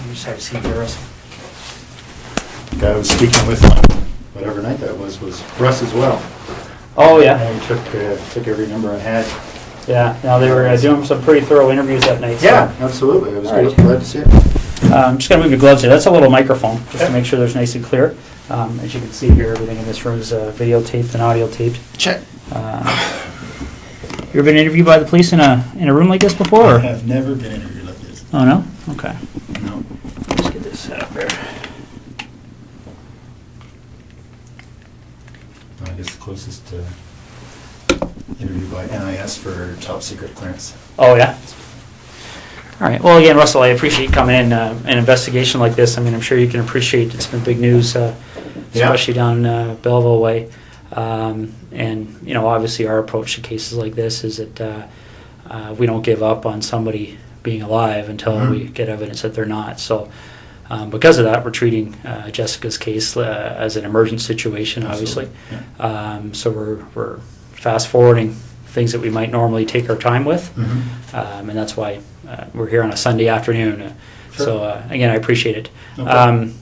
You just have a seat there, Russell. The guy I was speaking with on whatever night that was Russ as well. Oh, yeah. And he took every number I had. Yeah, no, they were doing some pretty thorough interviews that night. So. Yeah, absolutely. I was All right. glad to see it. I'm just going to move your gloves here. That's a little microphone, just to make sure there's nice and clear. As you can see here, everything in this room is videotaped and audio taped. Check. You ever been interviewed by the police in a room like this before? I Or? have never been interviewed like this. Oh, no? Okay. No. Let's get this set up there. I guess the closest interview by NIS for top secret clearance. Oh, yeah? All right. Well, again, Russell, I appreciate you coming in. An investigation like this, I mean, I'm sure you can appreciate it's been big news, especially down Belleville way. And, you know, obviously our approach to cases like this is that we don't give up on somebody being alive until we get evidence that they're not. So because of that, we're treating Jessica's case as an emergent situation, obviously. Yeah. So we're fast forwarding things that we might normally take our time with. And that's why we're here on a Sunday afternoon. Sure. So again, I appreciate it. No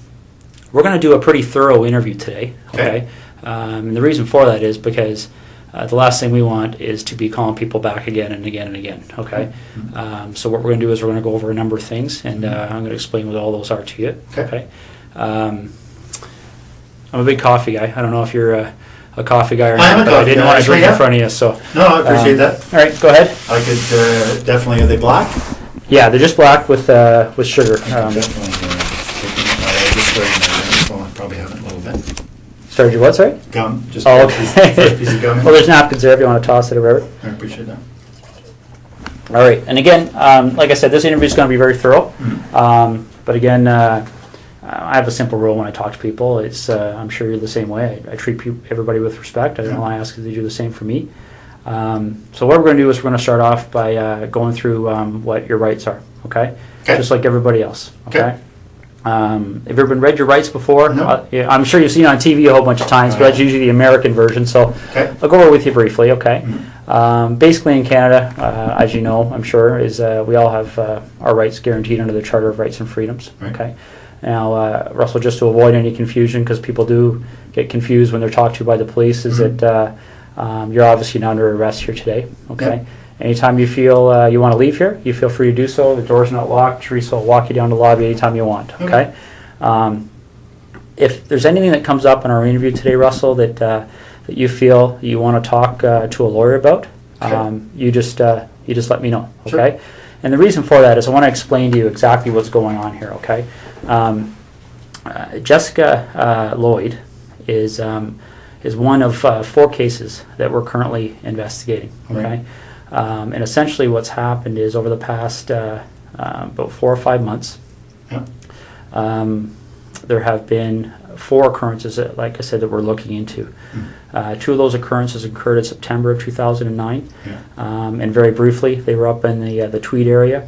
We're going to do a pretty thorough interview today. Okay. And the reason for that is because the last thing we want is to be calling people back again and again and again. Okay. So what we're going to do is we're going to go over a number of things, and I'm going to explain what all those are to you. Okay. I'm a big coffee guy. I don't know if you're a coffee guy or not, but I didn't want to drink in front of you. So No, I appreciate that. All right, go ahead. I could definitely. Are they black? Yeah, they're just black with sugar. I could definitely. I just started my phone. I probably haven't a little bit. Started your what, sorry? Gum. Just Oh, first piece of gum. Well, there's napkins there if you want to toss it or whatever. I appreciate that. All right, and again, like I said, this interview is going to be very thorough. But again, I have a simple rule when I talk to people. It's I'm sure you're the same way. I treat everybody with respect. I don't want to ask if they do the same for me. So what we're going to do is we're going to start off by going through what your rights are. Okay? Just like everybody else. Okay. Have you ever been read your rights before? No. Yeah, I'm sure you've seen it on TV a whole bunch of times, but that's usually the American version. So I'll go over it with you briefly. Okay. Basically, in Canada, as you know, I'm sure, is we all have our rights guaranteed under the Charter of Rights and Freedoms. Right. Okay. Now, Russell, just to avoid any confusion, because people do get confused when they're talked to by the police, is that you're obviously not under arrest here today. Okay. Yep. Anytime you feel you want to leave here, you feel free to do so. The door's not locked. Teresa will walk you down the lobby anytime you want. Okay. If there's anything that comes up in our interview today, Russell, that you feel you want to talk to a lawyer about, you just let me know. Okay. Sure. And the reason for that is I want to explain to you exactly what's going on here. Okay. Jessica Lloyd is one of 4 cases that we're currently investigating. Okay. Right. And essentially what's happened is over the past about 4 or 5 months, there have been 4 occurrences that, like I said, that we're looking into. 2 of those occurrences occurred in September of 2009. And very briefly, they were up in the Tweed area.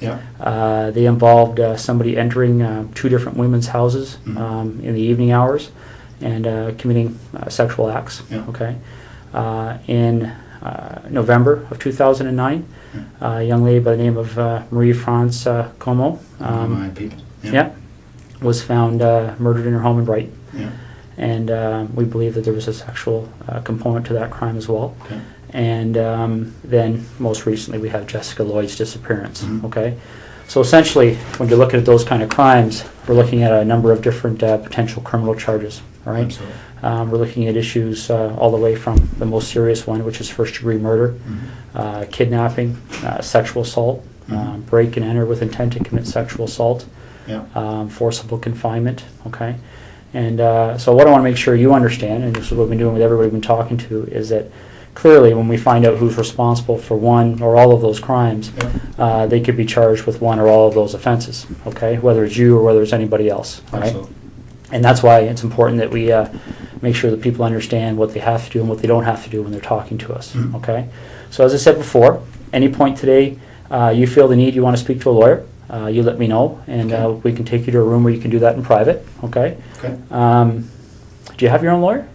They involved somebody entering 2 different women's houses in the evening hours and committing sexual acts. Okay. In November of 2009, a young lady by the name of Marie-France Como was found murdered in her home in Brighton. And we believe that there was a sexual component to that crime as well. And then most recently we have Jessica Lloyd's disappearance. Okay, so essentially when you're looking at those kind of crimes, we're looking at a number of different potential criminal charges. All right. We're looking at issues all the way from the most serious one, which is first-degree murder, kidnapping, sexual assault, break and enter with intent to commit sexual assault, forcible confinement. Okay, and so what I want to make sure you understand, and this is what we've been doing with everybody we've been talking to, is that clearly when we find out who's responsible for one or all of those crimes, they could be charged with one or all of those offenses. Okay, whether it's you or whether it's anybody else. All right. And that's why it's important that we make sure that people understand what they have to do and what they don't have to do when they're talking to us. Okay. So as I said before, any point today you feel the need, you want to speak to a lawyer, you let me know, and we can take you to a room where you can do that in private. Okay. Do you have your own lawyer?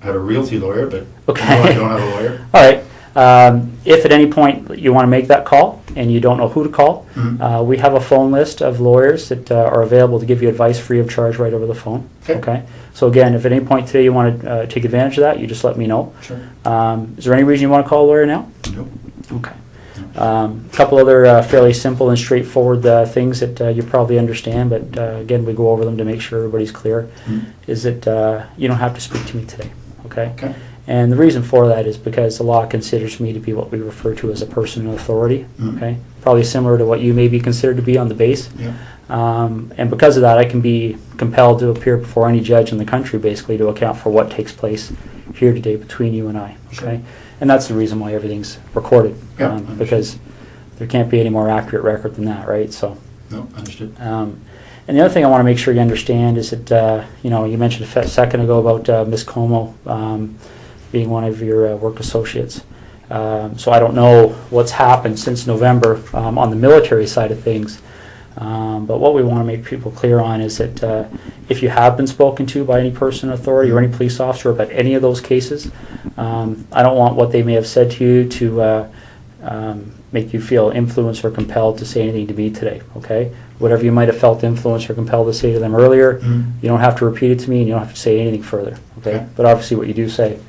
I have a realty lawyer, but no, I don't have a lawyer. All right. If at any point you want to make that call and you don't know who to call, we have a phone list of lawyers that are available to give you advice free of charge right over the phone. Okay. So again, if at any point today you want to take advantage of that, you just let me know. Sure. Is there any reason you want to call a lawyer now? Nope. Okay. A couple other fairly simple and straightforward things that you probably understand, but again, we go over them to make sure everybody's clear, is that you don't have to speak to me today, okay? Okay. And the reason for that is because the law considers me to be what we refer to as a person in authority, okay? Probably similar to what you may be considered to be on the base. Yeah. And because of that, I can be compelled to appear before any judge in the country, basically, to account for what takes place here today between you and I, okay? Sure. And that's the reason why everything's recorded, Yeah, because there can't be any more accurate record than that, right? So, No, understood. and the other thing I want to make sure you understand is that you know, you mentioned a second ago about Miss Como being one of your work associates. So I don't know what's happened since November on the military side of things. But what we want to make people clear on is that if you have been spoken to by any person in authority or any police officer about any of those cases, I don't want what they may have said to you to make you feel influenced or compelled to say anything to me today, okay? Whatever you might have felt influenced or compelled to say to them earlier, you don't have to repeat it to me and you don't have to say anything further, okay? But obviously what you do say,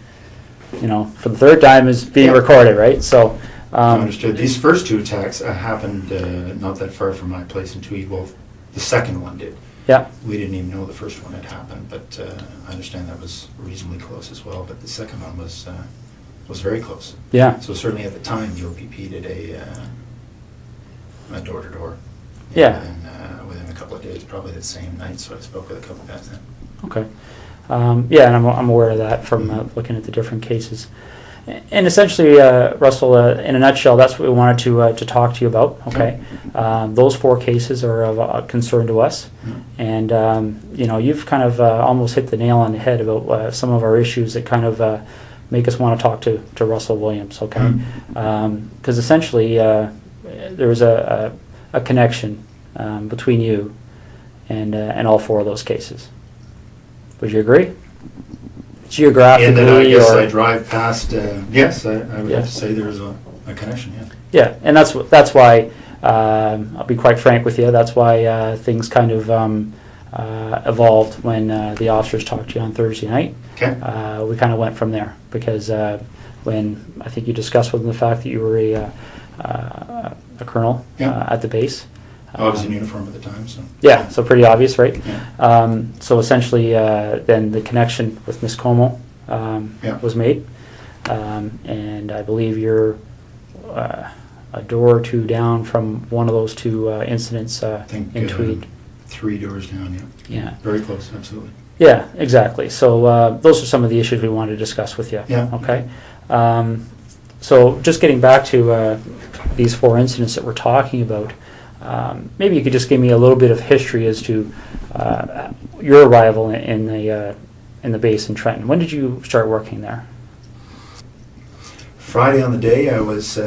you know, for the third time is being recorded, right? So. Understood. These first two attacks happened not that far from my place in Tweed. Well, the second one did. Yeah. We didn't even know the first one had happened, but I understand that was reasonably close as well. But the second one was very close. Yeah. So certainly at the time, the OPP did a door-to-door. Yeah. Within a couple of days, probably the same night. So I spoke with a couple of guys then. Okay. Yeah, and I'm aware of that from looking at the different cases. And essentially, Russell, in a nutshell, that's what we wanted to talk to you about. Okay, those four cases are of concern to us, and you know, you've kind of almost hit the nail on the head about some of our issues that kind of make us want to talk to Russell Williams. Okay, because essentially there is a connection between you and all four of those cases. Would you agree? Geographically, and then I guess I drive past. Yes, I would have to say there's a connection. Yeah. Yeah, and that's why I'll be quite frank with you. That's why things kind of evolved when the officers talked to you on Thursday night. Okay. We kind of went from there because when I think you discussed with them the fact that you were a colonel at the base. I was in uniform at the time, so. Yeah, so pretty obvious, right? Yeah. So essentially, then the connection with Miss Como was made, and I believe you're a door or two down from one of those two incidents in Tweed. 3 doors down, yeah. Yeah. Very close, absolutely. Yeah, exactly. So those are some of the issues we wanted to discuss with you. Yeah. Okay. So just getting back to these four incidents that we're talking about. Maybe you could just give me a little bit of history as to your arrival in the base in Trenton. When did you start working there? Friday on the day I was.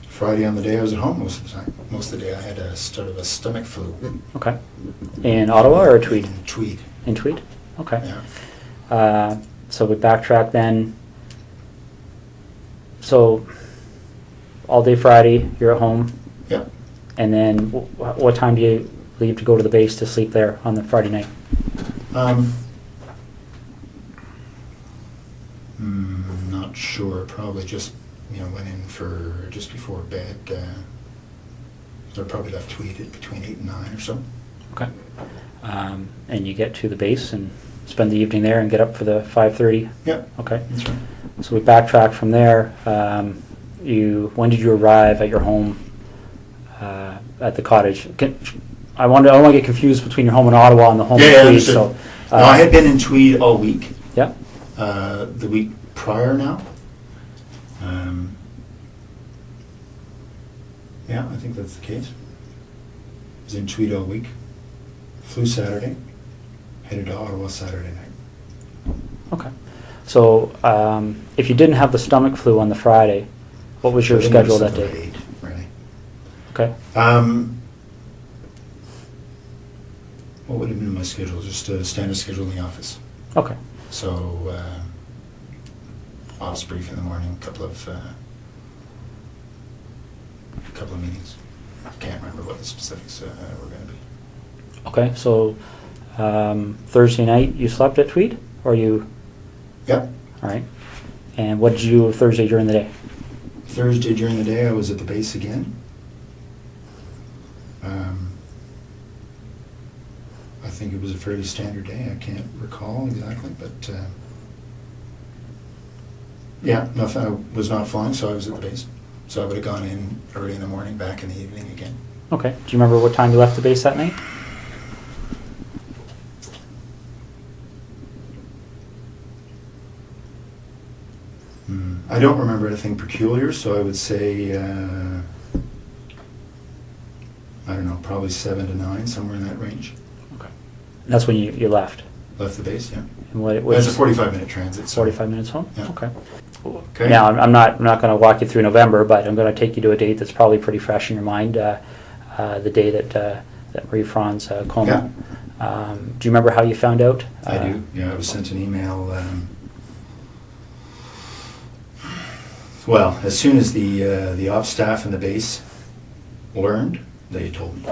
Friday on the day I was at home most of the time. Most of the day I had a sort of a stomach flu. Okay. In Ottawa or Tweed? In Tweed. In Tweed? Okay. Yeah. So we backtrack then. So all day Friday, you're at home. Yeah. And then what time do you leave to go to the base to sleep there on the Friday night? Not sure. Probably just went in for just before bed. So I probably left Tweed at between 8 and 9 or so. Okay. And you get to the base and spend the evening there and get up for the 5:30? Yeah. Okay. That's right. So we backtrack from there. When did you arrive at your home at the cottage? I don't want to get confused between your home in Ottawa and the home in Tweed. So, no, I had been in Tweed all week. Yeah. The week prior now. Yeah, I think that's the case. I was in Tweed all week. Flew Saturday. Headed to Ottawa Saturday night. Okay. So if you didn't have the stomach flu on the Friday, what was your schedule that day? 8, really. Okay. What would have been my schedule? Just a standard schedule in the office. Okay. So, ops brief in the morning, couple of meetings. I can't remember what the specifics were going to be. Okay, so Thursday night you slept at Tweed, or you? Yep. All right. And what did you do Thursday during the day? Thursday during the day I was at the base again. I think it was a fairly standard day. I can't recall exactly, but yeah, nothing. I was not flying, so I was at the base. So I would have gone in early in the morning, back in the evening again. Okay. Do you remember what time you left the base that night? I don't remember anything peculiar, so I would say, I don't know, probably 7 to 9, somewhere in that range. Okay. That's when you left? Left the base, yeah. And what That's a 45-minute transit. So 45 minutes home? Yeah. Okay. Okay. Now, I'm not going to walk you through November, but I'm going to take you to a date that's probably pretty fresh in your mind, the day that Marie Franz coma. Yeah. Do you remember how you found out? I do, yeah. I was sent an email. Well, as soon as the ops staff and the base learned, they told me.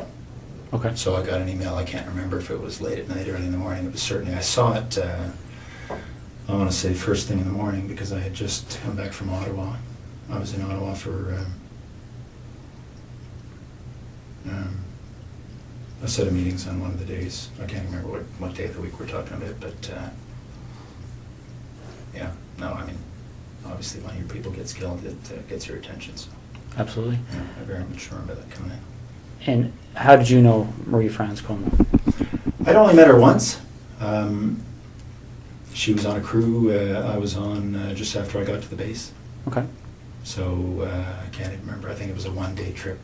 Okay. So I got an email. I can't remember if it was late at night, early in the morning. It was certainly, I saw it, I want to say first thing in the morning, because I had just come back from Ottawa. I was in Ottawa for a set of meetings on one of the days. I can't remember what day of the week we're talking about, but yeah, no, I mean, obviously when your people gets killed, it gets your attention. So Absolutely. yeah, I very much remember that coming in. And how did you know Marie Franz coma? I'd only met her once. She was on a crew I was on just after I got to the base. Okay. So I can't even remember. I think it was a one-day trip.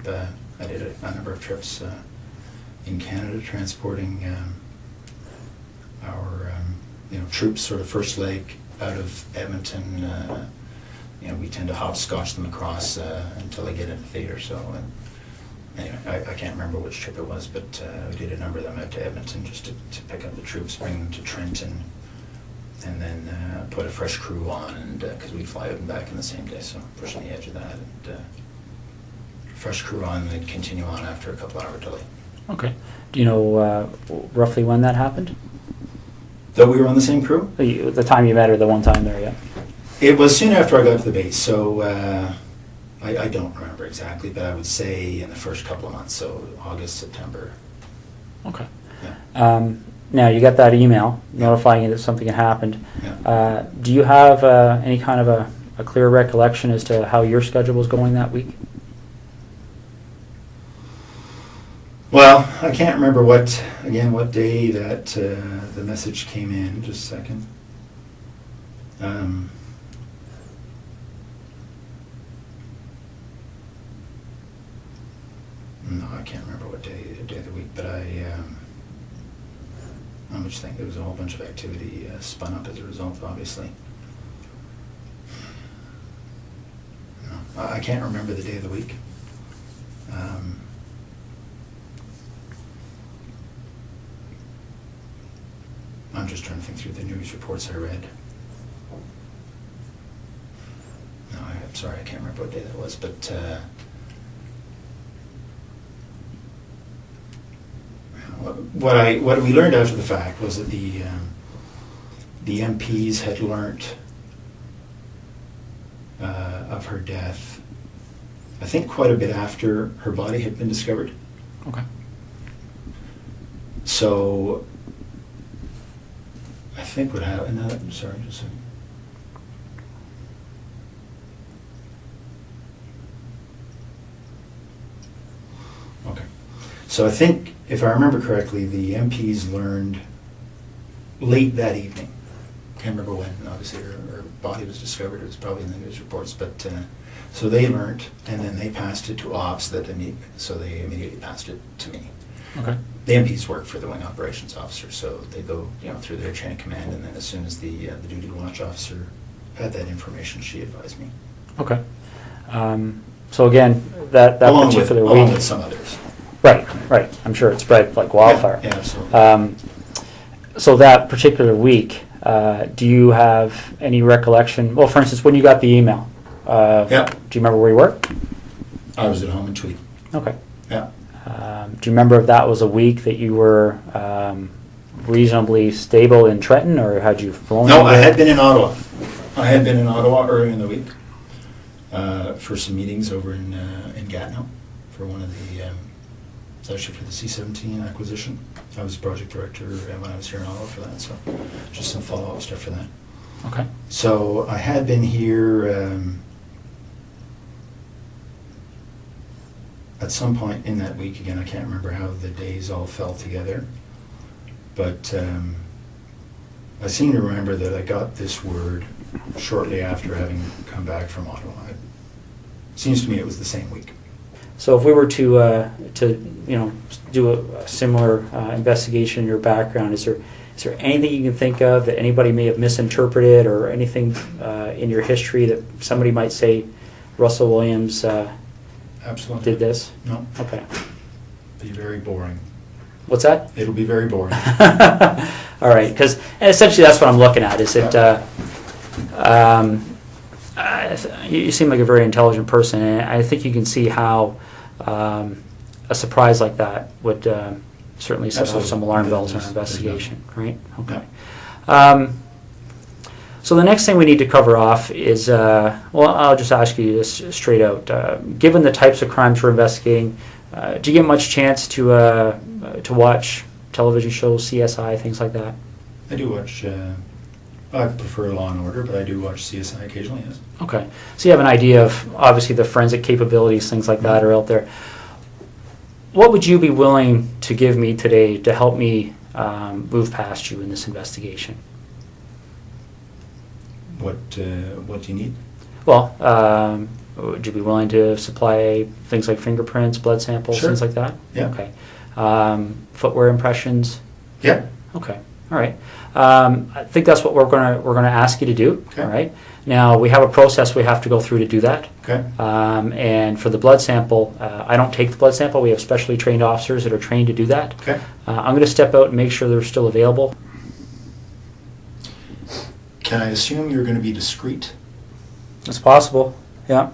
I did a number of trips in Canada, transporting our troops, sort of first leg out of Edmonton. We tend to hopscotch them across until they get into theatre. So anyway, I can't remember which trip it was, but we did a number of them out to Edmonton just to pick up the troops, bring them to Trenton, and then put a fresh crew on, and because we'd fly out and back in the same day, so pushing the edge of that, and fresh crew on, and then continue on after a couple hour delay. Okay. Do you know roughly when that happened? That we were on the same crew? The time you met her, the one time there, yeah. It was soon after I got to the base, so I don't remember exactly, but I would say in the first couple of months, so August, September. Okay. Yeah. Now, you got that email notifying you that something had happened. Yeah. Do you have any kind of a clear recollection as to how your schedule was going that week? Well, I can't remember what day that the message came in. Just a second. No, I can't remember what day of the week, but I'm just thinking there was a whole bunch of activity spun up as a result, obviously. No, I can't remember the day of the week. I'm just trying to think through the news reports I read. No, I'm sorry, I can't remember what day that was, but what we learned after the fact was that the MPs had learnt of her death, I think quite a bit after her body had been discovered. Okay. So I think what happened, sorry, just a second. Okay. So I think, if I remember correctly, the MPs learned late that evening. Can't remember when, obviously her body was discovered. It was probably in the news reports. But so they learned, and then they passed it to ops. So they immediately passed it to me. Okay. The MPs work for the wing operations officer, so they go through their chain of command, and then as soon as the duty watch officer had that information, she advised me. Okay. So again, that along particular with, week. along with some others. Right, right. I'm sure it spread like wildfire. Yeah, absolutely. So that particular week, do you have any recollection? Well, for instance, when you got the email, Yeah. do you remember where you were? I was at home in Tweed. Okay. Yeah. Do you remember if that was a week that you were reasonably stable in Trenton, or had you flown? No, I had been in Ottawa. I had been in Ottawa earlier in the week for some meetings over in Gatineau for one of the, it's actually for the C-17 acquisition. I was project director when I was here in Ottawa for that, so just some follow-up stuff for that. Okay. So I had been here at some point in that week. Again, I can't remember how the days all fell together, but I seem to remember that I got this word shortly after having come back from Ottawa. It seems to me it was the same week. So if we were to do a similar investigation in your background, is there anything you can think of that anybody may have misinterpreted, or anything in your history that somebody might say Russell Williams Absolutely did this? No. Okay. Be very boring. What's that? It'll be very boring. All right, because essentially that's what I'm looking at. Is it? You seem like a very intelligent person, and I think you can see how a surprise like that would certainly set off some alarm bells in our investigation, right? Okay. So the next thing we need to cover off is, well, I'll just ask you this straight out. Given the types of crimes we're investigating, do you get much chance to watch television shows, CSI, things like that? I do watch, I prefer Law and Order, but I do watch CSI occasionally, yes. Okay. So you have an idea of, obviously, the forensic capabilities, things like that are out there. What would you be willing to give me today to help me move past you in this investigation? What do you need? Well, would you be willing to supply things like fingerprints, blood samples, Sure. things like that? Yeah. Okay. Footwear impressions? Yeah. Okay. All right. I think that's what we're gonna ask you to do. Okay. All right. Now we have a process we have to go through to do that. Okay. And for the blood sample, I don't take the blood sample. We have specially trained officers that are trained to do that. Okay. I'm going to step out and make sure they're still available. Can I assume you're going to be discreet? It's possible. Yeah.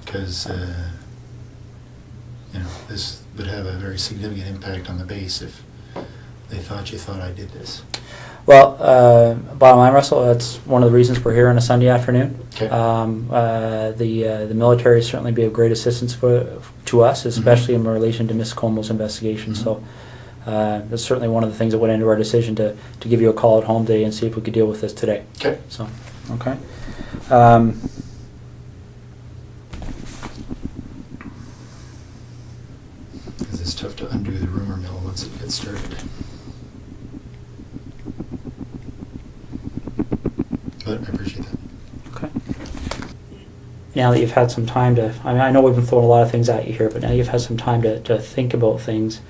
Because this would have a very significant impact on the base if they thought you thought I did this. Well, bottom line, Russell, that's one of the reasons we're here on a Sunday afternoon. Okay. The military certainly be of great assistance to us, especially in relation to Ms. Como's investigation. So that's certainly one of the things that went into our decision to give you a call at home today and see if we could deal with this today. Okay. So, okay. Because it's tough to undo the rumor mill once it gets started. But I appreciate that. Okay. Now that you've had some time to, I know we've been throwing a lot of things at you here, but now you've had some time to think about things.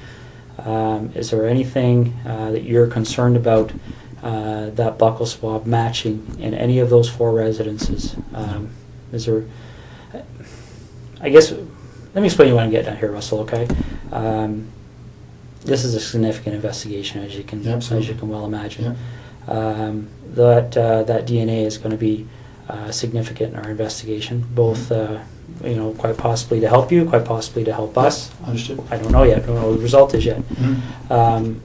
Is there anything that you're concerned about that buccal swab matching in any of those 4 residences? Is there, I guess, let me explain what I'm getting at here, Russell, okay? This is a significant investigation, as you can well imagine. Yeah. That DNA is going to be significant in our investigation, both quite possibly to help you, quite possibly to help us. Understood. I don't know yet. I don't know what the result is yet. Mm-hmm.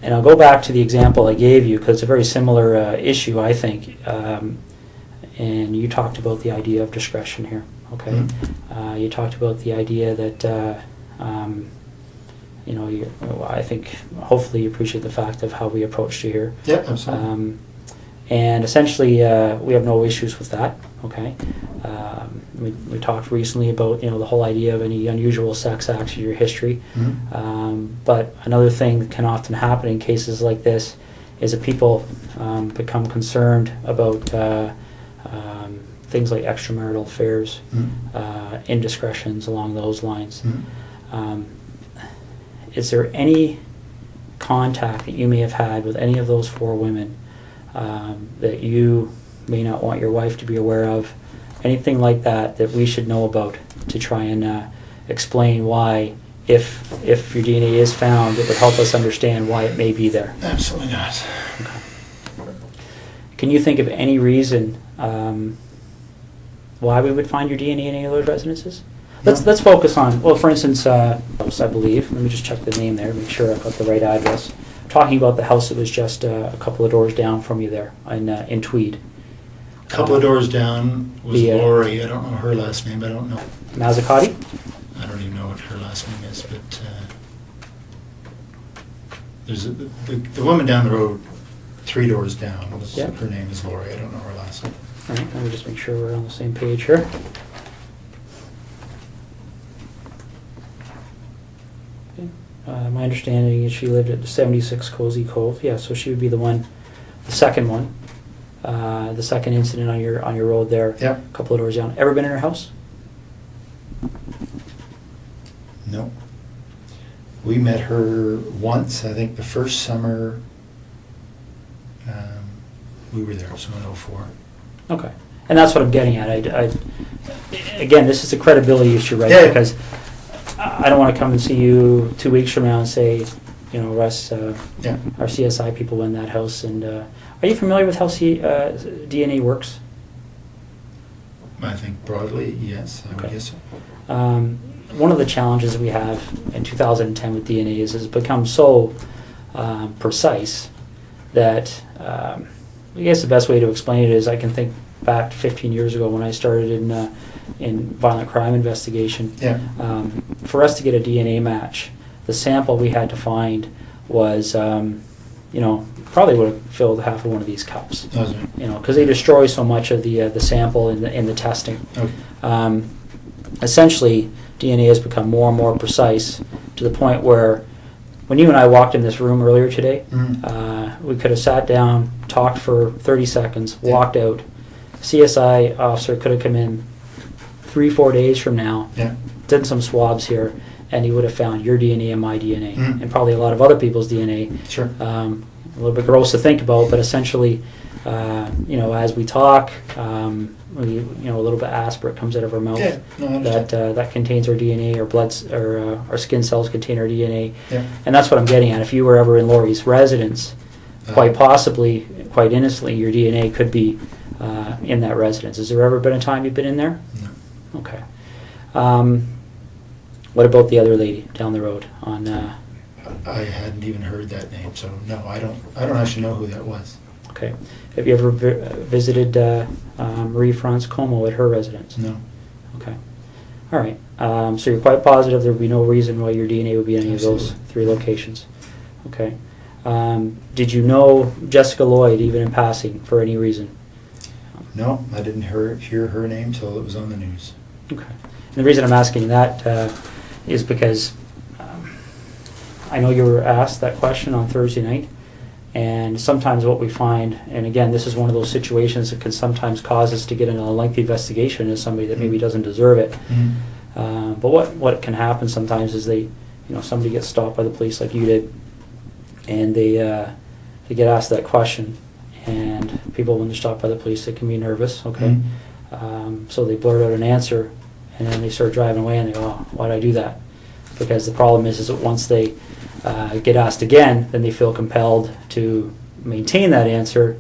And I'll go back to the example I gave you because it's a very similar issue, I think. And you talked about the idea of discretion here. Okay. Mm-hmm. You talked about the idea that I think hopefully you appreciate the fact of how we approached you here. Yeah, absolutely. And essentially, we have no issues with that. Okay. We talked recently about the whole idea of any unusual sex acts in your history. Mm-hmm. But another thing that can often happen in cases like this is that people become concerned about things like extramarital affairs, indiscretions along those lines. Mm-hmm. Is there any contact that you may have had with any of those 4 women that you may not want your wife to be aware of? Anything like that that we should know about to try and explain why if your DNA is found, it would help us understand why it may be there. Absolutely not. Okay. Can you think of any reason why we would find your DNA in any of those residences? Let's focus on, well, for instance, house, I believe. Let me just check the name there, make sure I've got the right address. I'm talking about the house that was just a couple of doors down from you there in Tweed. A couple of doors down was the, Lori. I don't know her last name. I don't know. Mazzacati? I don't even know what her last name is, but there's the woman down the road, 3 doors down. Yeah. Her name is Lori. I don't know her last name. All right, let me just make sure we're on the same page here. Okay. My understanding is she lived at 76 Cozy Cove. Yeah, so she would be the second one, the second incident on your road there. Yeah. A couple of doors down. Ever been in her house? No. We met her once, I think the first summer we were there, so in 04. Okay. And that's what I'm getting at. Again, this is a credibility issue, right? Yeah. Because I don't want to come and see you 2 weeks from now and say, Russ, Yeah. our CSI people were in that house. And are you familiar with how DNA works? I think broadly, yes, I would guess so. One of the challenges we have in 2010 with DNA is it's become so precise that I guess the best way to explain it is I can think back 15 years ago when I started in violent crime investigation. Yeah. For us to get a DNA match, the sample we had to find was, probably would have filled half of one of these cups. Does it? Because they destroy so much of the sample in the testing. Okay. Essentially, DNA has become more and more precise to the point where when you and I walked in this room earlier today, we could have sat down, talked for 30 seconds, walked out. CSI officer could have come in 3-4 days from now, done some swabs here, and he would have found your DNA and my DNA, and probably a lot of other people's DNA. Sure. A little bit gross to think about, but essentially, as we talk, a little bit aspirate comes out of our mouth. Yeah, no, I understand. that contains our DNA, our skin cells contain our DNA, Yeah. and that's what I'm getting at. If you were ever in Lori's residence, quite possibly, quite innocently, your DNA could be in that residence. Has there ever been a time you've been in there? No. Okay. What about the other lady down the road on? I hadn't even heard that name, so no, I don't actually know who that was. Okay. Have you ever visited Marie France Como at her residence? No. Okay. All right. So you're quite positive there would be no reason why your DNA would be in any of those 3 locations. Okay. Did you know Jessica Lloyd even in passing for any reason? No, I didn't hear her name till it was on the news. Okay. And the reason I'm asking that is because I know you were asked that question on Thursday night, and sometimes what we find, and again, this is one of those situations that can sometimes cause us to get in a lengthy investigation as somebody that maybe doesn't deserve it. But what can happen sometimes is somebody gets stopped by the police like you did, and they get asked that question, and people, when they're stopped by the police, they can be nervous, okay? So they blurt out an answer, and then they start driving away, and they go, oh, why did I do that? Because the problem is that once they get asked again, then they feel compelled to maintain that answer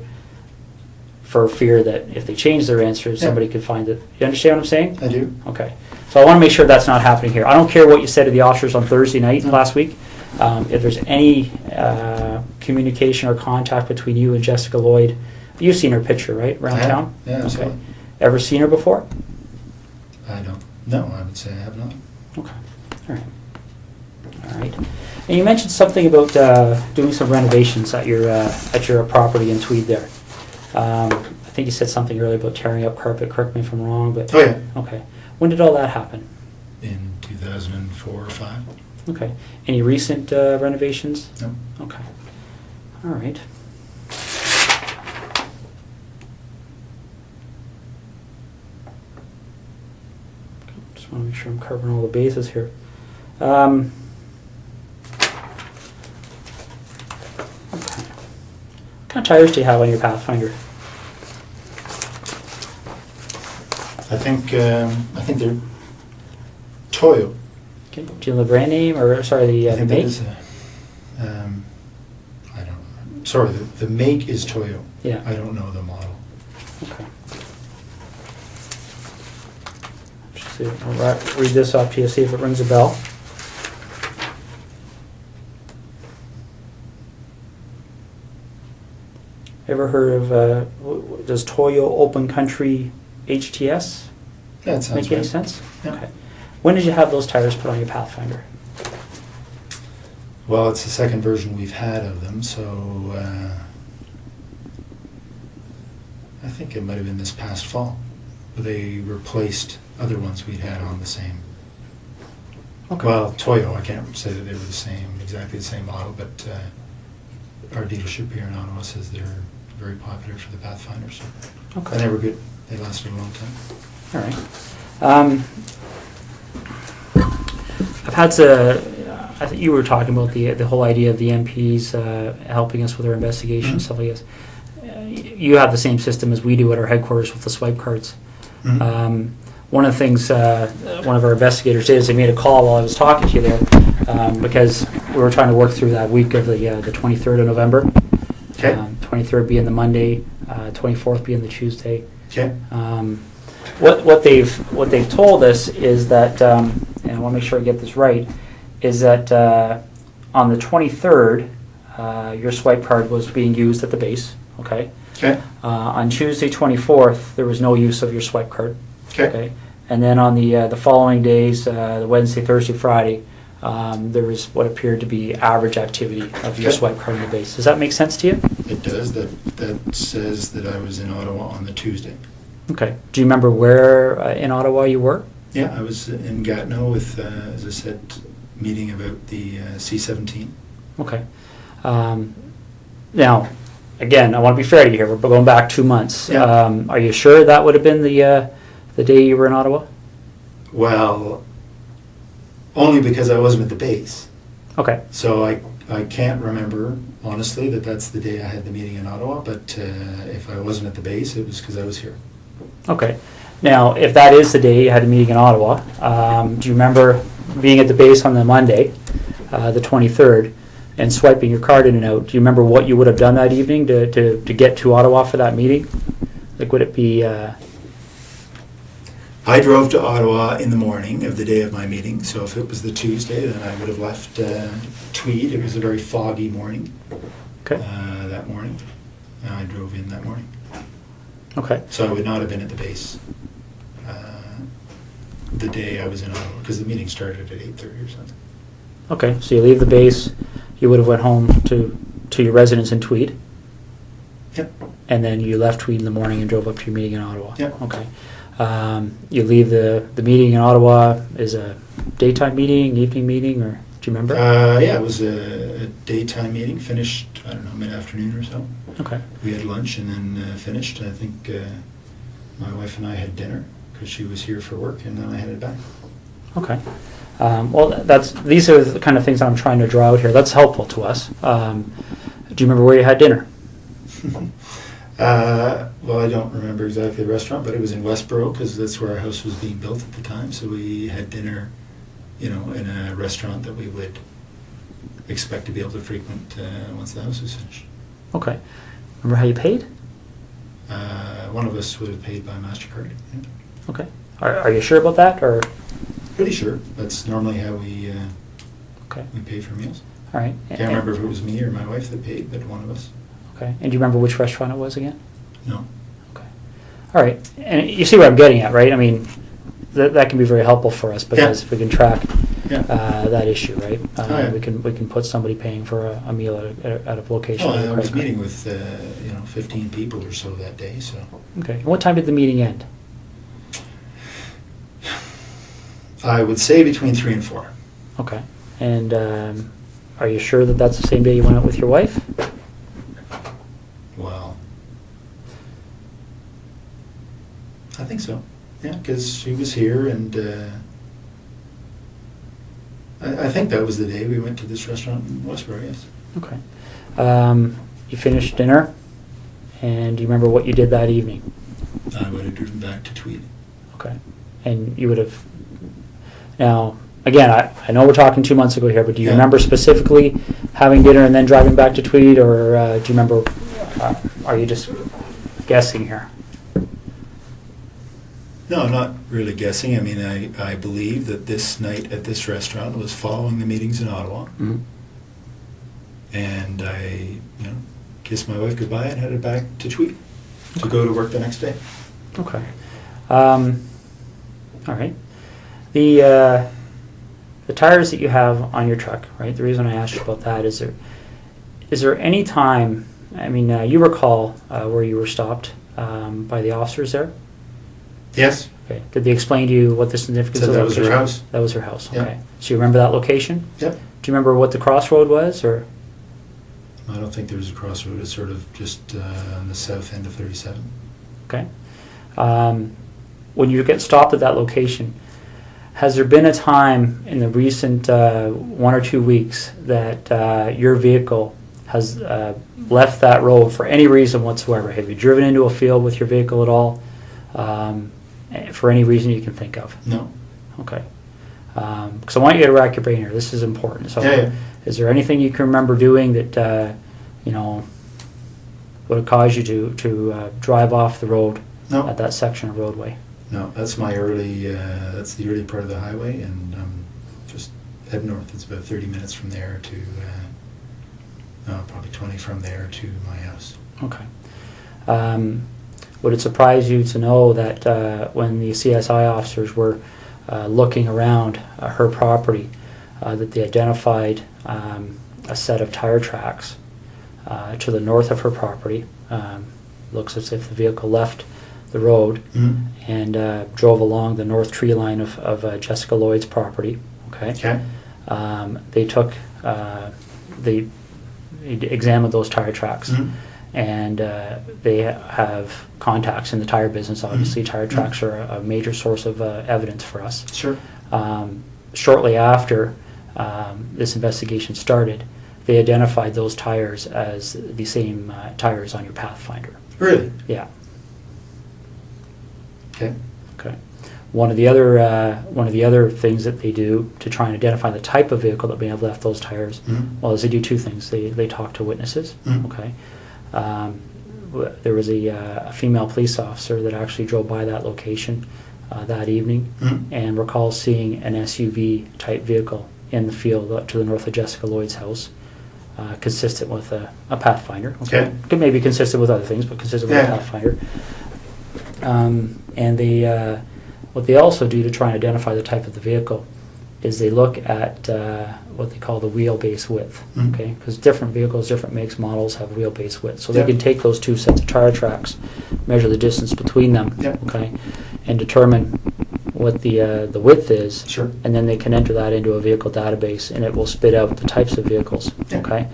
for fear that if they change their answer, somebody could find it. You understand what I'm saying? I do. Okay. So I want to make sure that's not happening here. I don't care what you said to the officers on Thursday night last week. If there's any communication or contact between you and Jessica Lloyd, you've seen her picture, right, around town? Yeah, absolutely. Okay. Ever seen her before? I don't. No, I would say I have not. Okay. All right. All right. And you mentioned something about doing some renovations at your property in Tweed there. I think you said something earlier about tearing up carpet. Correct me if I'm wrong, but Oh yeah. okay. When did all that happen? In 2004 or 5. Okay. Any recent renovations? No. Okay. All right. Just want to make sure I'm covering all the bases here. Okay. What kind of tires do you have on your Pathfinder? I think they're Toyo. Okay. Do you know the brand name, or sorry, the I think make? that is I don't know. Sorry, the make is Toyo. Yeah. I don't know the model. Okay. Just see, I'll read this off to you, see if it rings a bell. Ever heard of, does Toyo Open Country HTS That sounds make any right. sense? Yeah. Okay. When did you have those tires put on your Pathfinder? Well, it's the second version we've had of them, so I think it might have been this past fall. They replaced other ones we'd had on the same. Okay. Well, Toyo, I can't say that they were the same, exactly the same model, but our dealership here in Ottawa says they're very popular for the Pathfinder, so. Okay. And they were good. They lasted a long time. All right. I've had to. I think you were talking about the whole idea of the MPs helping us with our investigation and stuff like this. You have the same system as we do at our headquarters with the swipe cards. Mhm. One of the things one of our investigators did is they made a call while I was talking to you there because we were trying to work through that week of the 23rd of November. Okay. 23rd being the Monday, 24th being the Tuesday. Okay. What they've told us is that, and I want to make sure I get this right, is that on the 23rd, your swipe card was being used at the base. Okay. Okay. On Tuesday 24th, there was no use of your swipe card. Okay. And then on the following days, the Wednesday, Thursday, Friday, there was what appeared to be average activity of your Okay. swipe card on the base. Does that make sense to you? It does. That says that I was in Ottawa on the Tuesday. Okay. Do you remember where in Ottawa you were? Yeah, I was in Gatineau with, as I said, meeting about the C-17. Okay. Now, again, I want to be fair to you here. We're going back 2 months. Yeah. Are you sure that would have been the day you were in Ottawa? Well, only because I wasn't at the base. Okay. So I can't remember, honestly, that that's the day I had the meeting in Ottawa, but if I wasn't at the base, it was because I was here. Okay. Now, if that is the day you had a meeting in Ottawa, do you remember being at the base on the Monday, the 23rd, and swiping your card in and out? Do you remember what you would have done that evening to get to Ottawa for that meeting? Like, would it be... I drove to Ottawa in the morning of the day of my meeting, so if it was the Tuesday, then I would have left Tweed. It was a very foggy morning Okay. that morning. I drove in that morning. Okay. So I would not have been at the base the day I was in Ottawa, because the meeting started at 8:30 or something. Okay. So you leave the base, you would have went home to your residence in Tweed, Yep. and then you left Tweed in the morning and drove up to your meeting in Ottawa. Yep. Okay. You leave the meeting in Ottawa is a daytime meeting, evening meeting, or do you remember? Yeah, it was a daytime meeting, finished, I don't know, mid-afternoon or so. Okay. We had lunch and then finished. I think my wife and I had dinner because she was here for work, and then I headed back. Okay. Well, these are the kind of things I'm trying to draw out here. That's helpful to us. Do you remember where you had dinner? Well, I don't remember exactly the restaurant, but it was in Westboro because that's where our house was being built at the time. So we had dinner, in a restaurant that we would expect to be able to frequent once the house was finished. Okay. Remember how you paid? One of us would have paid by MasterCard. Yeah. Okay. Are you sure about that, or? Pretty sure. That's normally how we Okay. pay for meals. All right. Can't remember if it was me or my wife that paid, but one of us. Okay. And do you remember which restaurant it was again? No. Okay. All right. And you see what I'm getting at, right? I mean, that can be very helpful for us because if we can track Yeah. that issue, right? Yeah. We can put somebody paying for a meal at a location. Well, with a I was credit card. meeting with 15 people or so that day. So Okay. And what time did the meeting end? I would say between 3 and 4. Okay. And are you sure that that's the same day you went out with your wife? Well, I think so. Yeah, because she was here, and I think that was the day we went to this restaurant in Westboro. Yes. Okay. You finished dinner, and do you remember what you did that evening? I would have driven back to Tweed. Okay. And you would have... Now, again, I know we're talking 2 months ago here, but do you Yeah. remember specifically having dinner and then driving back to Tweed, or do you remember, are you just guessing here? No, I'm not really guessing. I mean, I believe that this night at this restaurant was following the meetings in Ottawa. Mm-hmm. And I, kissed my wife goodbye and headed back to Tweed to go to work the next day. Okay. All right. The tires that you have on your truck, right? The reason I asked you about that is there any time, I mean, you recall where you were stopped by the officers there? Yes. Okay. Did they explain to you what the significance Said of that the was her location? house. That was her house. Yeah. Okay. So you remember that location? Yep. Do you remember what the crossroad was, or? I don't think there was a crossroad. It's sort of just on the south end of 37. Okay. When you get stopped at that location, has there been a time in the recent 1 or 2 weeks that your vehicle has left that road for any reason whatsoever? Have you driven into a field with your vehicle at all, for any reason you can think of? No. Okay. Because I want you to rack your brain here. This is important. So, Yeah. is there anything you can remember doing that would have caused you to drive off the road No. at that section of roadway? No, that's my early. That's the early part of the highway, and just head north. It's about 30 minutes from there to, probably 20 from there to my house. Okay. Would it surprise you to know that when the CSI officers were looking around her property, that they identified a set of tire tracks to the north of her property? Looks as if the vehicle left the road and drove along the north tree line of Jessica Lloyd's property. Okay. Okay. They took, they examined those tire tracks, and they have contacts in the tire business. Obviously, tire tracks are a major source of evidence for us. Sure. Shortly after this investigation started, they identified those tires as the same tires on your Pathfinder. Really? Yeah. Okay. Okay. One of the other things that they do to try and identify the type of vehicle that may have left those tires, well, is they do two things. They talk to witnesses. Okay. There was a female police officer that actually drove by that location that evening and recalls seeing an SUV type vehicle in the field to the north of Jessica Lloyd's house, consistent with a Pathfinder. Okay. Could maybe consistent with other things, but consistent with a Pathfinder. And they, what they also do to try and identify the type of the vehicle is they look at what they call the wheelbase width. Okay, because different vehicles, different makes, models have wheelbase width. So they can take those two sets of tire tracks, measure the distance between them. Okay, and determine what the width is. Sure. And then they can enter that into a vehicle database, and it will spit out the types of vehicles. Okay,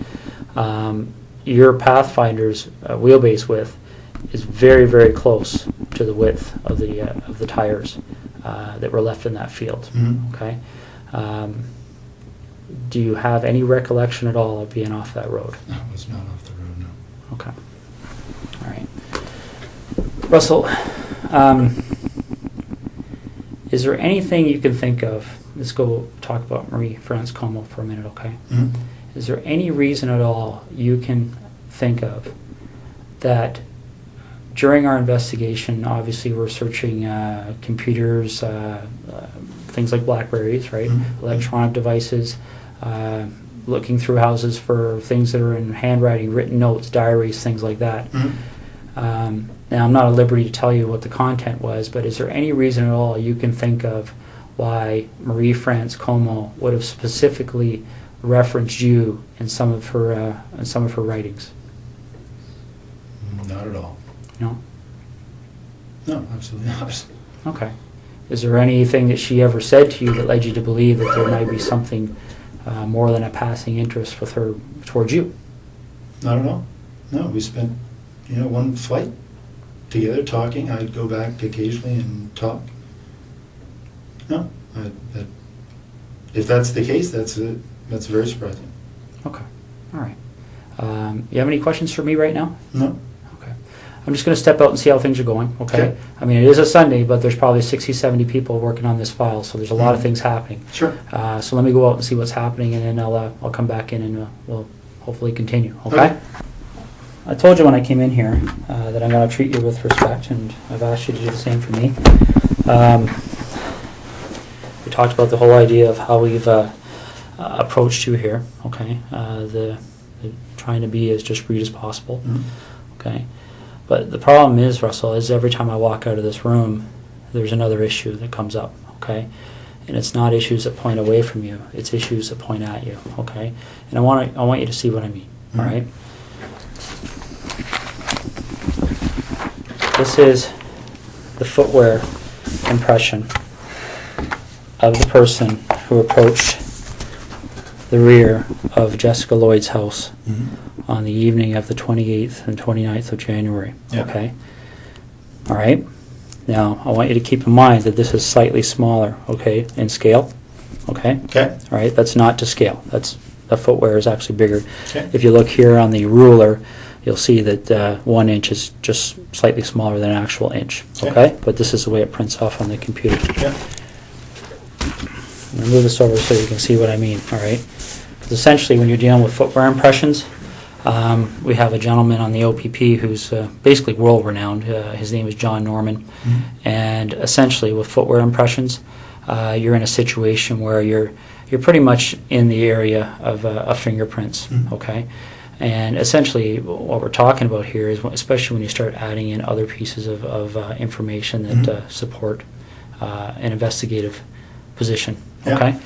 your Pathfinder's wheelbase width is very, very close to the width of the tires that were left in that field. Okay. Do you have any recollection at all of being off that road? I was not off the road, no. Okay. All right. Russell, is there anything you can think of? Let's go talk about Marie-France Como for a minute, okay? Is there any reason at all you can think of that during our investigation, obviously we're searching computers, things like Blackberries, right? Electronic devices, looking through houses for things that are in handwriting, written notes, diaries, things like that. Now, I'm not at liberty to tell you what the content was, but is there any reason at all you can think of why Marie-France Como would have specifically referenced you in some of her writings? Not at all. No? No, absolutely not. Okay. Is there anything that she ever said to you that led you to believe that there might be something more than a passing interest with her towards you? Not at all. No, we spent, one flight together talking. I'd go back occasionally and talk. No, if that's the case, that's very surprising. Okay. All right. You have any questions for me right now? No. Okay. I'm just going to step out and see how things are going, okay? Okay. I mean, it is a Sunday, but there's probably 60, 70 people working on this file, so there's a lot of things happening. Sure. So let me go out and see what's happening, and then I'll come back in and we'll hopefully continue, okay? I told you when I came in here that I'm going to treat you with respect, and I've asked you to do the same for me. We talked about the whole idea of how we've approached you here, okay? The trying to be as discreet as possible, okay? But the problem is, Russell, is every time I walk out of this room, there's another issue that comes up, okay? And it's not issues that point away from you, it's issues that point at you, okay? And I want you to see what I mean, all right? This is the footwear impression of the person who approached the rear of Jessica Lloyd's house on the evening of the 28th and 29th of January, okay? All right? Now, I want you to keep in mind that this is slightly smaller, okay, in scale, okay? Okay. All right, that's not to scale. That's, the footwear is actually bigger. Okay. If you look here on the ruler, you'll see that 1 inch is just slightly smaller than an actual inch, okay? But this is the way it prints off on the computer. Yeah. I'm going to move this over so you can see what I mean, all right? Because essentially when you're dealing with footwear impressions, we have a gentleman on the OPP who's basically world-renowned. His name is John Norman. And essentially with footwear impressions, you're in a situation where you're pretty much in the area of fingerprints, okay? And essentially what we're talking about here is, especially when you start adding in other pieces of information that support an investigative position, okay?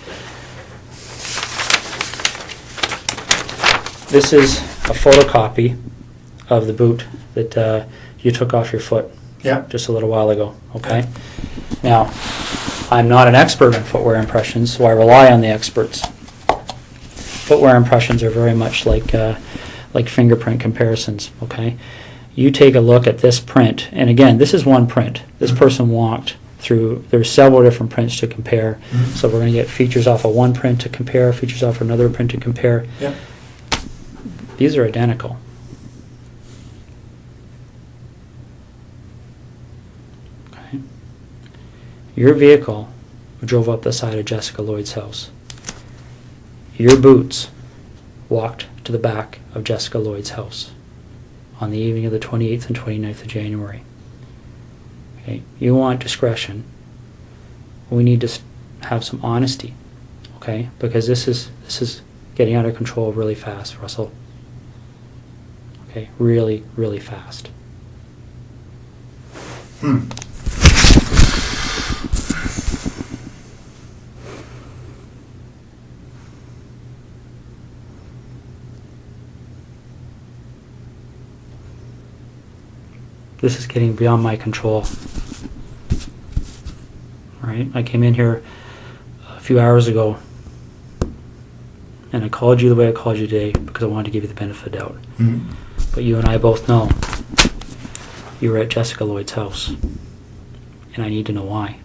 This is a photocopy of the boot that you took off your foot just a little while ago, okay? Now, I'm not an expert in footwear impressions, so I rely on the experts. Footwear impressions are very much like fingerprint comparisons, okay? You take a look at this print, and again, this is one print. This person walked through, there's several different prints to compare, so we're going to get features off of one print to compare, features off another print to compare. These are identical. Okay. Your vehicle drove up the side of Jessica Lloyd's house. Your boots walked to the back of Jessica Lloyd's house on the evening of the 28th and 29th of January. Okay. You want discretion. We need to have some honesty, okay? Because this is getting out of control really fast, Russell. Okay, really, really fast. This is getting beyond my control. All right, I came in here a few hours ago and I called you the way I called you today because I wanted to give you the benefit of the doubt. But you and I both know you were at Jessica Lloyd's house, and I need to know why.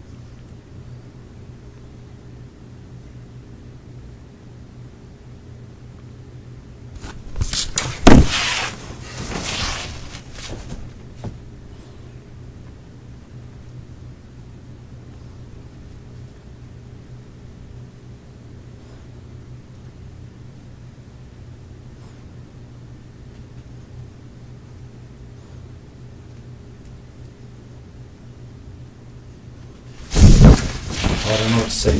I don't know what to say.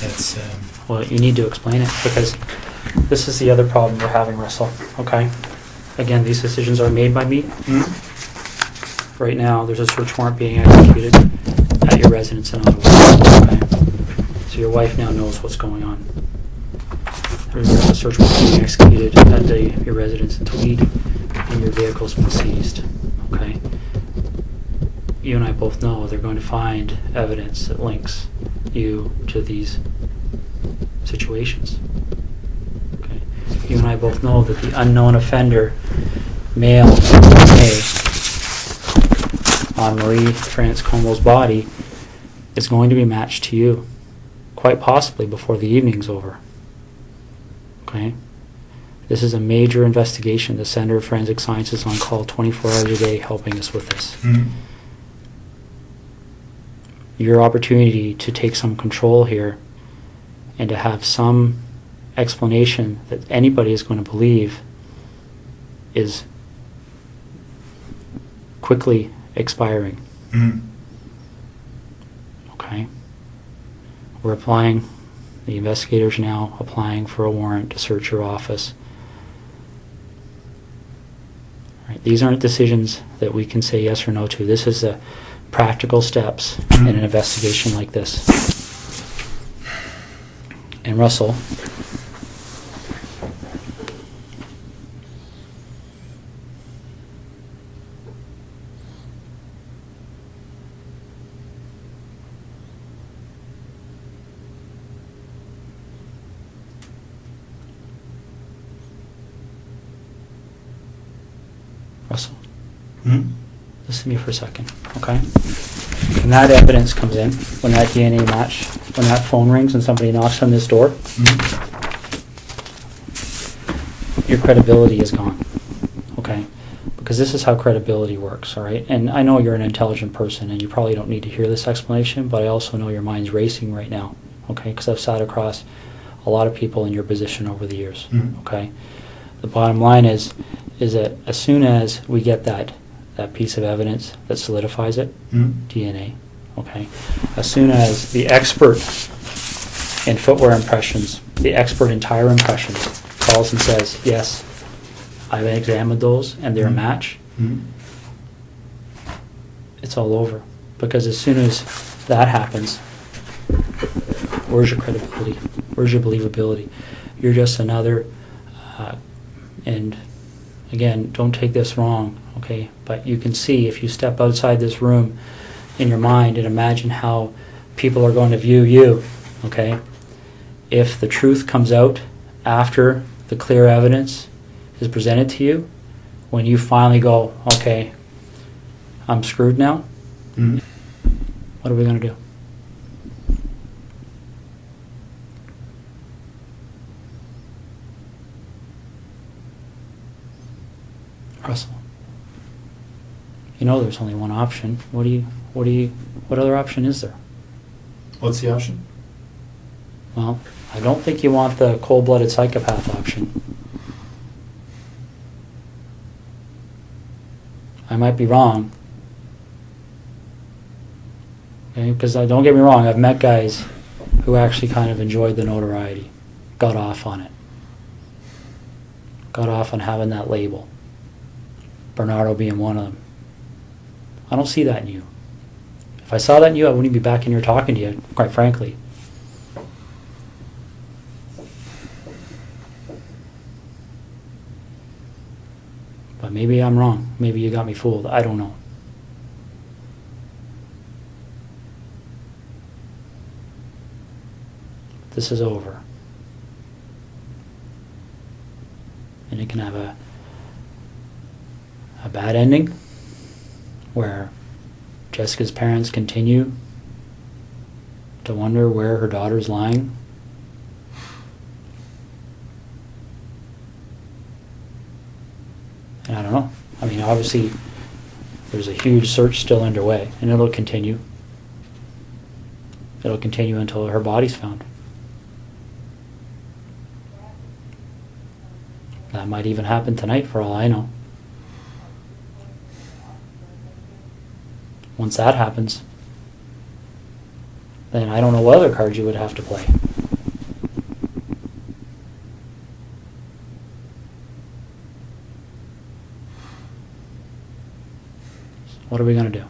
It's Well, you need to explain it because this is the other problem we're having, Russell, okay? Again, these decisions are made by me. Right now, there's a search warrant being executed at your residence in Ottawa, okay? So your wife now knows what's going on. There's a search warrant being executed at your residence in Tweed, and your vehicle's been seized, okay? You and I both know they're going to find evidence that links you to these situations. Okay. You and I both know that the unknown offender, male, on Marie France Comeau's body is going to be matched to you, quite possibly before the evening's over. Okay? This is a major investigation. The Center of Forensic Science is on call 24 hours a day helping us with this. Your opportunity to take some control here and to have some explanation that anybody is going to believe is quickly expiring. Okay? We're applying, the investigators now applying for a warrant to search your office. Right? These aren't decisions that we can say yes or no to. This is the practical steps in an investigation like this. And Russell, listen to me for a second, okay? When that evidence comes in, when that DNA match, when that phone rings and somebody knocks on this door, your credibility is gone, okay? Because this is how credibility works, all right? And I know you're an intelligent person and you probably don't need to hear this explanation, but I also know your mind's racing right now, okay? Because I've sat across a lot of people in your position over the years, okay? The bottom line is that as soon as we get that piece of evidence that solidifies it, DNA, okay, as soon as the expert in footwear impressions, the expert in tire impressions calls and says, yes, I've examined those and they're a match, it's all over. Because as soon as that happens, where's your credibility? Where's your believability? You're just another, and again, don't take this wrong, okay? But you can see if you step outside this room in your mind and imagine how people are going to view you, okay? If the truth comes out after the clear evidence is presented to you, when you finally go, okay, I'm screwed now, what are we going to do? Russell, you know there's only one option. What other option is there? What's the option? Well, I don't think you want the cold-blooded psychopath option. I might be wrong. Okay, because don't get me wrong, I've met guys who actually kind of enjoyed the notoriety, got off on it, got off on having that label. Bernardo being one of them. I don't see that in you. If I saw that in you, I wouldn't be back in here talking to you, quite frankly. But maybe I'm wrong. Maybe you got me fooled. I don't know. This is over. And it can have a bad ending where Jessica's parents continue to wonder where her daughter's lying. And I don't know. I mean, obviously there's a huge search still underway and it'll continue. It'll continue until her body's found. That might even happen tonight for all I know. Once that happens, then I don't know what other cards you would have to play. So what are we going to do?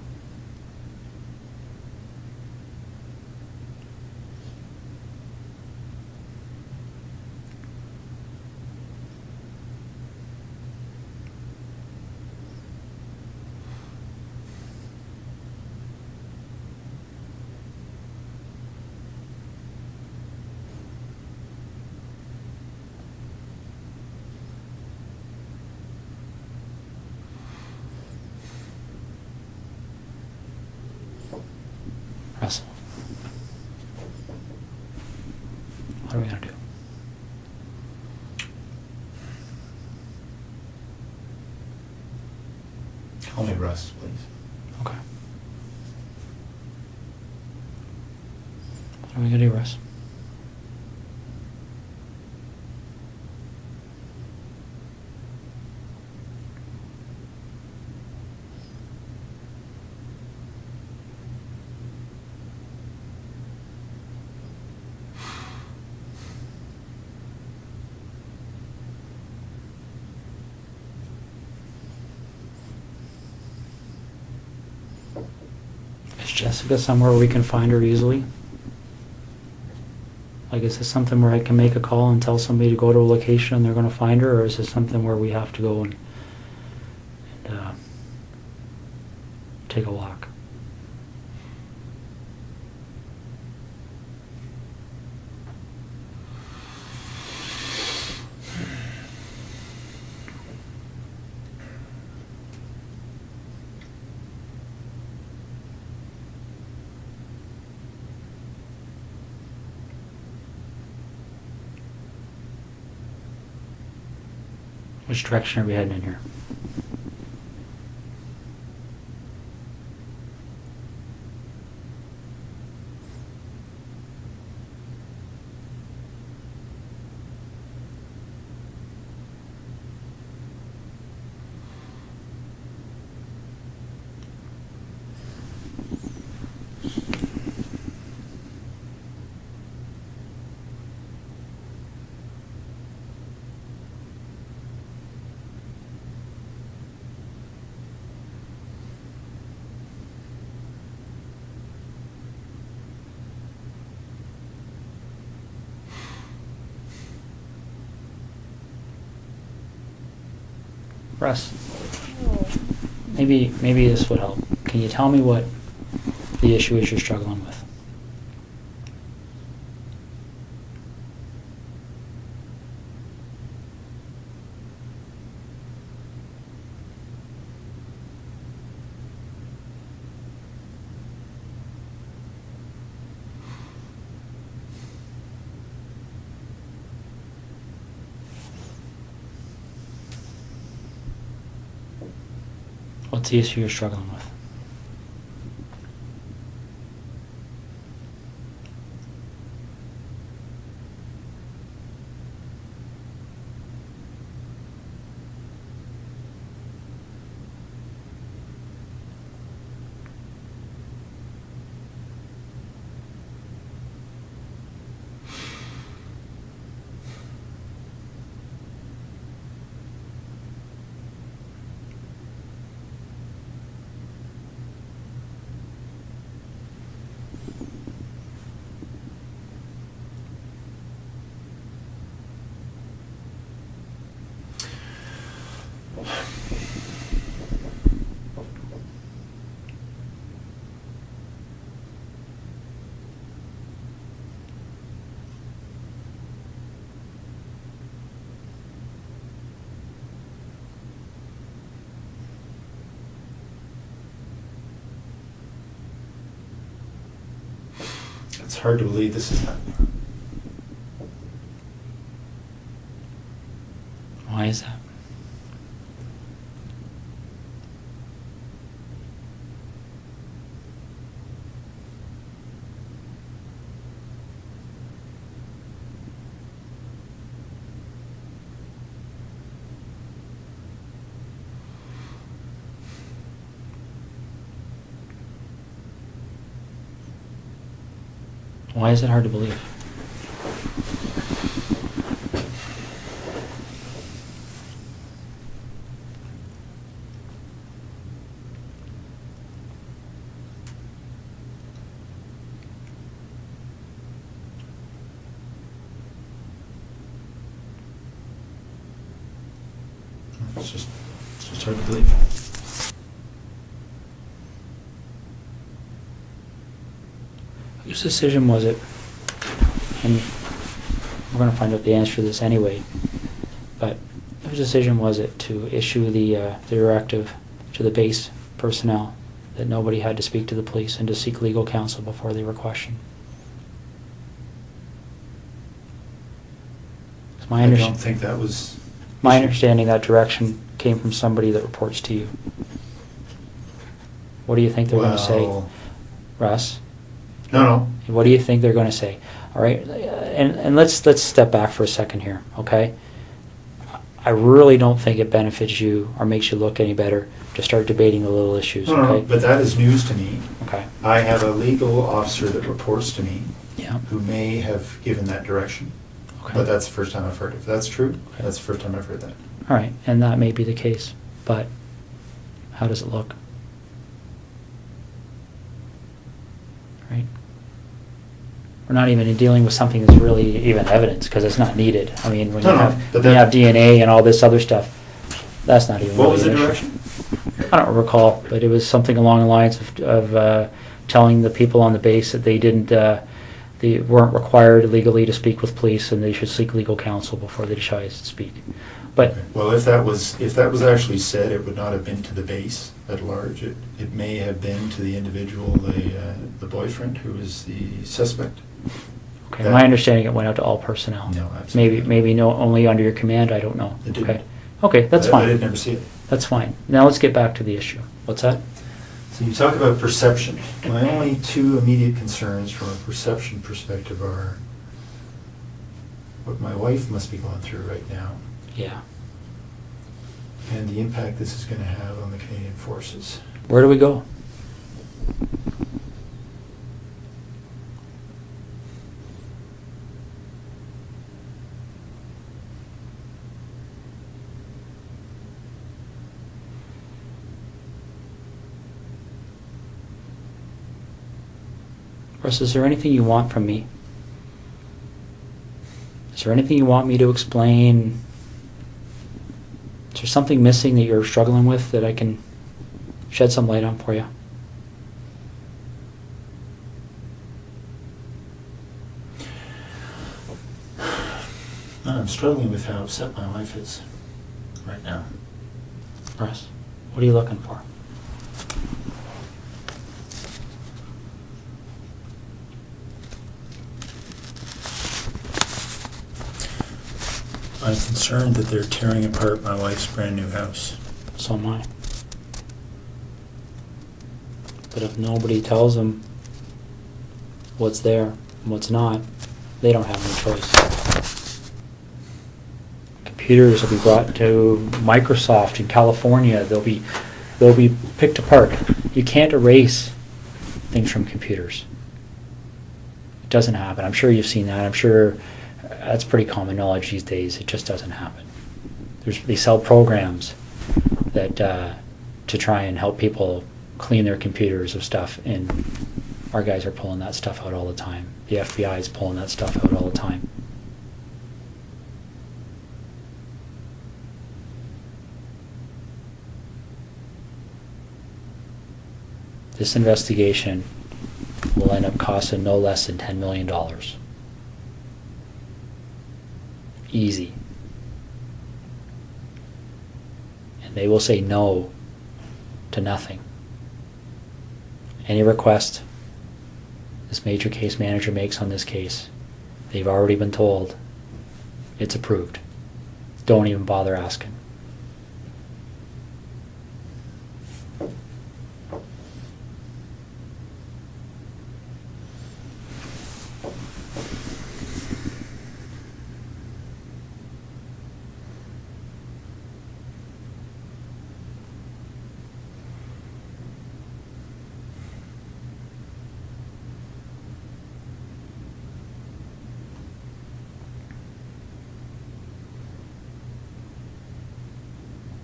Russell, what are we going to do? Russ, please. Okay. What are we gonna do, Russ? Is Jessica somewhere we can find her easily? Like, is this something where I can make a call and tell somebody to go to a location and they're going to find her, or is this something where we have to go and take a walk? Which direction are we heading in here? Russ, maybe this would help. Can you tell me what the issue is you're struggling with? What's the issue you're struggling with? It's hard to believe this is happening. Why is that? Why is it hard to believe? It's just hard to believe. Whose decision was it? And we're going to find out the answer to this anyway. But whose decision was it to issue the directive to the base personnel that nobody had to speak to the police and to seek legal counsel before they were questioned? I don't think that was... My understanding, that direction came from somebody that reports to you. What do you think they're going to say, Well, Russ? no. What do you think they're going to say? All right, and let's step back for a second here, okay? I really don't think it benefits you or makes you look any better to start debating the little issues, No, okay? but that is news to me. Okay. I have a legal officer that reports to me Yeah. who may have given that direction. Okay. But that's the first time I've heard it. If that's true, Okay. that's the first time I've heard that. All right, and that may be the case, but how does it look? Right? We're not even dealing with something that's really even evidence because it's not needed. I mean, when No, you no, have, but when you that- have DNA and all this other stuff, that's not even What really was the an issue. direction? I don't recall, but it was something along the lines of telling the people on the base that they weren't required legally to speak with police and they should seek legal counsel before they decided to speak. But Okay. Well, if that was actually said, it would not have been to the base at large. It may have been to the individual, the boyfriend who is the suspect. okay, that- my understanding it went out to all personnel. No, absolutely. Maybe no, only under your command. I don't know. It didn't. Okay, okay, that's I fine. didn't ever see it. That's fine. Now let's get back to the issue. What's that? So you talk about perception. My only two immediate concerns from a perception perspective are what my wife must be going through right now Yeah. and the impact this is going to have on the Canadian Forces. Where do we go? Russ, is there anything you want from me? Is there anything you want me to explain? Is there something missing that you're struggling with that I can shed some light on for you? I'm struggling with how upset my wife is right now. Russ, what are you looking for? I'm concerned that they're tearing apart my wife's brand new house. So am I. But if nobody tells them what's there and what's not, they don't have any choice. Computers will be brought to Microsoft in California. They'll be picked apart. You can't erase things from computers. It doesn't happen. I'm sure you've seen that. I'm sure that's pretty common knowledge these days. It just doesn't happen. They sell programs that to try and help people clean their computers of stuff, and our guys are pulling that stuff out all the time. The FBI is pulling that stuff out all the time. This investigation will end up costing no less than $10 million. Easy. And they will say no to nothing. Any request this major case manager makes on this case, they've already been told it's approved. Don't even bother asking.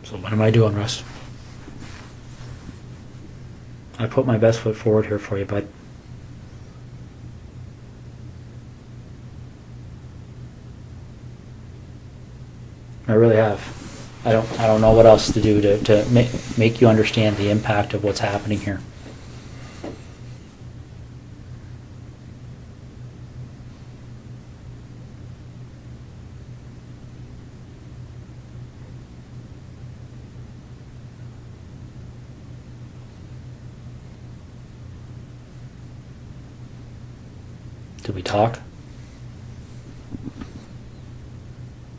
So what am I doing, Russ? I put my best foot forward here for you, bud. I really have. I don't know what else to do to make you understand the impact of what's happening here. Did we talk?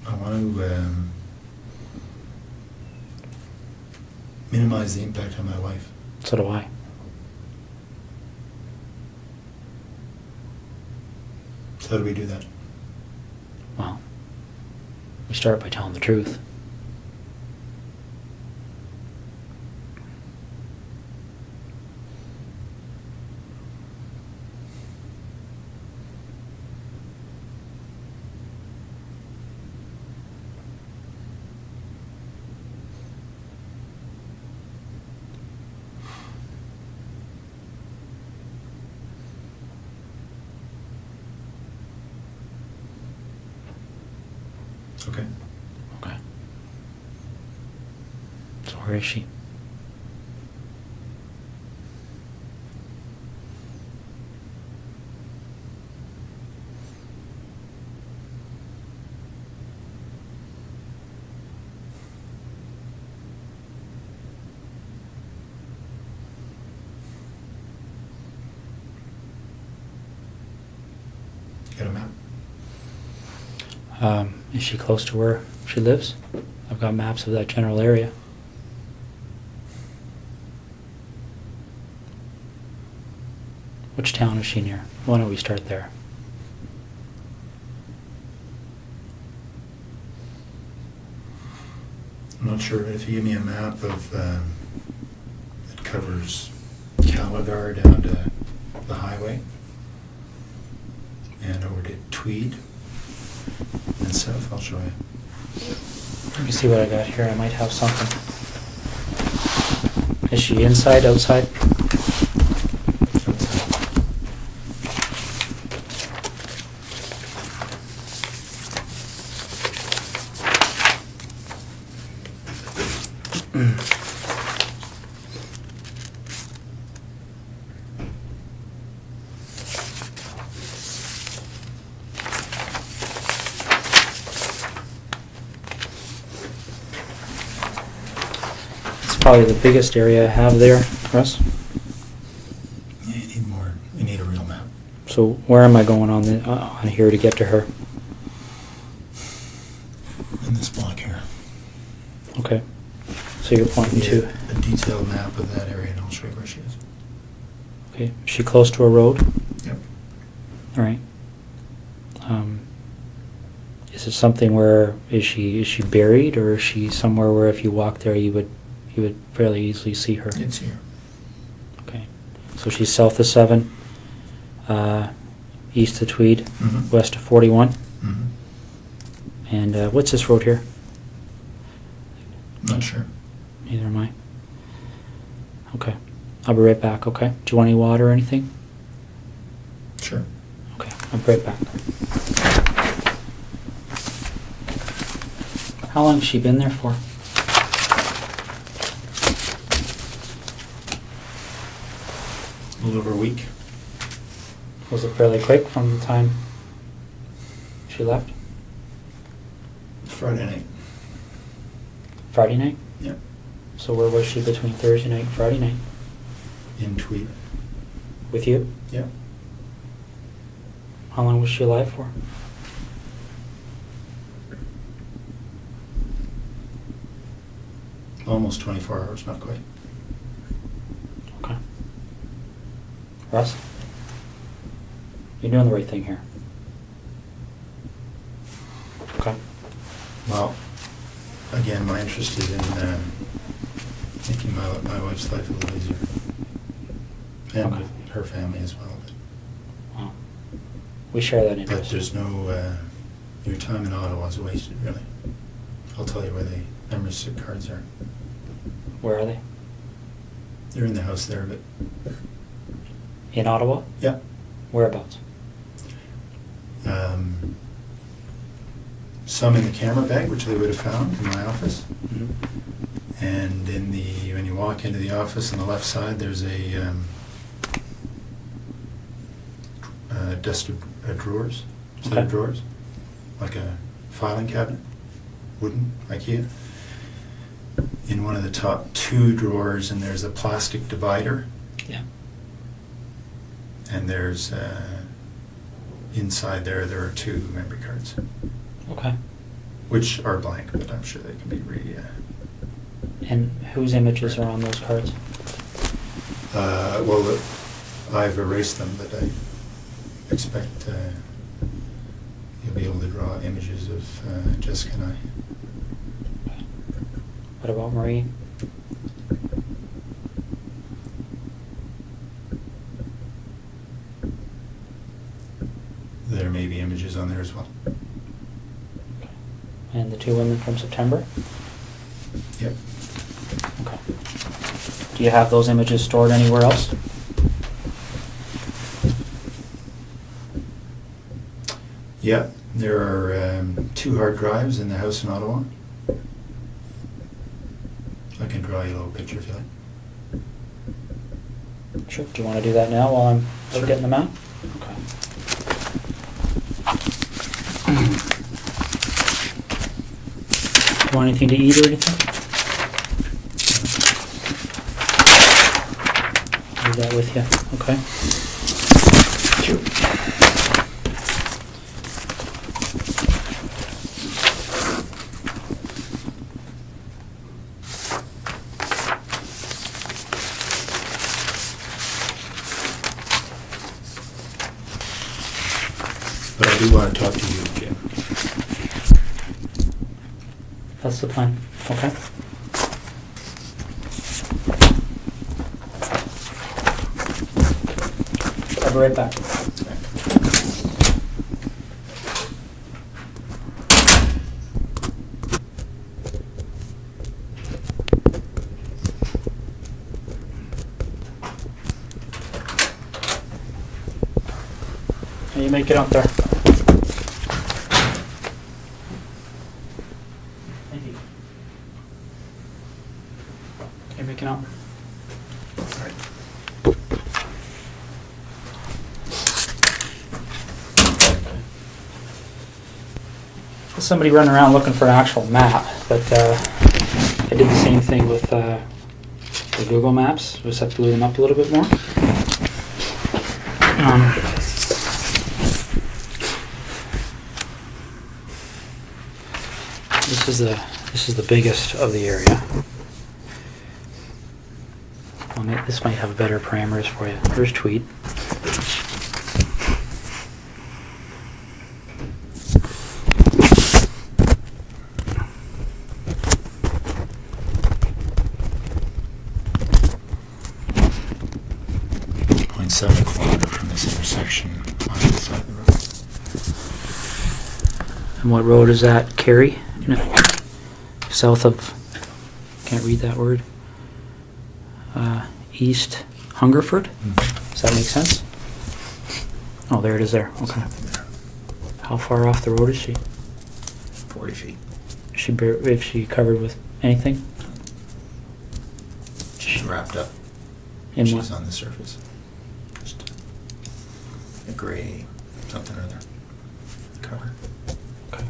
I want to minimize the impact on my wife. So do I. So how do we do that? Well, we start by telling the truth. Okay. Okay. So where is she? You got a map? Is she close to where she lives? I've got maps of that general area. Which town is she near? Why don't we start there? I'm not sure, but if you give me a map of, that covers Calabar down to the highway and over to Tweed and south, I'll show you. Let me see what I got here. I might have something. Is she inside, outside? Probably the biggest area I have there, Russ. Yeah, you need more. You need a real map. So where am I going on here to get to her? In this block here. Okay. So you're pointing to a detailed map of that area, and I'll show you where she is. Okay. Is she close to a road? Yep. All right. Is it something where is she buried, or is she somewhere where if you walk there you would fairly easily see her? It's here. Okay. So she's south of 7, east of Tweed, Mm-hmm. west of 41. Mm-hmm. And what's this road here? Not sure. Neither am I. Okay. I'll be right back, okay? Do you want any water or anything? Sure. Okay, I'll be right back. How long has she been there for? A little over a week. Was it fairly quick from the time she left? Friday night. Friday night? Yep. So where was she between Thursday night and Friday night? In Tweed. With you? Yep. How long was she alive for? Almost 24 hours, not quite. Okay. Russ? You're doing the right thing here. Okay. Well, again, my interest is in making my wife's life a little easier. And Okay. her family as well. Well, we share that But interest. there's no, your time in Ottawa is wasted, really. I'll tell you where the membership cards are. Where are they? They're in the house there, but In Ottawa? yeah. Whereabouts? Some in the camera bag, which they would have found in my office. Mhm. And when you walk into the office on the left side, there's a desk of drawers, set of Okay. drawers, like a filing cabinet, wooden, IKEA. In one of the top 2 drawers, and there's a plastic divider, Yeah. and there's inside there are 2 memory cards, Okay. which are blank, but I'm sure they can be And whose images are on those cards? well, I've erased them, but I expect able to draw images of Jessica and I. What about Marie? There may be images on there as well. And the 2 women from September? Yep. Okay. Do you have those images stored anywhere else? Yep. There are 2 hard drives in the house in Ottawa. I can draw you a little picture if you like. Sure. Do you want to do that now while I'm Sure. getting them out? Okay. Do you want anything to eat or anything? Leave that with you. Okay. Sure. But I do want to talk to you again. That's the plan. Okay. I'll be right back. Can you make it up there? Thank you. Can you make it up? All right. Somebody running around looking for an actual map, but I did the same thing with the Google Maps. Just have to glue them up a little bit more. This is the biggest of the area. This might have better parameters for you. Here's Tweed. .7 kilometer from this intersection on the side of the road. And what road is that? Kerry? South of, can't read that word. East Hungerford? Does that make sense? Oh, there it is there. Okay. How far off the road is she? 40 feet. Is she covered with anything? She's wrapped up. In She's what? on the surface. Just a gray something or other cover. Okay.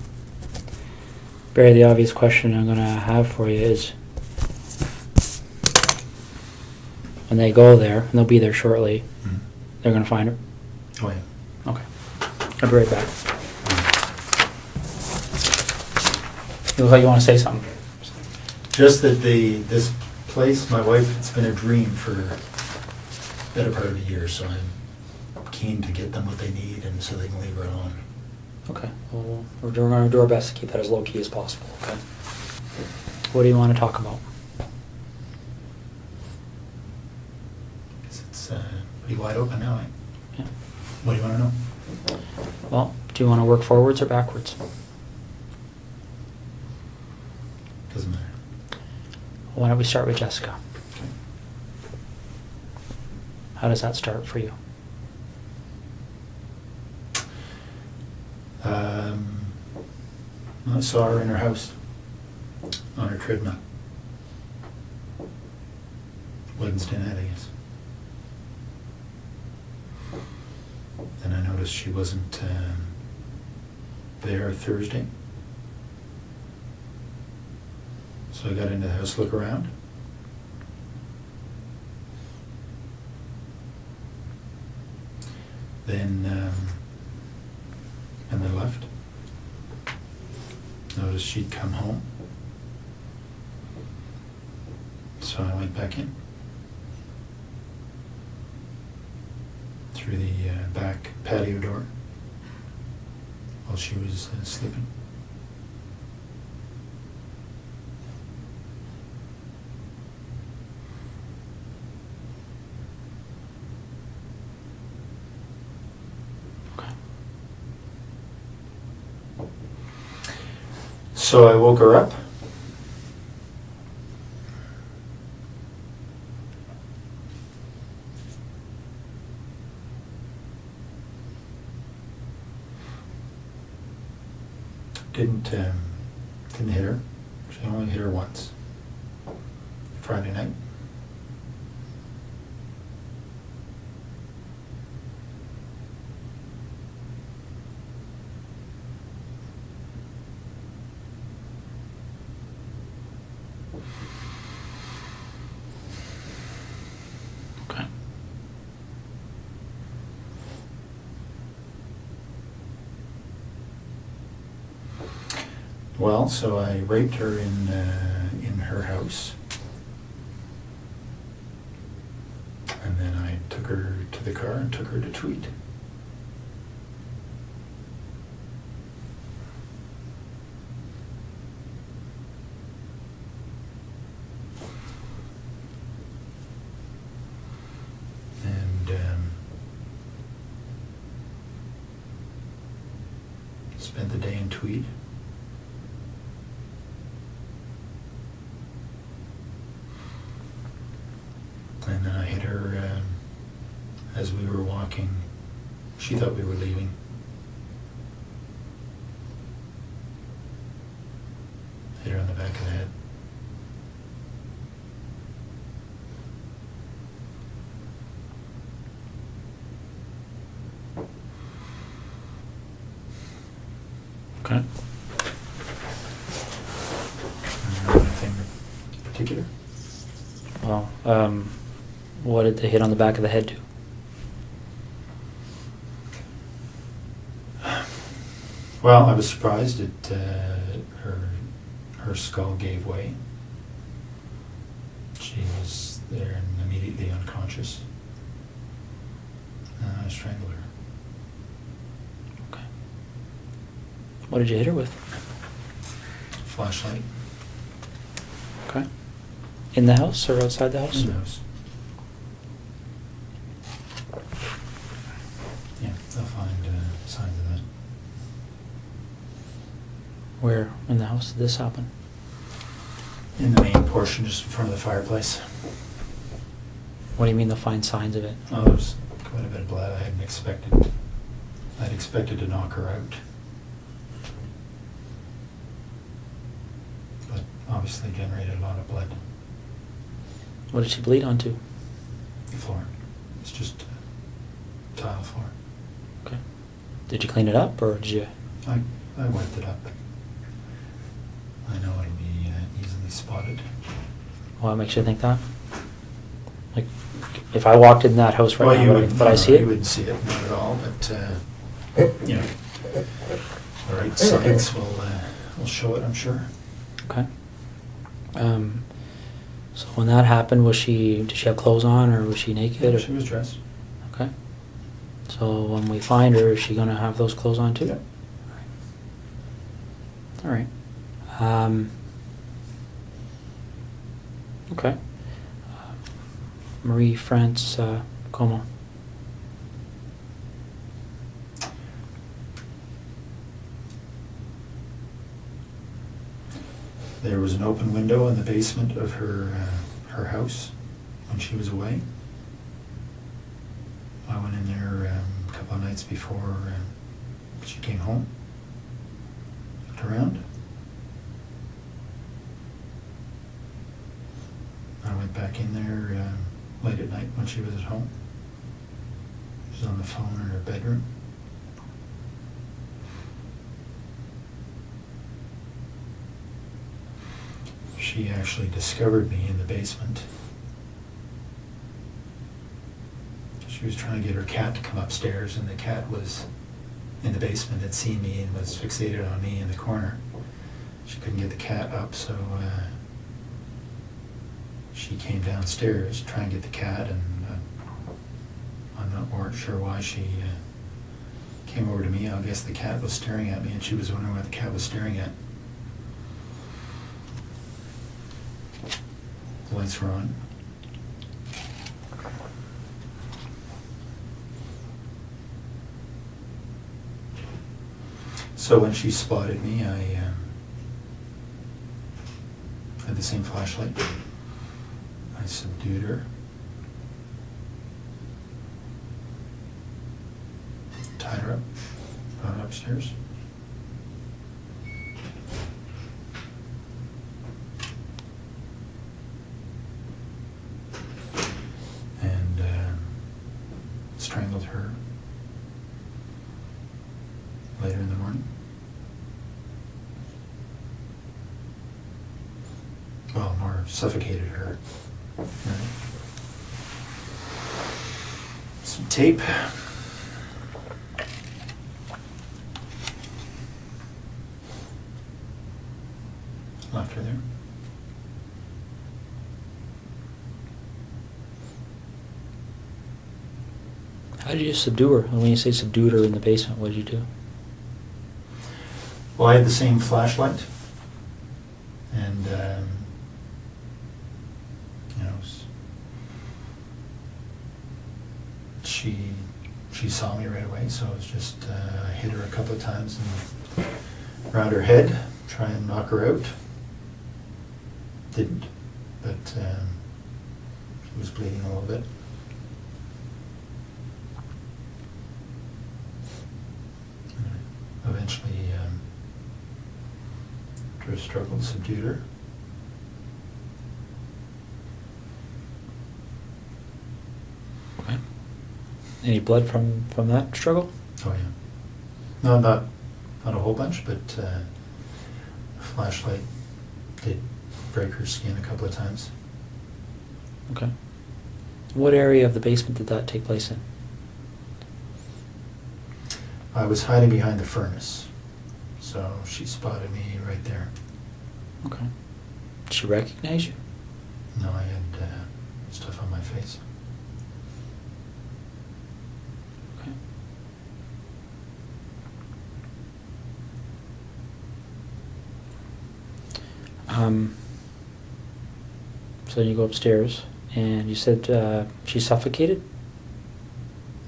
Barry, the obvious question I'm going to have for you is, when they go there, and they'll be there shortly, they're going to find her? Oh, yeah. Okay. I'll be right back. You look like you want to say something. Just that this place, my wife, it's been a dream for the better part of a year, so I'm keen to get them what they need and so they can leave her alone. Okay. Well, we're going to do our best to keep that as low-key as possible, okay? What do you want to talk about? It's pretty wide open now, eh? Yeah. What do you want to know? Well, do you want to work forwards or backwards? Doesn't matter. Why don't we start with Jessica? Okay. How does that start for you? I saw her in her house on her treadmill. Wednesday night, I guess. Then I noticed she wasn't there Thursday. So I got into the house to look around. Then, and they left. Noticed she'd come home. So I went back in. Through the back patio door. while she was sleeping. Okay. So I woke her up. Didn't hit her. She only hit her once. Friday night. Okay. Well, so I raped her in her house, and then I took her to the car and took her to Tweed. And spent the day in Tweed. And then I hit her as we were walking. She thought we were leaving. Hit her on the back of the head. Okay. Anything in particular? Well, what did the hit on the back of the head do? Well, I was surprised at her skull gave way. She was there and immediately unconscious. I strangled her. Okay. What did you hit her with? Flashlight. Okay. In the house or outside the house? In the house. Yeah, they'll find signs of that. Where in the house did this happen? In the main portion, just in front of the fireplace. What do you mean they'll find signs of it? Oh, there's quite a bit of blood. I'd expected to knock her out. But obviously generated a lot of blood. What did she bleed onto? The floor. It's just tile floor. Okay. Did you clean it up or did you? I wiped it up. I know it'll be easily spotted. What makes you think that? Like, if I walked in that house right Well, now, you would I see it? You wouldn't see it, not at all, but, you know, the right science will show it, I'm sure. Okay. So when that happened, did she have clothes on or was she naked? Yeah, or? she was dressed. Okay. So when we find her, is she going to have those clothes on too? Yeah. All right. Okay. Marie France Como. There was an open window in the basement of her house when she was away. I went in there a couple of nights before she came home. Looked around. I went back in there late at night when she was at home. She was on the phone in her bedroom. She actually discovered me in the basement. She was trying to get her cat to come upstairs, and the cat was in the basement, had seen me and was fixated on me in the corner. She couldn't get the cat up, so she came downstairs to try and get the cat, and I'm not more sure why she came over to me. I guess the cat was staring at me, and she was wondering what the cat was staring at. The lights were on. So when she spotted me, I had the same flashlight. I subdued her. Tied her up, brought her upstairs. And strangled her later in the morning. Well, more suffocated her. Right. Some tape. Left her there. How did you subdue her? And when you say subdued her in the basement, what did you do? Well, I had the same flashlight, and you know, she saw me right away. So it was just I hit her a couple of times and around her head, try and knock her out. Didn't, but she was bleeding a little bit. Eventually, after a struggle, subdued her. Okay. Any blood from that struggle? Oh yeah. No, not a whole bunch, but a flashlight did break her skin a couple of times. Okay. What area of the basement did that take place in? I was hiding behind the furnace, so she spotted me right there. Okay. Did she recognize you? No, I had stuff on my face. Okay. So you go upstairs, and you said she suffocated?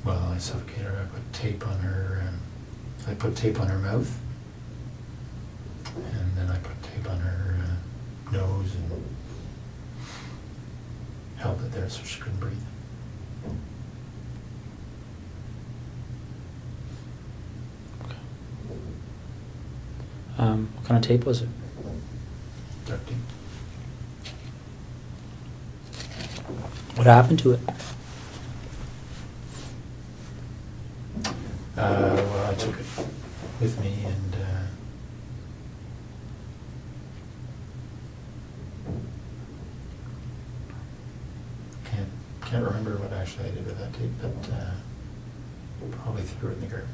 Well, I suffocated her. I put tape on her. I put tape on her mouth, and then I put tape on her nose and held it there so she couldn't breathe. Okay. What kind of tape was it? Duct tape. What happened to it? Well, I took it with me and can't remember what actually I did with that tape, but probably threw it in the garbage.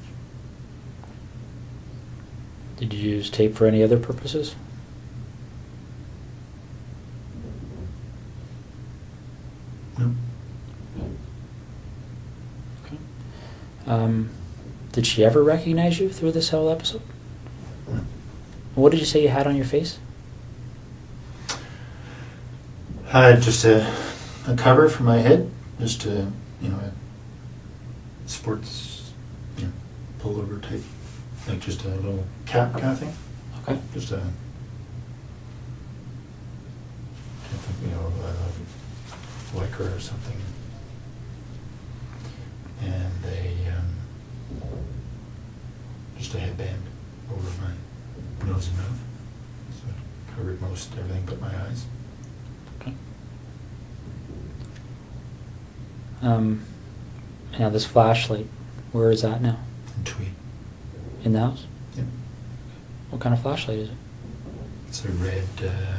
Did you use tape for any other purposes? No. Okay. Did she ever recognize you through this whole episode? No. What did you say you had on your face? I had just a cover for my head, just a sports pullover type, like just a little cap kind of thing. Okay. Just a, I think lycra or something, and just a headband over my nose and mouth, so it covered most everything but my eyes. Okay. Now this flashlight, where is that now? And tweed. In the house? Yep. What kind of flashlight is it? It's a red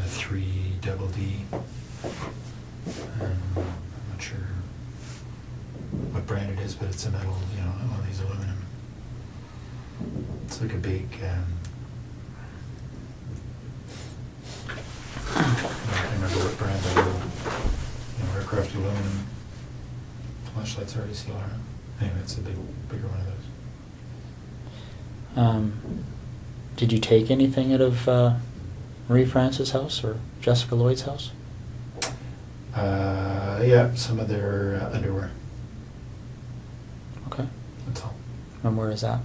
3 double D. I'm not sure what brand it is, but it's a metal, one of these aluminum. It's like a big, I can't remember what brand of aircraft aluminum flashlights already see around. Anyway, it's a bigger one of those. Did you take anything out of Marie France's house or Jessica Lloyd's house? Yeah, some of their underwear. Okay. That's all. And where is that?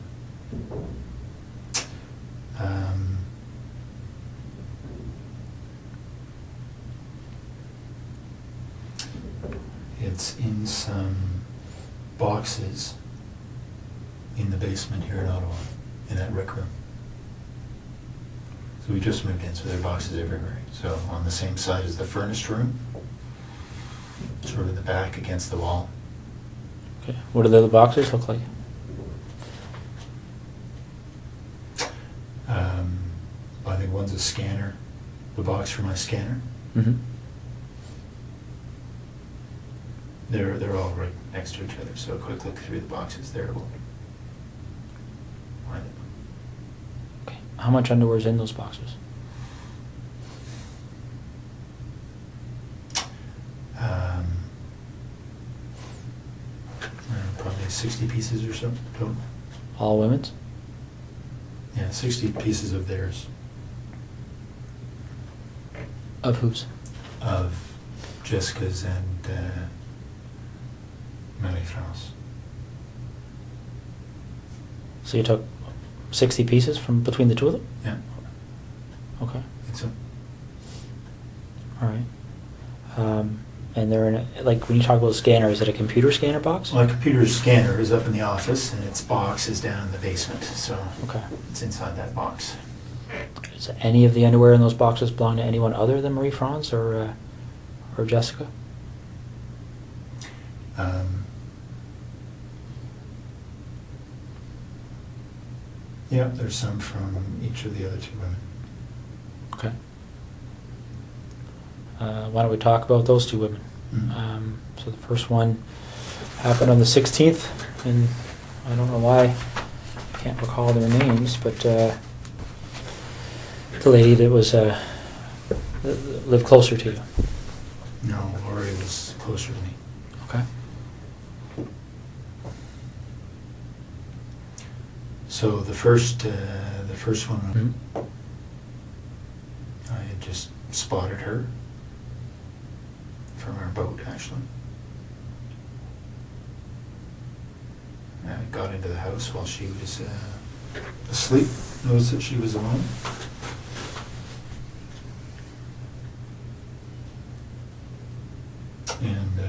It's in some boxes in the basement here in Ottawa, in that rec room. So we just moved in, so there are boxes everywhere. So on the same side as the furnace room, sort of in the back against the wall. Okay. What do the other boxes look like? I think one's a scanner, the box for my scanner. Mm-hmm. They're all right next to each other, so a quick look through the boxes there will find it. Okay. How much underwear is in those boxes? Probably 60 pieces or so total. All women's? Yeah, 60 pieces of theirs. Of whose? Of Jessica's and Marie France. So you took 60 pieces from between the two of them? Yeah. Okay. I think so. All right. And they're in a, like when you talk about a scanner, is it a computer scanner box? My computer scanner is up in the office and its box is down in the basement, so Okay. it's inside that box. Does any of the underwear in those boxes belong to anyone other than Marie France or Jessica? Yeah, there's some from each of the other two women. Okay. Why don't we talk about those two women? Mhm. So the first one happened on the 16th, and I don't know why I can't recall their names, but the lady that was lived closer to you. No, Lori was closer to me. Okay. So the first one, Mhm. I had just spotted her from our boat, actually. I got into the house while she was asleep, noticed that she was alone. And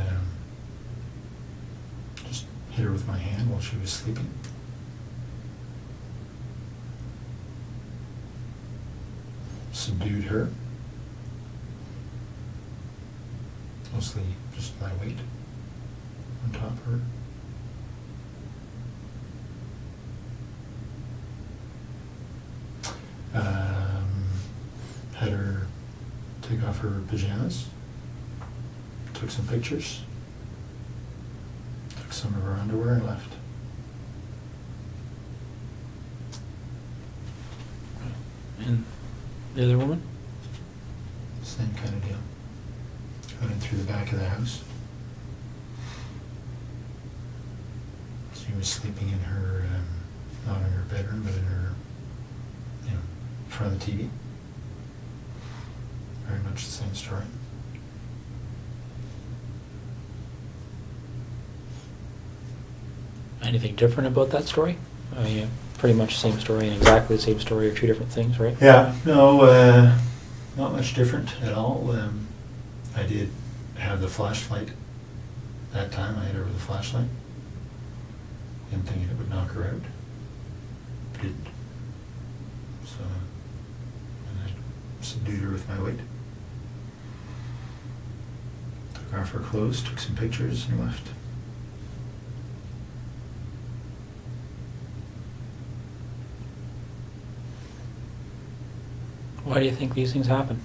just hit her with my hand while she was sleeping. Subdued her. Mostly just my weight on top of her. Had her take off her pajamas. Took some pictures. Took some of her underwear and left. And the other woman? Same kind of deal. Got in through the back of the house. She was sleeping in her, not in her bedroom, but in her, in front of the TV. Very much the same story. Anything different about that story? I mean, pretty much the same story and exactly the same story are two different things, right? Yeah, no, not much different at all. I did have the flashlight that time. I had her with a flashlight. And thinking it would knock her out. But it, so, and I subdued her with my weight. Took off her clothes, took some pictures, and left. Why do you think these things happen?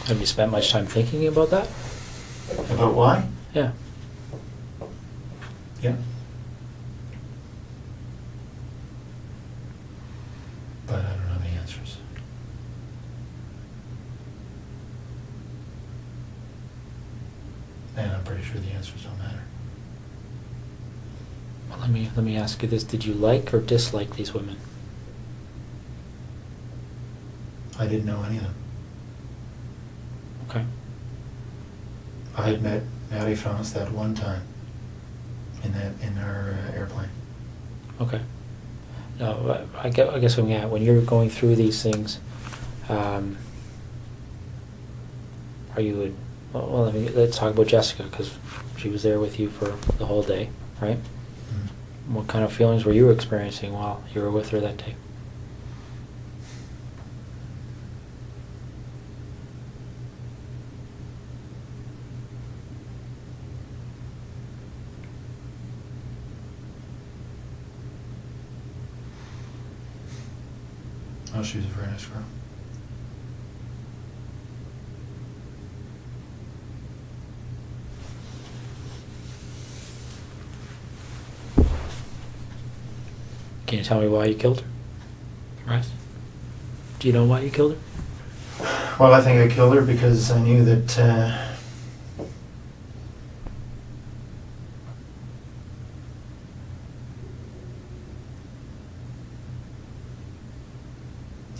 Have you spent much time thinking about that? About why? Yeah. Yeah. Let me ask you this: did you like or dislike these women? I didn't know any of them. Okay. I had met Maddie France that one time in our airplane. Okay. No, I guess when you're going through these things, are you? Well, let's talk about Jessica, because she was there with you for the whole day, right? Mm-hmm. What kind of feelings were you experiencing while you were with her that day? Oh, she was a very nice girl. Can you tell me why you killed her? Right? Do you know why you killed her? Well, I think I killed her because I knew that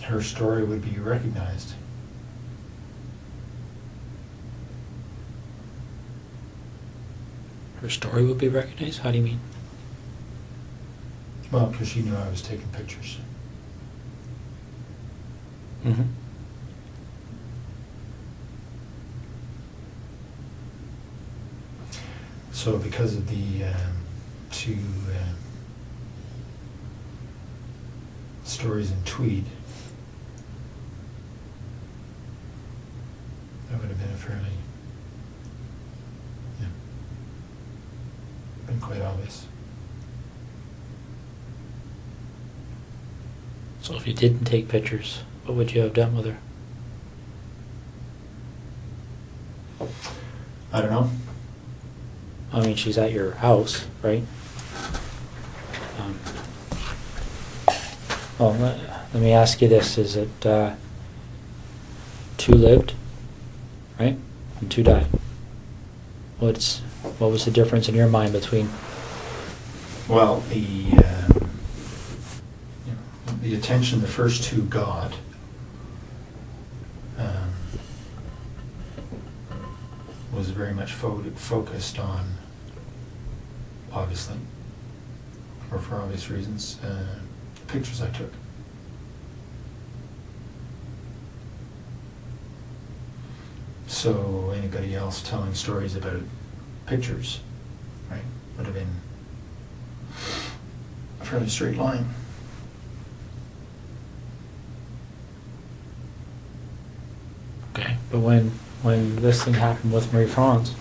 her story would be recognized. Her story would be recognized? How do you mean? Well, because she knew I was taking pictures. Mm-hmm. So because of the two stories in Tweed, that would have been a fairly, yeah, been quite obvious. So if you didn't take pictures, what would you have done with her? I don't know. I mean, she's at your house, right? Well, let me ask you this. Is it 2 lived, right? And 2 died. What was the difference in your mind between? Well, the attention the first 2 got was very much focused on, obviously, or for obvious reasons, the pictures I took. So anybody else telling stories about pictures, right, would have been a fairly straight line. Okay, but when this thing happened with Marie France,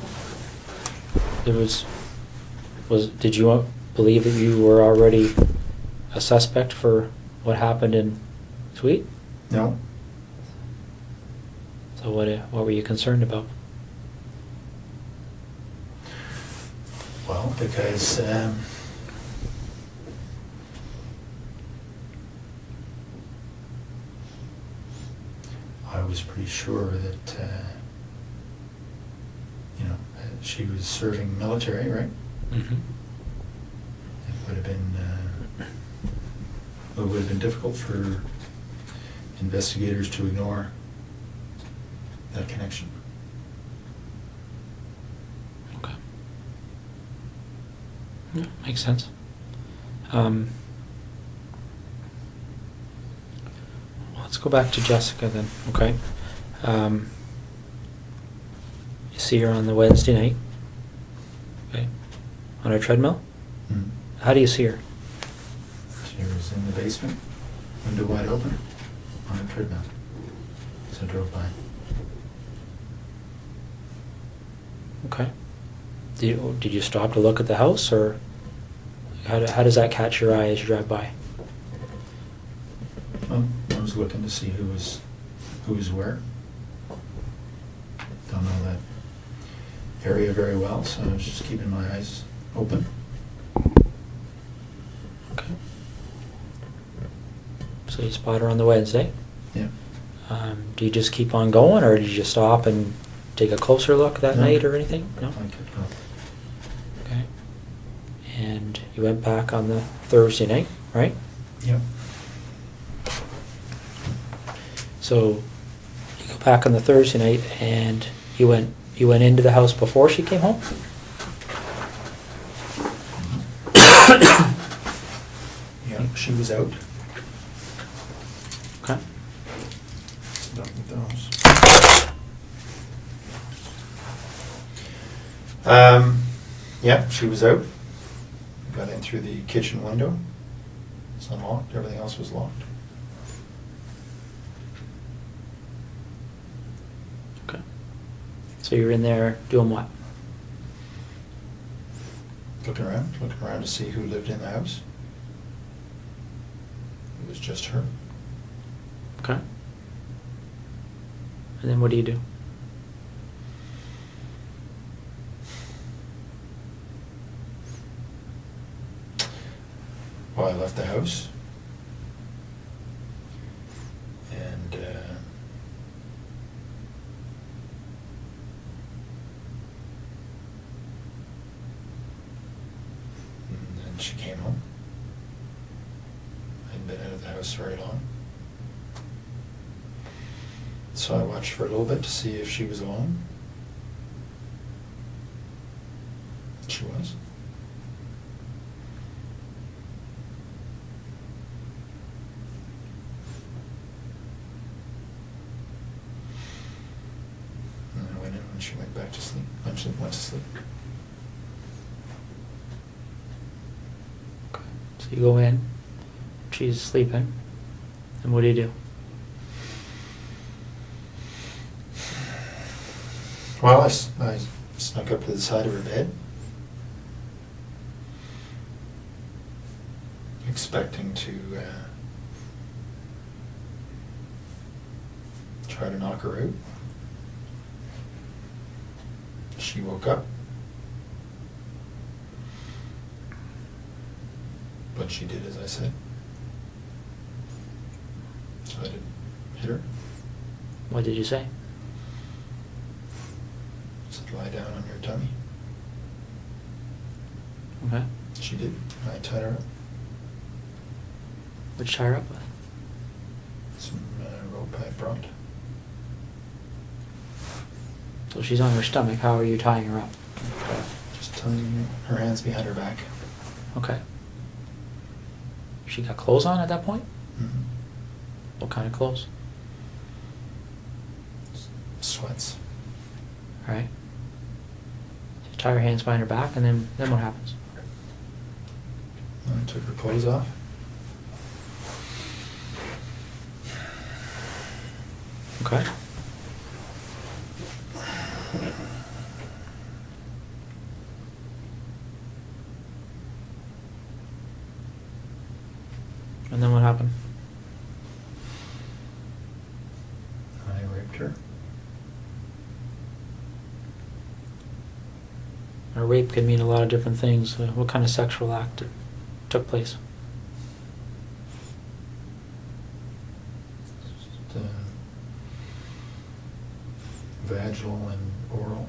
did you believe that you were already a suspect for what happened in Tweed? No. So what were you concerned about? Well, because I was pretty sure that she was serving military, right? Mm-hmm. It would have been difficult for investigators to ignore that connection. Okay. Yeah, makes sense. Let's go back to Jessica then, okay? You see her on the Wednesday night, okay? On her treadmill? Mm. How do you see her? She was in the basement, window wide open, on a treadmill. So I drove by. Okay. Did you stop to look at the house, or how does that catch your eye as you drive by? Well, I was looking to see who was where. Don't know that area very well, so I was just keeping my eyes open. Okay. So you spot her on the Wednesday. Yeah. Do you just keep on going, or did you just stop and take a closer look that No. night or anything? No? I kept going. Okay. And You went back on the Thursday night, right? Yep. So you go back on the Thursday night, and you went into the house before she came home? Yeah, she was out. Okay. Done with those. Yeah, she was out. Got in through the kitchen window. It's unlocked. Everything else was locked. Okay. So you're in there doing what? Looking around to see who lived in the house. It was just her. Okay. And then what do you do? Well, I left the house. And then she came home. I hadn't been out of the house very long. So I watched for a little bit to see if she was alone. She was. And I went in when she went back to sleep. When she went to sleep. Okay. So you go in, she's sleeping, and what do you do? Well, I snuck up to the side of her bed, expecting to try to knock her out. She woke up, but she did as I said. So I didn't hit her. What did you say? Said, lie down on your tummy. Okay. She did. I tied her up. What'd you tie her up with? Some rope I brought. So she's on her stomach. How are you tying her up? Just tying her hands behind her back. Okay. She got clothes on at that point? Mm-hmm. What kind of clothes? Sweats. All right. You tie her hands behind her back, and then what happens? I took her clothes off. Okay. And then what happened? I raped her. A rape can mean a lot of different things. What kind of sexual act took place? Just, vaginal and oral.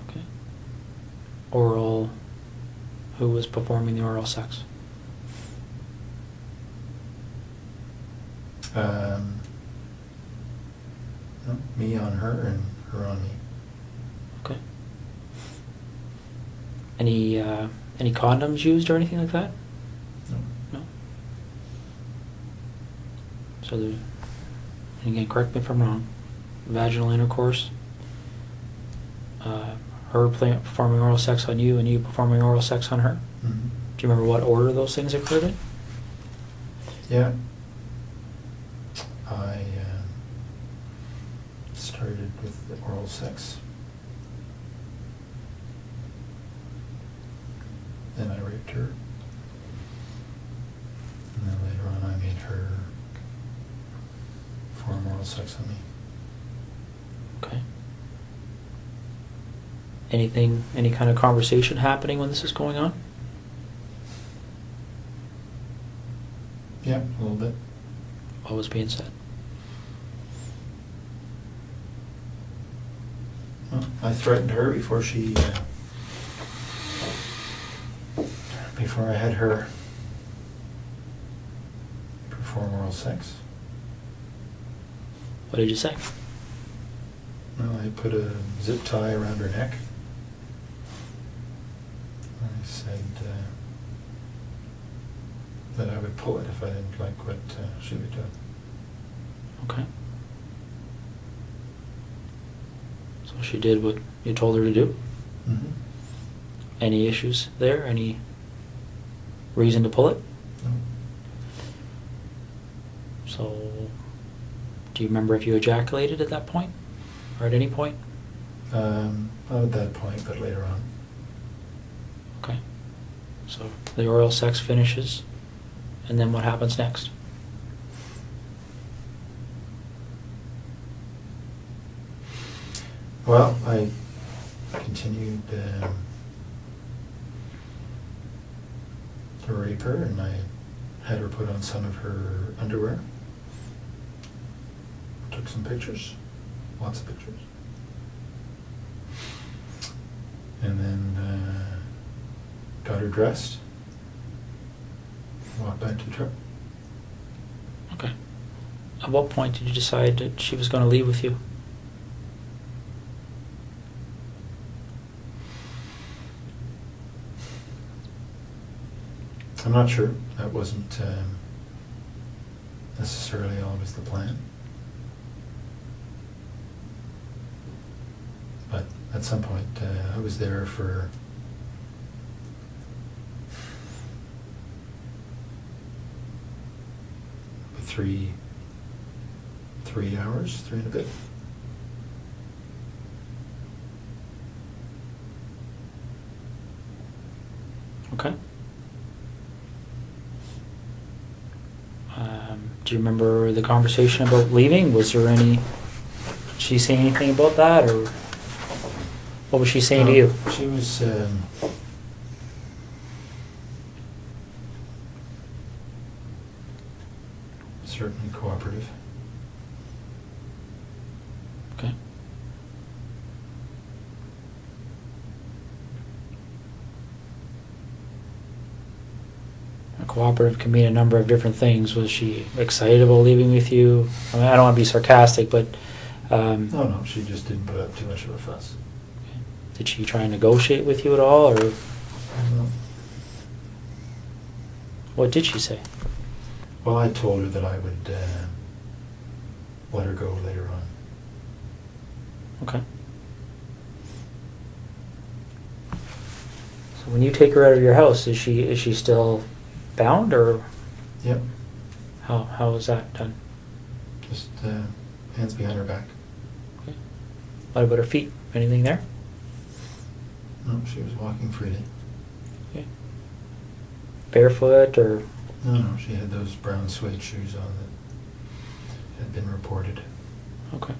Okay. Oral. Who was performing the oral sex? No, me on her and her on me. Okay. Any condoms used or anything like that? No. No. So and again, correct me if I'm wrong. Vaginal intercourse. Her performing oral sex on you, and you performing oral sex on her. Mm-hmm. Do you remember what order those things occurred in? Yeah. I started with the oral sex. Then I raped her. And then later on I made her perform oral sex on me. Okay. Any kind of conversation happening when this is going on? Yeah, a little bit. What was being said? Well, I threatened her before she before I had her perform oral sex. What did you say? Well, I put a zip tie around her neck. I said that I would pull it if I didn't like what she would do. Okay. So she did what you told her to do? Mm-hmm. Any issues there? Any reason to pull it? No. So, do you remember if you ejaculated at that point? Or at any point? Not at that point, but later on. Okay. So, the oral sex finishes, and then what happens next? Well, I continued to rape her, and I had her put on some of her underwear. Took some pictures, lots of pictures. And then got her dressed, walked back to the truck. Okay. At what point did you decide that she was going to leave with you? I'm not sure. That wasn't necessarily always the plan. But at some point, I was there for three hours, 3 and a bit. Okay. Do you remember the conversation about leaving? Was there any... Did she say anything about that, or what was she saying to you? She was certainly cooperative. Okay. A cooperative can mean a number of different things. Was she excited about leaving with you? I mean, I don't want to be sarcastic, but... No, she just didn't put up too much of a fuss. Did she try and negotiate with you at all, or No. what did she say? Well, I told her that I would let her go later on. Okay. So when you take her out of your house, is she still bound, or Yep. how is that done? Just hands behind her back. Okay. What about her feet? Anything there? No, she was walking freely. Okay. Barefoot, or No, she had those brown suede shoes on that had been reported. okay.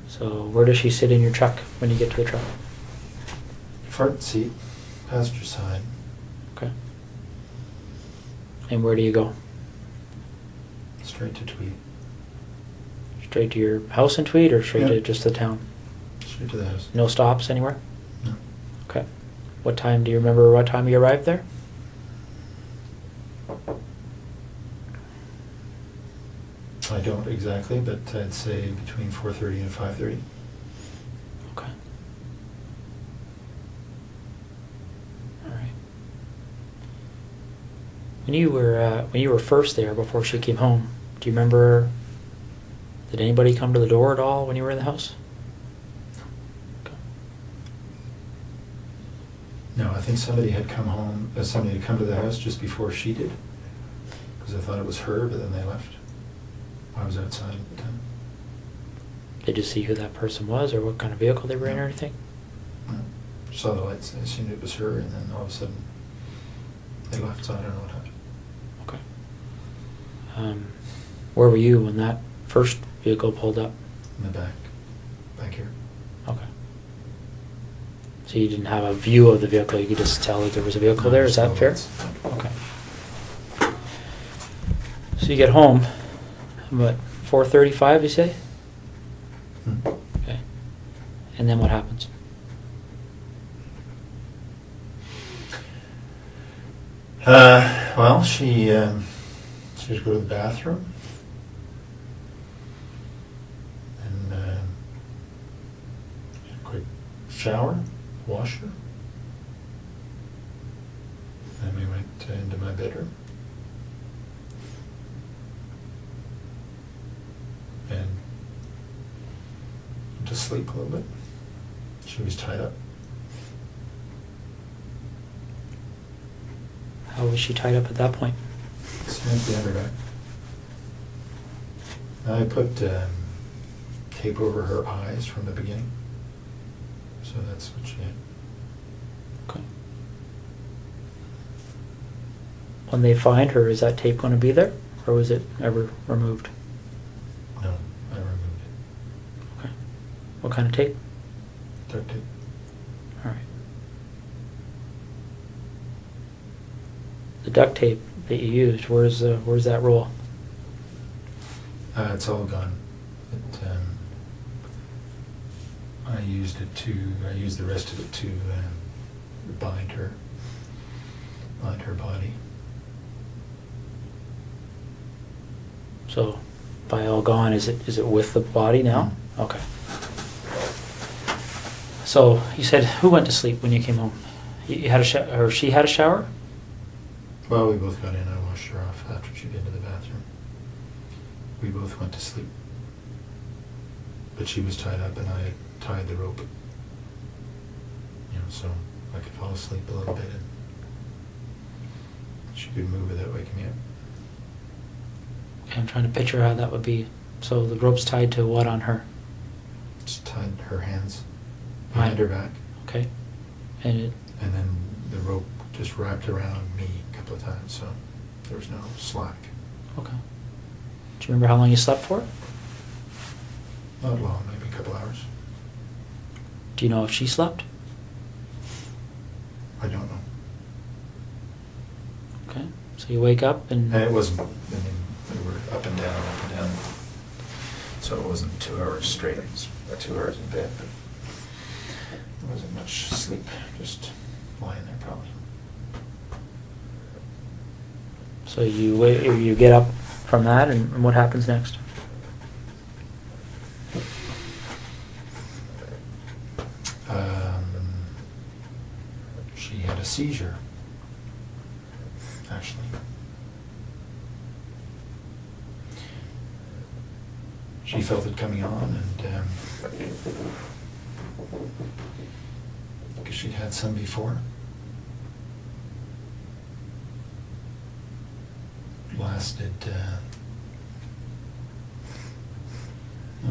So where does she sit in your truck when you get to the truck? Front seat, passenger side. Okay. And where do you go? Straight to Tweed. Straight to your house in Tweed, or straight Yeah. to just the town? Straight to the house. No stops anywhere? No. Okay. What time, do you remember what time you arrived there? I don't exactly, but I'd say between 4:30 and 5:30. Okay. All right. When you were first there before she came home, do you remember, did anybody come to the door at all when you were in the house? Okay. No, I think somebody had come home, somebody had come to the house just before she did, because I thought it was her, but then they left. I was outside at the time. Did you see who that person was, or what kind of vehicle they were in, or anything? No. Saw the lights, I assumed it was her, and then all of a sudden they left, so I don't know what happened. Okay. Where were you when that first vehicle pulled up? In the back here. Okay. So you didn't have a view of the vehicle, you could just tell that there was a vehicle there, is Saw that the fair? lights. Okay. So you get home, what, 4:35 you say? Hmm. Okay. And then what happens? Well, she would go to the bathroom and get a quick shower, wash her. Then we went into my bedroom. And went to sleep a little bit. She was tied up. How was she tied up at that point? Snapped the underback. I put tape over her eyes from the beginning. So that's what she had. Okay. When they find her, is that tape going to be there, or was it ever removed? No, I removed it. Okay. What kind of tape? Duct tape. All right. The duct tape that you used, where's that roll? It's all gone. I used the rest of it to bind her body. So, by all gone, is it with the body now? Mhm. Okay. So you said, who went to sleep when you came home? You had a shower, or she had a shower? Well, we both got in. I washed her off after she'd been to the bathroom. We both went to sleep. But she was tied up and I had tied the rope. So I could fall asleep a little bit and she could move without waking me up. Okay, I'm trying to picture how that would be. So the rope's tied to what on her? Just tied her hands behind her back. Okay. And then the rope just wrapped around me a couple of times, so there was no slack. okay. Do you remember how long you slept for? Not long, maybe a couple hours. Do you know if she slept? I don't know. Okay. So you wake up and... And it wasn't, we were up and down, so it wasn't 2 hours straight. It was 2 hours in bed, but there wasn't much sleep, just lying there probably. So you get up from that, and what happens next? She had a seizure, actually. She felt it coming on, and because she'd had some before. Lasted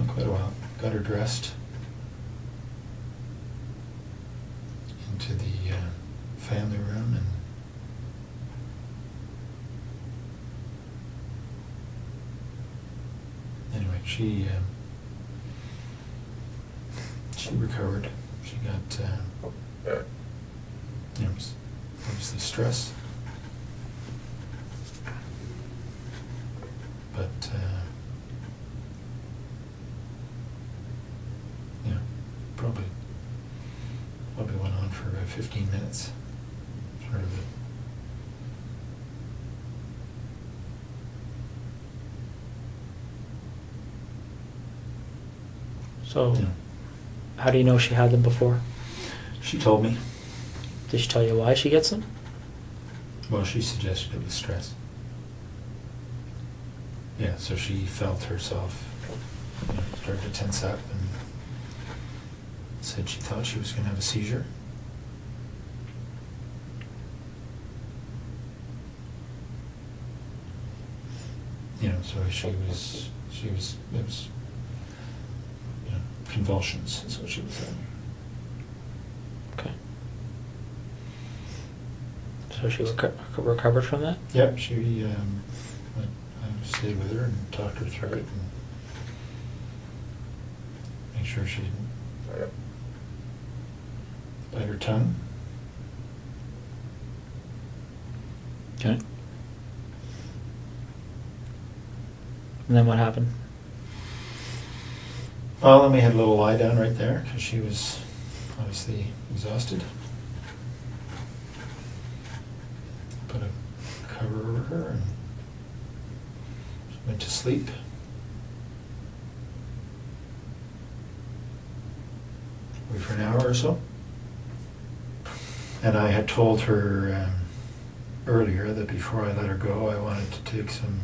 quite a while. Got her dressed, into the family room, and anyway, she recovered. She got obviously stress, but probably went on for about 15 minutes. Sort of it. So, Yeah. how do you know she had them before? She told me. Did she tell you why she gets them? Well, she suggested it was stress. Yeah, so she felt herself start to tense up and said she thought she was going to have a seizure. So it was convulsions is what she was saying. Okay. So she recovered from that? Yep, I stayed with her and talked her through it and make sure she didn't bite her tongue. Okay. And then what happened? Well, then we had a little lie down right there because she was obviously exhausted. Put a cover over her, and she went to sleep. Wait for an hour or so. And I had told her earlier that before I let her go, I wanted to take some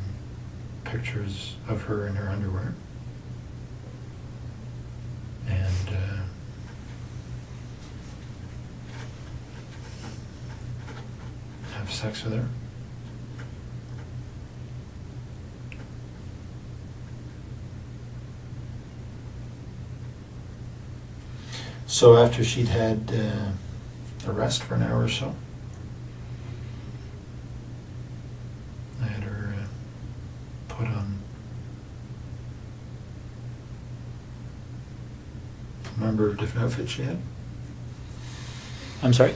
pictures of her in her underwear. And have sex with her. So after she'd had a rest for an hour or so, I had her put on, a number of different outfits she had. I'm sorry?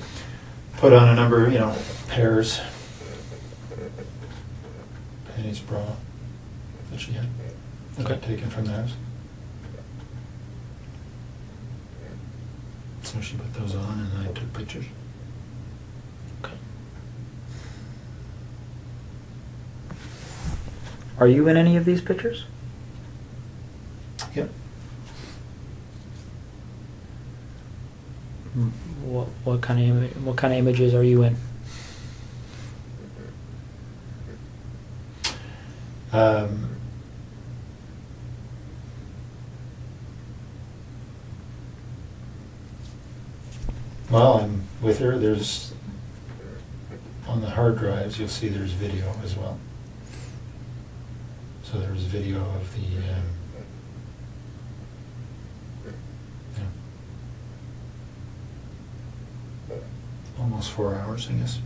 Put on a number, pairs, panties, bra that she had. That I'd taken from the house. So she put those on and I took pictures. Okay. Are you in any of these pictures? Yep. What kind of images are you in? Well, I'm with her. There's on the hard drives. You'll see there's video as well. So there's video of the almost 4 hours, I guess.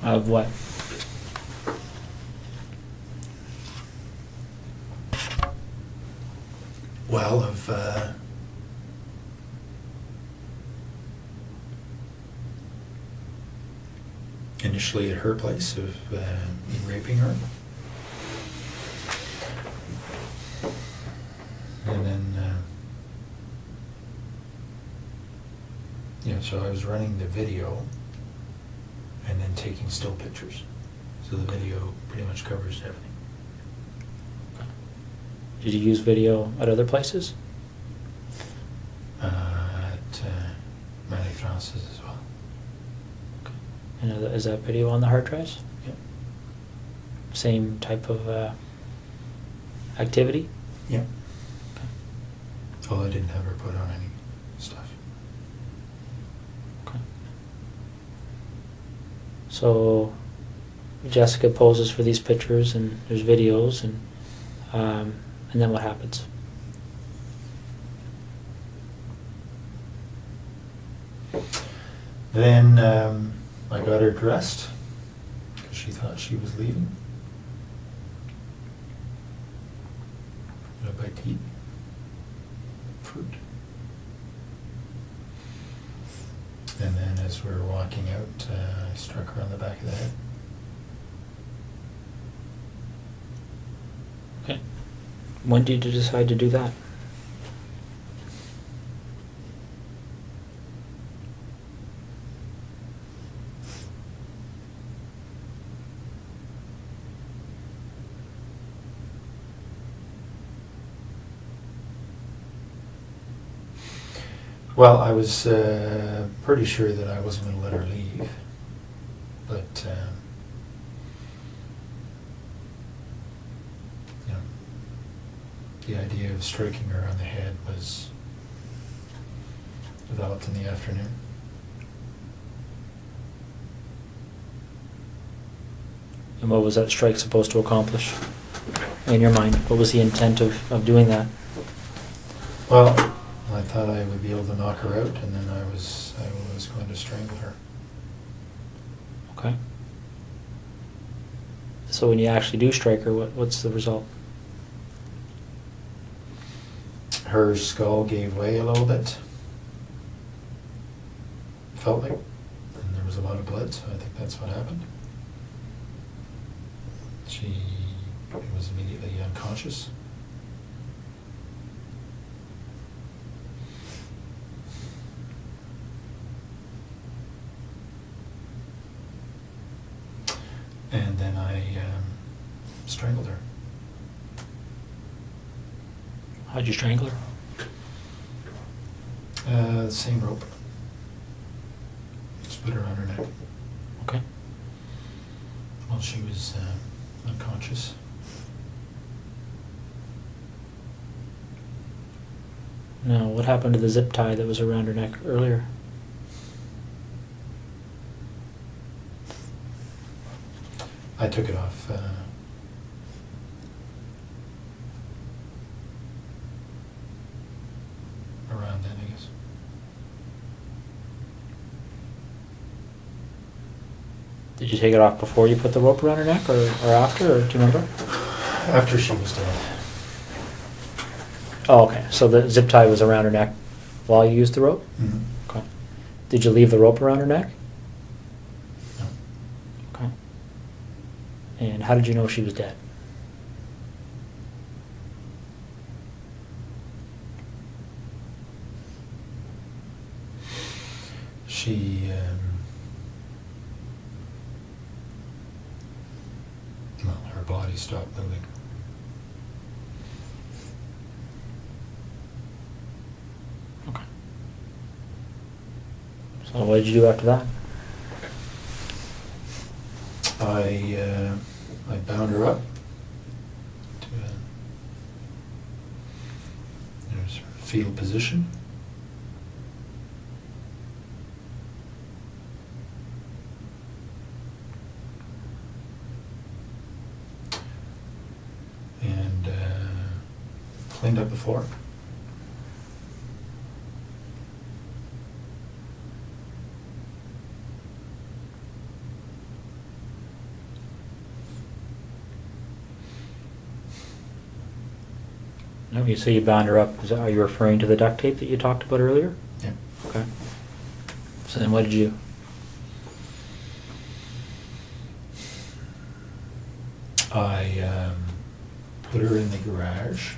Of what? Well, of initially at her place of me raping her, and then so I was running the video and then taking still pictures. So the video pretty much covers everything. Did you use video at other places? At Manic Francis as well. Okay. And is that video on the hard drives? Yep. Same type of activity? Yep. Okay. Well, I didn't have her put on any stuff. Okay. So Jessica poses for these pictures and there's videos and then what happens? Then I got her dressed because she thought she was leaving. Got a bite to eat. Fruit. And then as we were walking out, I struck her on the back of the head. Okay. When did you decide to do that? Well, I was pretty sure that I wasn't going to let her leave, but the idea of striking her on the head was developed in the afternoon. And what was that strike supposed to accomplish in your mind? What was the intent of doing that? Well, I thought I would be able to knock her out, and then I was going to strangle her. Okay. So when you actually do strike her, what's the result? Her skull gave way a little bit. Felt like, and there was a lot of blood, so I think that's what happened. She was immediately unconscious. And then I strangled her. How'd you strangle her? The same rope. Just put her on her neck Okay. while she was unconscious. Now, what happened to the zip tie that was around her neck earlier? I took it off around then, I guess. Did you take it off before you put the rope around her neck, or after, or do you remember? After she was dead. Oh, okay. So the zip tie was around her neck while you used the rope? Mm-hmm. Okay. Did you leave the rope around her neck? No. Okay. And how did you know she was dead? She, well, her body stopped moving. Okay. So what did you do after that? I bound her up to a fetal position. And cleaned up the floor. No, you say you bound her up. Are you referring to the duct tape that you talked about earlier? Yeah. Okay. So then what did you do? I put her in the garage.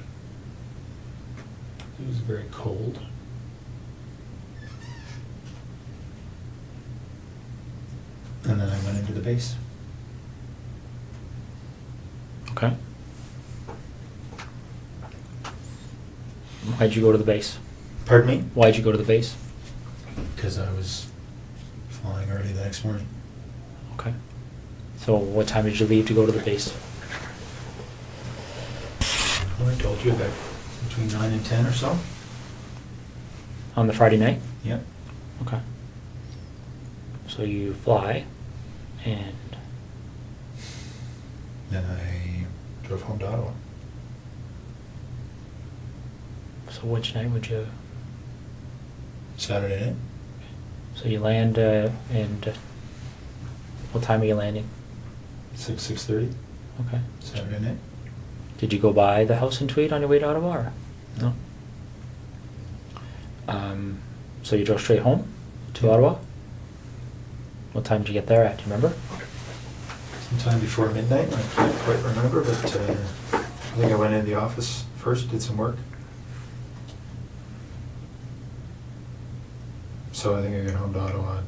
It was very cold. And then I went into the base. Okay. Why'd you go to the base? Pardon me? Why'd you go to the base? Because I was flying early the next morning. Okay. So what time did you leave to go to the base? Well, I told you about between 9 and 10 or so. On the Friday night? Yep. Okay. So you fly, and Then I drove home to Ottawa. so which night would you? Saturday night. So you land, and what time are you landing? 6:30. Okay. Saturday night. Did you go by the house in Tweed on your way to Ottawa? Or? No. So you drove straight home to Yeah. Ottawa? What time did you get there at? Do you remember? Sometime before midnight. I can't quite remember, but I think I went in the office first, did some work. So I think I got home to Ottawa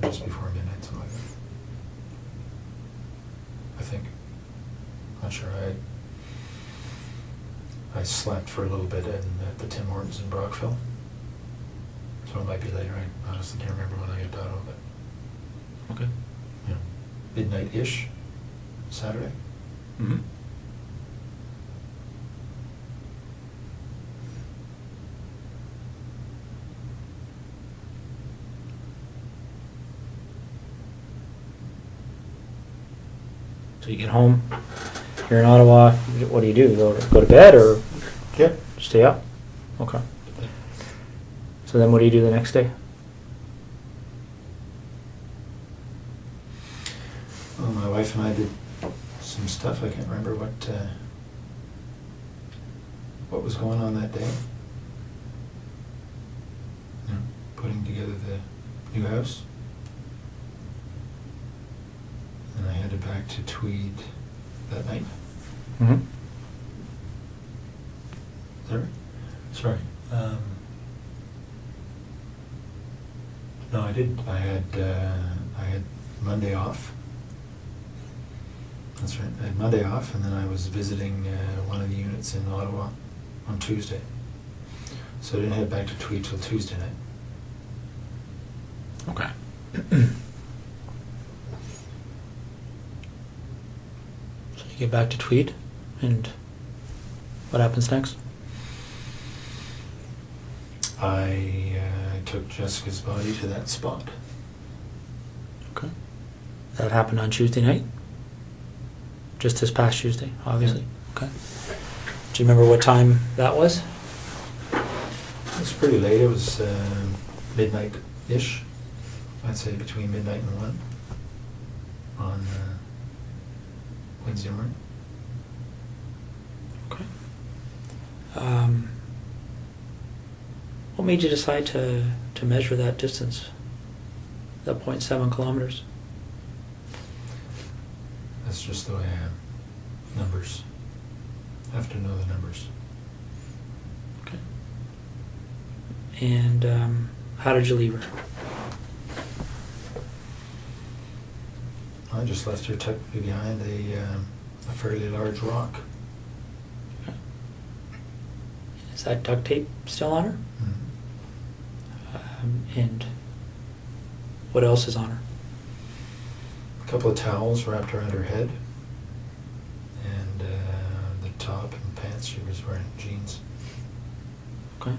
just before midnight, something like that. I think. Not sure. I slept for a little bit at the Tim Hortons in Brockville. So it might be later. I honestly can't remember when I got to Ottawa, but Okay. yeah, midnight-ish, Saturday. Mm-hmm. So you get home, you're in Ottawa, what do? Go to bed or Yeah. stay up? Okay. So then what do you do the next day? Well, my wife and I did some stuff. I can't remember what was going on that day. You know, putting together the new house. And I headed back to Tweed that night. Mm-hmm. Is that right? Sorry. No, I didn't. I had Monday off. That's right. I had Monday off, and then I was visiting one of the units in Ottawa on Tuesday. So I didn't head back to Tweed till Tuesday night. Okay. So you get back to Tweed, and what happens next? I took Jessica's body to that spot. Okay. That happened on Tuesday night? Just this past Tuesday, obviously. Yeah. Okay. Do you remember what time that was? It was pretty late. It was midnight-ish. I'd say between midnight and 1 on Wednesday morning. Okay. What made you decide to measure that distance, that 0.7 kilometers? That's just the way I am. Numbers. I have to know the numbers. Okay. And how did you leave her? I just left her tucked behind a fairly large rock. Okay. Is that duct tape still on her? Mm-hmm. And what else is on her? A couple of towels wrapped around her head, and the top and pants, she was wearing jeans. Okay.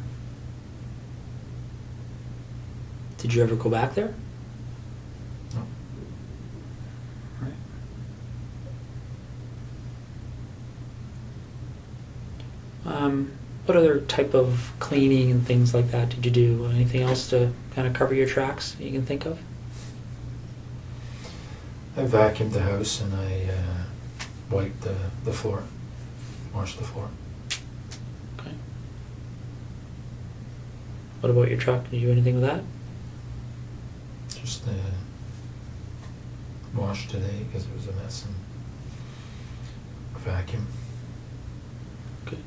Did you ever go back there? No. Right. What other type of cleaning and things like that did you do? Anything else to kind of cover your tracks that you can think of? I vacuumed the house and I wiped the floor, washed the floor. Okay. What about your truck? Did you do anything with that? Just washed today because it was a mess, and vacuum. Okay.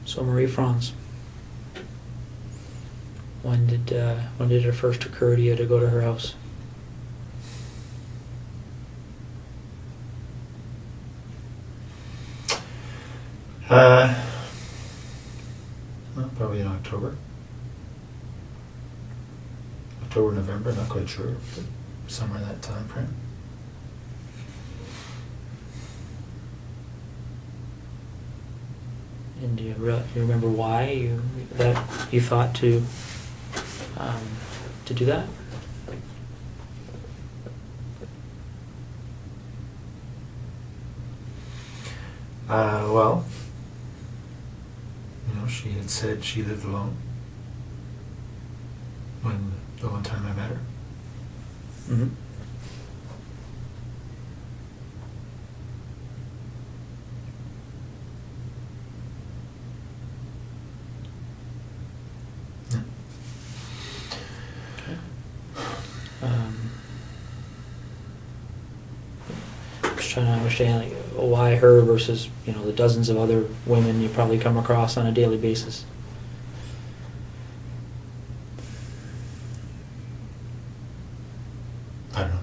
So Marie Franz, when did it first occur to you to go to her house? Well, probably in October. October, November, not quite sure, but somewhere in that time frame. And do you remember why you thought to do that? Well, she had said she lived alone when the one time I met her. Mm-hmm. Yeah. Okay. Just trying to understand why her versus the dozens of other women you probably come across on a daily basis. I don't know.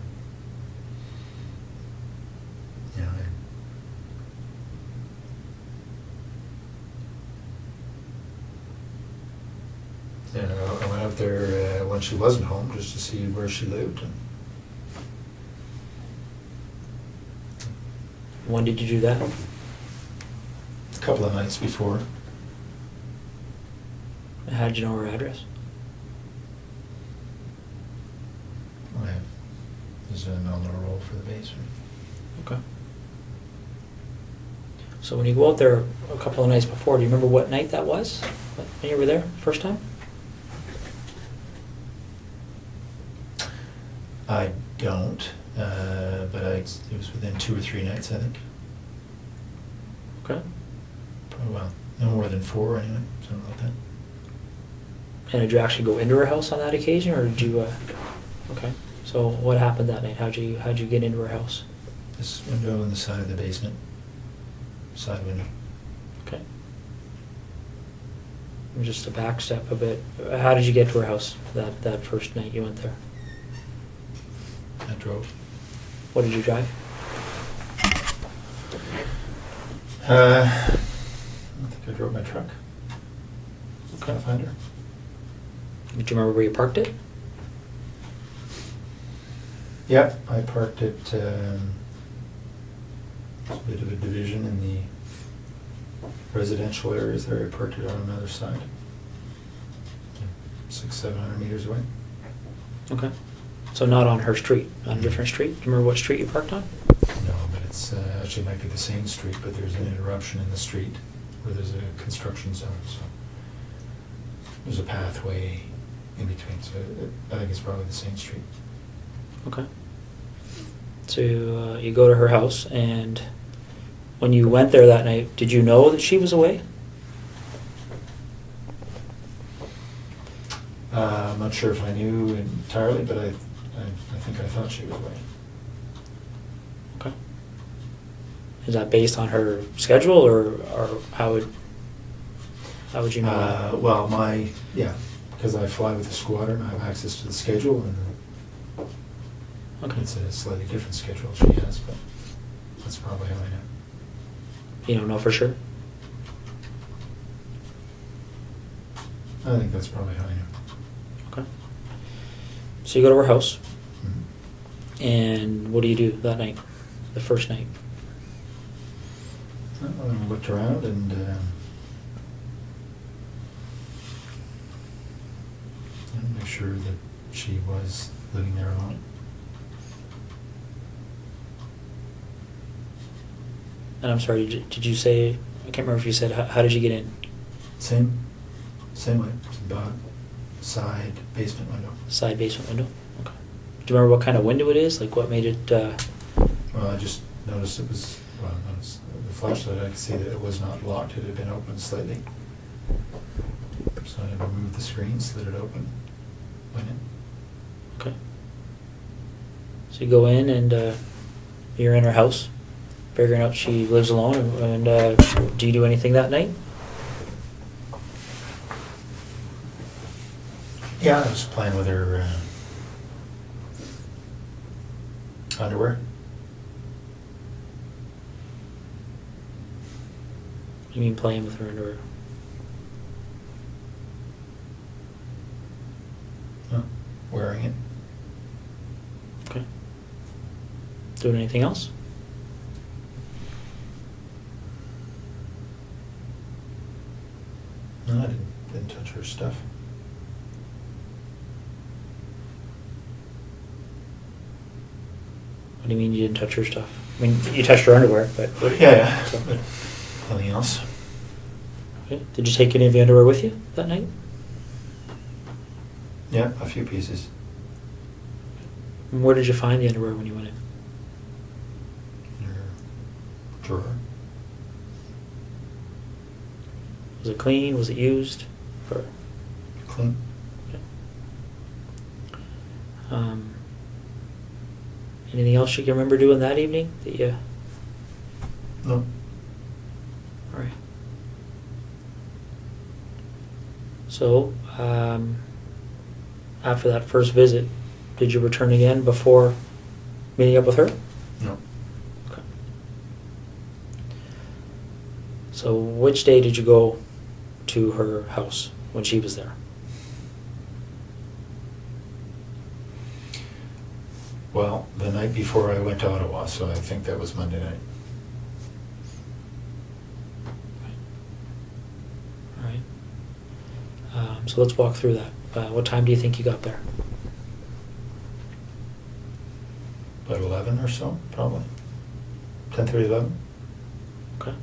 I went out there when she wasn't home just to see where she lived. And When did you do that? a couple of nights before. How did you know her address? There's a nominal roll for the basement. Okay. So when you go out there a couple of nights before, do you remember what night that was? When you were there first time? I don't, but it was within 2 or 3 nights, I think. Okay. Probably, well, no more than 4 anyway, something like that. And did you actually go into her house on that occasion, or did you? Okay. So what happened that night? How'd you get into her house? This window on the side of the basement, side window. just to backstep a bit, how did you get to her house that first night you went there? I drove. What did you drive? I think I drove my truck. Okay. Pathfinder. Do you remember where you parked it? Yeah, I parked it, a bit of a division in the residential areas there. I parked it on another side. 600-700 meters away. Okay. So not on her street, on a different street? Do you remember what street you parked on? No, but it's actually might be the same street, but there's an interruption in the street where there's a construction zone, so there's a pathway in between, so I think it's probably the same street. Okay. So you go to her house, and when you went there that night, did you know that she was away? I'm not sure if I knew entirely, but I think I thought she was away. Okay. Is that based on her schedule, or how would you know that? Well, because I fly with the squadron, I have access to the schedule, and Okay. it's a slightly different schedule she has, but that's probably how I know. You don't know for sure? I think that's probably how I know. Okay. So you go to her house, Mhm. and what do you do that night, the first night? Well, I looked around and make sure that she was living there alone. And I'm sorry, did you say, I can't remember if you said, how did you get in? Same way. It's about side basement window. Side basement window? Okay. Do you remember what kind of window it is? Like what made it, Well, I just noticed it was, the flashlight, I could see that it was not locked. It had been opened slightly. So I removed the screen, slid it open, went in. okay. So you go in and you're in her house, figuring out she lives alone, and do you do anything that night? Yeah, I was playing with her underwear. What do you mean playing with her underwear? Wearing it. Okay. Doing anything else? No, I didn't touch her stuff. What do you mean you didn't touch her stuff? I mean, you touched her underwear, but... Yeah. So- But nothing else. Okay. Did you take any of the underwear with you that night? Yeah, a few pieces. And where did you find the underwear when you went in? In her drawer. Was it clean? Was it used? Or, Clean. okay. Anything else you can remember doing that evening? That you... No. All right. So, after that first visit, did you return again before meeting up with her? No. Okay. So, which day did you go to her house when she was there? Well, the night before I went to Ottawa, so I think that was Monday night. All right. So let's walk through that. What time do you think you got there? About 11 or so, probably. 10:30, 11. Okay.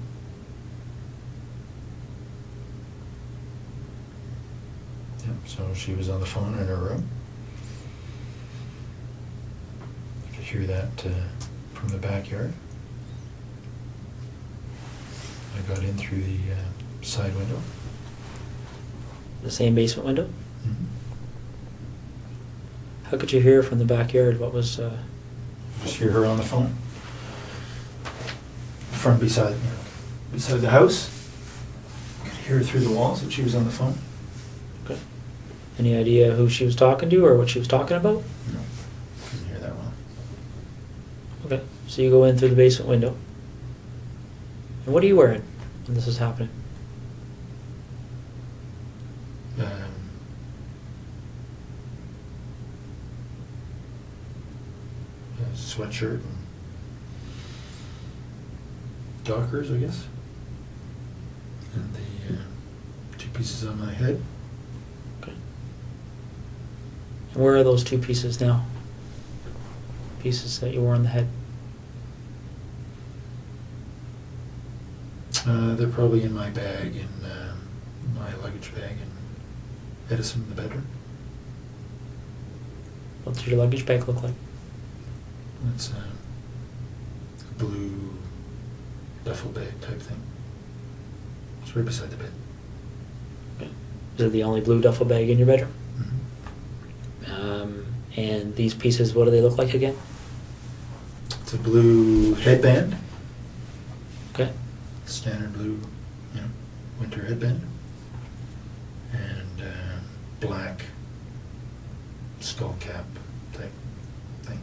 Yeah, so she was on the phone in her room. I could hear that from the backyard. I got in through the side window. The same basement window? Mm-hmm. How could you hear from the backyard? What was... Just hear her on the phone. From beside the house. Could hear through the walls that she was on the phone. Okay. Any idea who she was talking to or what she was talking about? No, couldn't hear that well. Okay. So you go in through the basement window. And what are you wearing when this is happening? A sweatshirt and Dockers, I guess. And the 2 pieces on my head. Okay. And where are those 2 pieces now? Pieces that you wore on the head? They're probably in my bag, in my luggage bag in Edison in the bedroom. What does your luggage bag look like? It's a blue duffel bag type thing. It's right beside the bed. Okay. Is it the only blue duffel bag in your bedroom? Mm-hmm. And these pieces, what do they look like again? It's a blue headband. Okay. Standard blue, winter headband. And black skull cap type thing.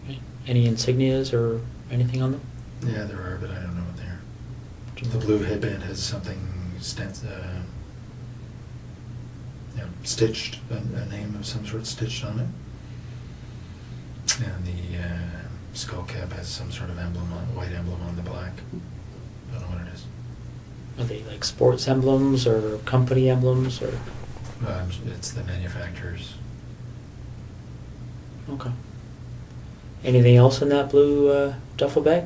Okay. Any insignias or anything on them? Yeah, there are, but I don't know what they are. The blue headband has something stitched, a name of some sort stitched on it. And the skull cap has some sort of emblem, white emblem on the black. I don't know what it is. Are they like sports emblems or company emblems or? It's the manufacturer's. Okay. Anything else in that blue duffel bag?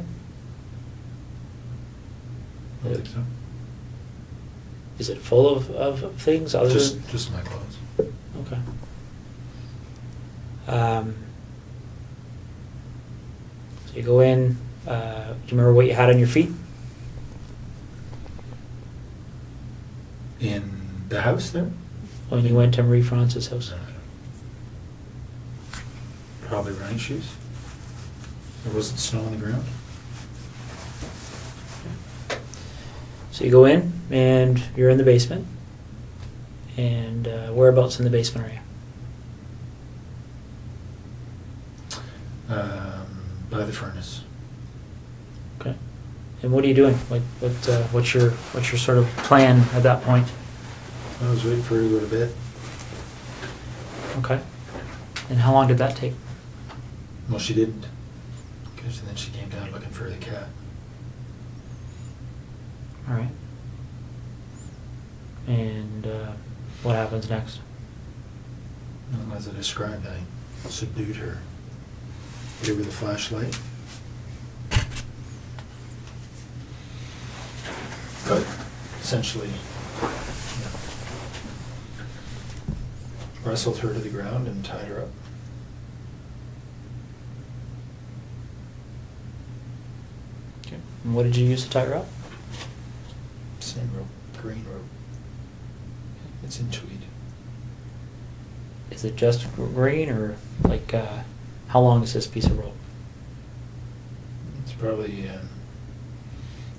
I don't think so. Is it full of things other than? Just my clothes. Okay. So you go in. Do you remember what you had on your feet? In the house there? When you went to Marie France's house? Probably running shoes. There wasn't snow on the ground. So you go in and you're in the basement. And whereabouts in the basement are you? By the furnace. Okay. And what are you doing? What's your sort of plan at that point? I was waiting for her to go to bed. Okay. And how long did that take? Well, she didn't. Because then she came down looking for the cat. All right. And what happens next? Well, as I described, I subdued her. Hit her with a flashlight. But essentially, wrestled her to the ground and tied her up. Okay. And what did you use to tie her up? Same rope, green rope. It's in tweed. Is it just green or like how long is this piece of rope? It's probably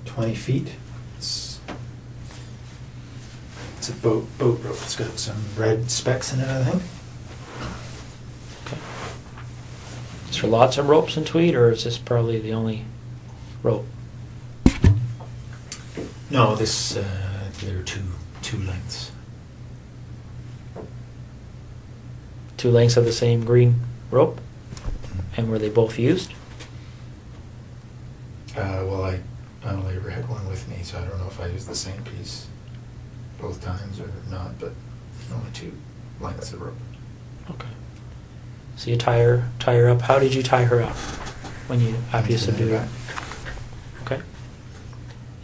20 feet. It's a boat rope. It's got some red specks in it, I think. Okay. Is there lots of ropes in tweed, or is this probably the only rope? No, there are two lengths. 2 lengths of the same green rope? And were they both used? Well, I only ever had one with me, so I don't know if I used the same piece both times or not, but only 2 lengths of rope. Okay. So you tie her up. How did you tie her up after you subdued her? Okay.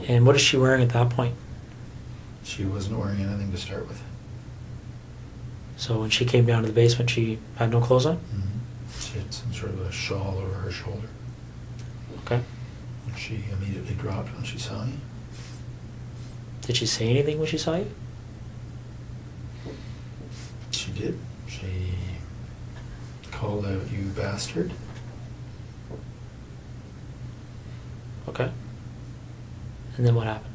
And what is she wearing at that point? She wasn't wearing anything to start with. So when she came down to the basement, she had no clothes on? Mm-hmm. She had some sort of a shawl over her shoulder. Okay. And she immediately dropped when she saw me. Did she say anything when she saw you? She did. She called out, "You bastard." Okay. And then what happened?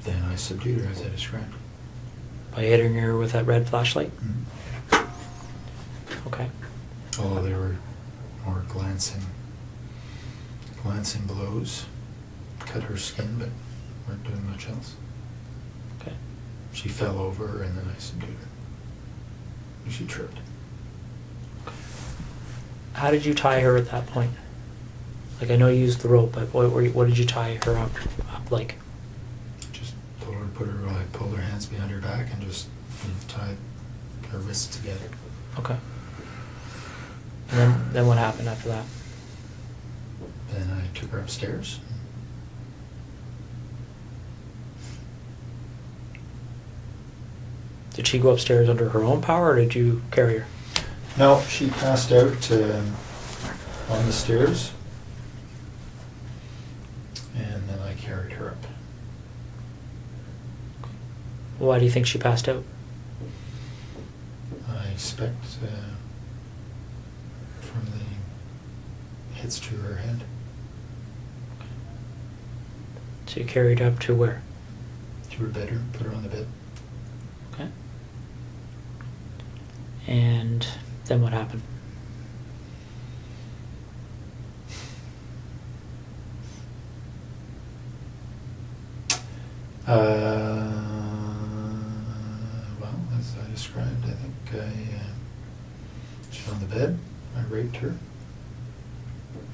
Then I subdued her as I described. By hitting her with that red flashlight? Okay. Although they were more glancing blows. Cut her skin, but weren't doing much else. Okay. She fell over and then I subdued her. She tripped. How did you tie her at that point? Like, I know you used the rope, but what did you tie her up like? Just told her to put her, I pulled her hands behind her back and just tied her wrists together. Okay. And then what happened after that? Then I took her upstairs. Did she go upstairs under her own power, or did you carry her? No, she passed out on the stairs. And then I carried her up. Why do you think she passed out? I expect from the hits to her head. So you carried her up to where? To her bedroom, put her on the bed. Okay. And then what happened? Well, as I described, I think she's on the bed. I raped her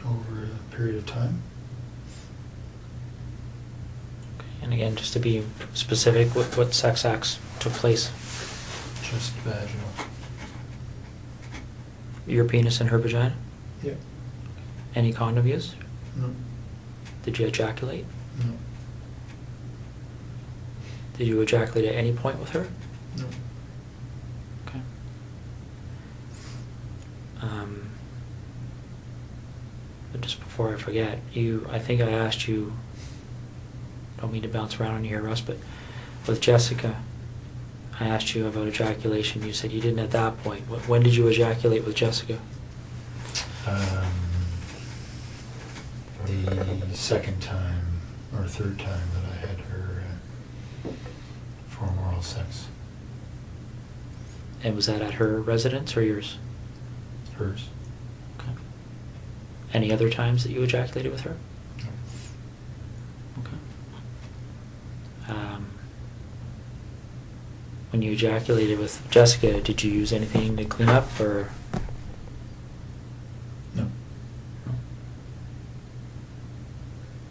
over a period of time. Okay. And again, just to be specific, what sex acts took place? Just vaginal. Your penis and her vagina? Yeah. Any condom use? No. Did you ejaculate? No. Did you ejaculate at any point with her? No. Okay. But just before I forget, I think I asked you, don't mean to bounce around on you here, Russ, but with Jessica, I asked you about ejaculation. You said you didn't at that point. When did you ejaculate with Jessica? The second time or third time that I had her perform oral sex. And was that at her residence or yours? Hers. Okay. Any other times that you ejaculated with her? No. Okay. When you ejaculated with Jessica, did you use anything to clean up, or? No. No.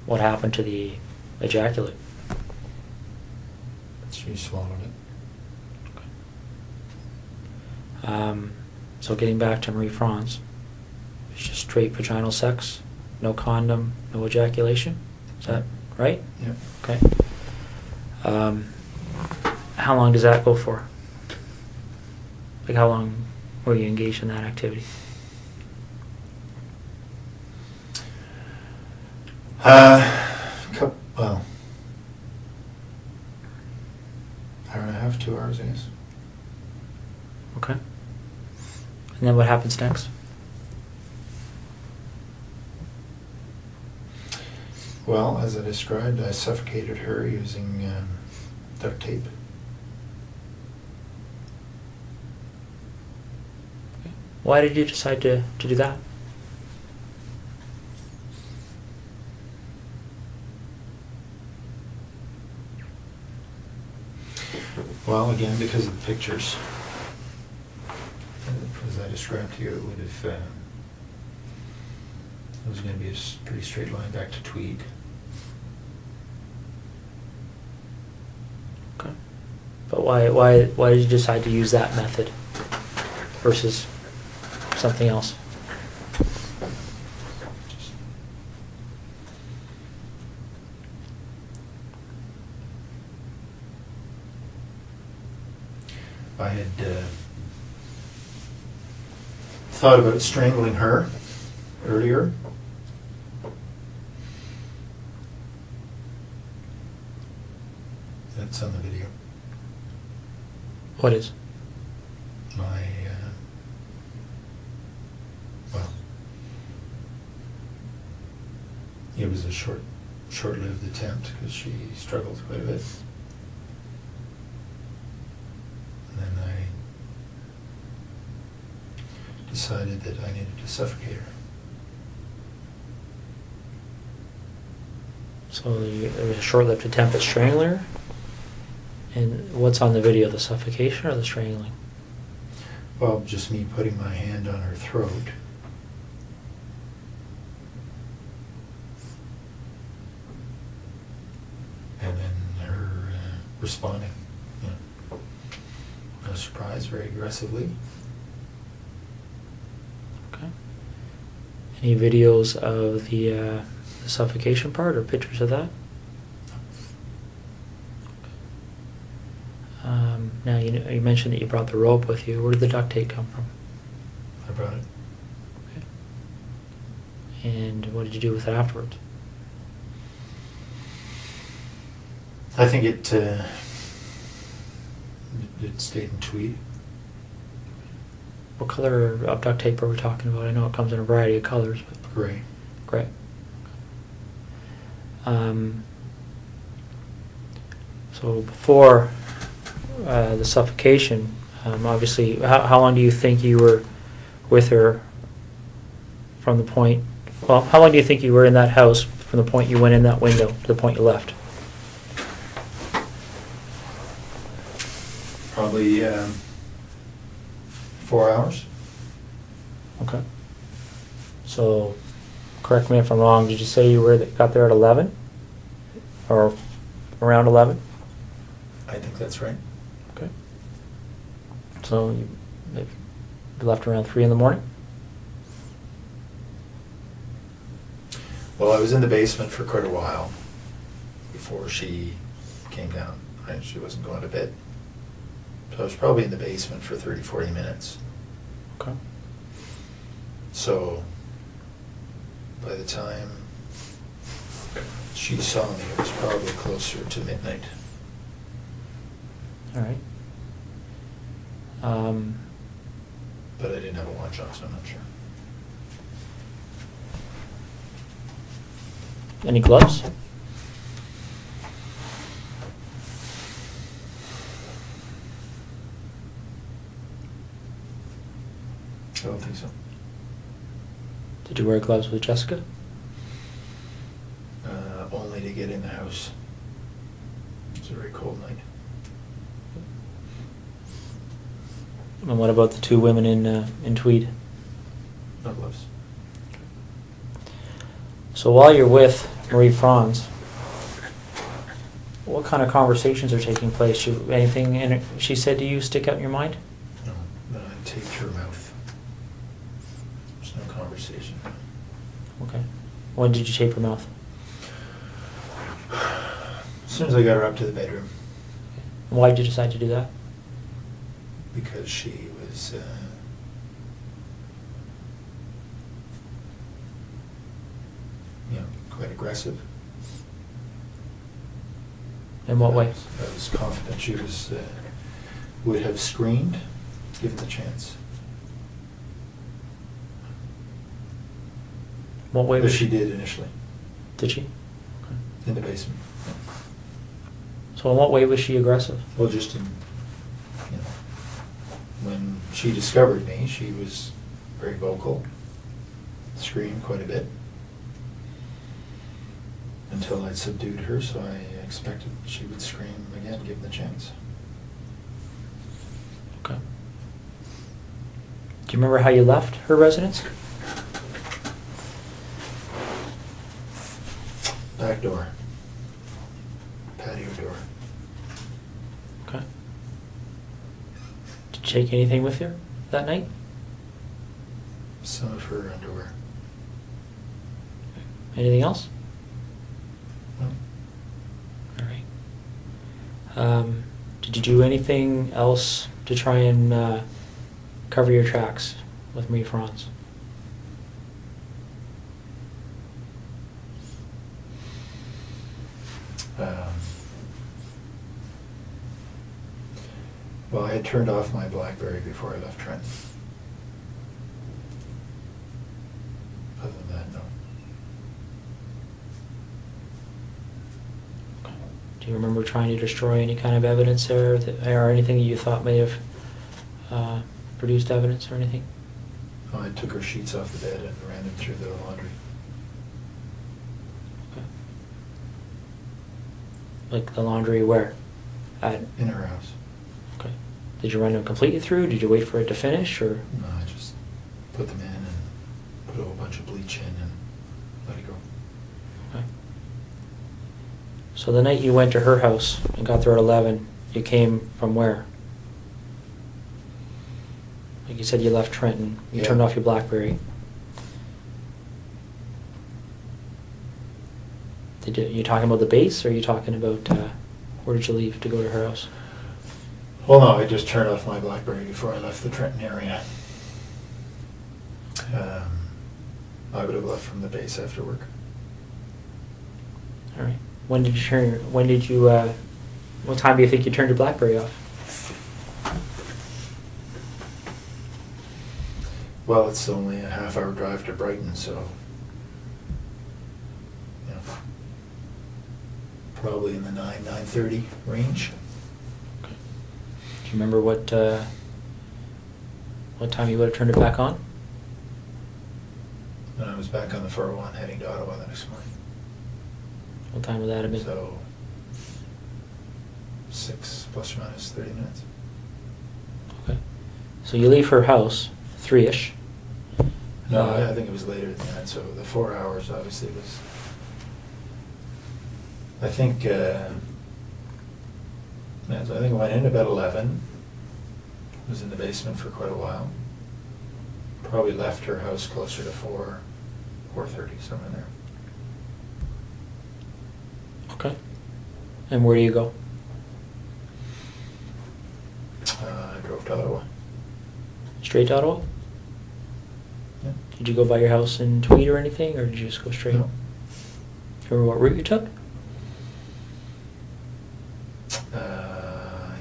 What happened to the ejaculate? She swallowed it. Okay. So getting back to Marie France, it's just straight vaginal sex, no condom, no ejaculation. Is that right? Yeah. Okay. How long does that go for? Like, how long were you engaged in that activity? Well, hour and a half, 2 hours, I guess. Okay. And then what happens next? Well, as I described, I suffocated her using duct tape. Okay. Why did you decide to do that? Well, again, because of the pictures. As I described to you, it would have. It was going to be a pretty straight line back to Tweed. Okay. But why did you decide to use that method versus something else? I had thought about strangling her earlier. That's on the video. What is? My, well, it was a short-lived attempt because she struggled quite a bit. decided that I needed to suffocate her. So there was a short-lived attempt at strangling her? And what's on the video, the suffocation or the strangling? Well, just me putting my hand on her throat. And then her responding. Yeah. No surprise, very aggressively. Okay. Any videos of the suffocation part or pictures of that? Now, you mentioned that you brought the rope with you. Where did the duct tape come from? I brought it. Okay. And what did you do with it afterwards? I think it stayed in tweed. What color of duct tape are we talking about? I know it comes in a variety of colors, but Gray. gray. So before the suffocation, obviously, how long do you think you were with her from the point, well, how long do you think you were in that house from the point you went in that window to the point you left? Probably 4 hours. Okay. So, correct me if I'm wrong, did you say you got there at 11? Or around 11? I think that's right. Okay. So you left around 3 in the morning? Well, I was in the basement for quite a while before she came down. Right? She wasn't going to bed. So I was probably in the basement for 30, 40 minutes. Okay. So by the time she saw me, it was probably closer to midnight. All right. But I didn't have a watch on, so I'm not sure. Any gloves? I don't think so. Did you wear gloves with Jessica? Only to get in the house. It was a very cold night. And what about the 2 women in tweed? No gloves. So while you're with Marie Franz, what kind of conversations are taking place? Anything she said to you stick out in your mind? No, then I taped her mouth. There's no conversation. Okay. When did you tape her mouth? As soon as I got her up to the bedroom. Why did you decide to do that? Because she was quite aggressive. In what way? I was confident she would have screamed given the chance. What way But was she did initially Did she? in the basement. So in what way was she aggressive? Well, just in when she discovered me, she was very vocal, screamed quite a bit until I'd subdued her, so I expected she would scream again given the chance. Okay. Do you remember how you left her residence? Back door. Patio door. Okay. Did you take anything with you that night? Some of her underwear. Anything else? No. All right. Did you do anything else to try and cover your tracks with Marie Franz? Well, I had turned off my BlackBerry before I left Trenton. Other than that, no. Okay. Do you remember trying to destroy any kind of evidence there, or anything that you thought may have produced evidence or anything? I took her sheets off the bed and ran them through the laundry. Okay. Like the laundry where? In her house. Okay. Did you run them completely through? Did you wait for it to finish, or? No, I just put them in and put a whole bunch of bleach in and let it go. Okay. So the night you went to her house and got there at 11, you came from where? Like you said, you left Trenton. You Yeah. turned off your BlackBerry. You talking about the base, or are you talking about where did you leave to go to her house? Well, no, I just turned off my BlackBerry before I left the Trenton area. I would have left from the base after work. All right. When did you turn? When did you? What time do you think you turned your BlackBerry off? Well, it's only a half-hour drive to Brighton, so you know, probably in the 9:30 range. Okay. Do you remember what time you would have turned it back on? And I was back on the 401 heading to Ottawa the next morning. What time would that have been? So 6 plus or minus 30 minutes. Okay. So you leave her house 3-ish. No, I think it was later than that. So the 4 hours obviously was. I think I went in about 11. Was in the basement for quite a while. Probably left her house closer to 4:30, somewhere there. Okay. And where do you go? I drove to Ottawa. Straight to Ottawa? Yeah. Did you go by your house in Tweed or anything, or did you just go straight? No. Remember what route you took?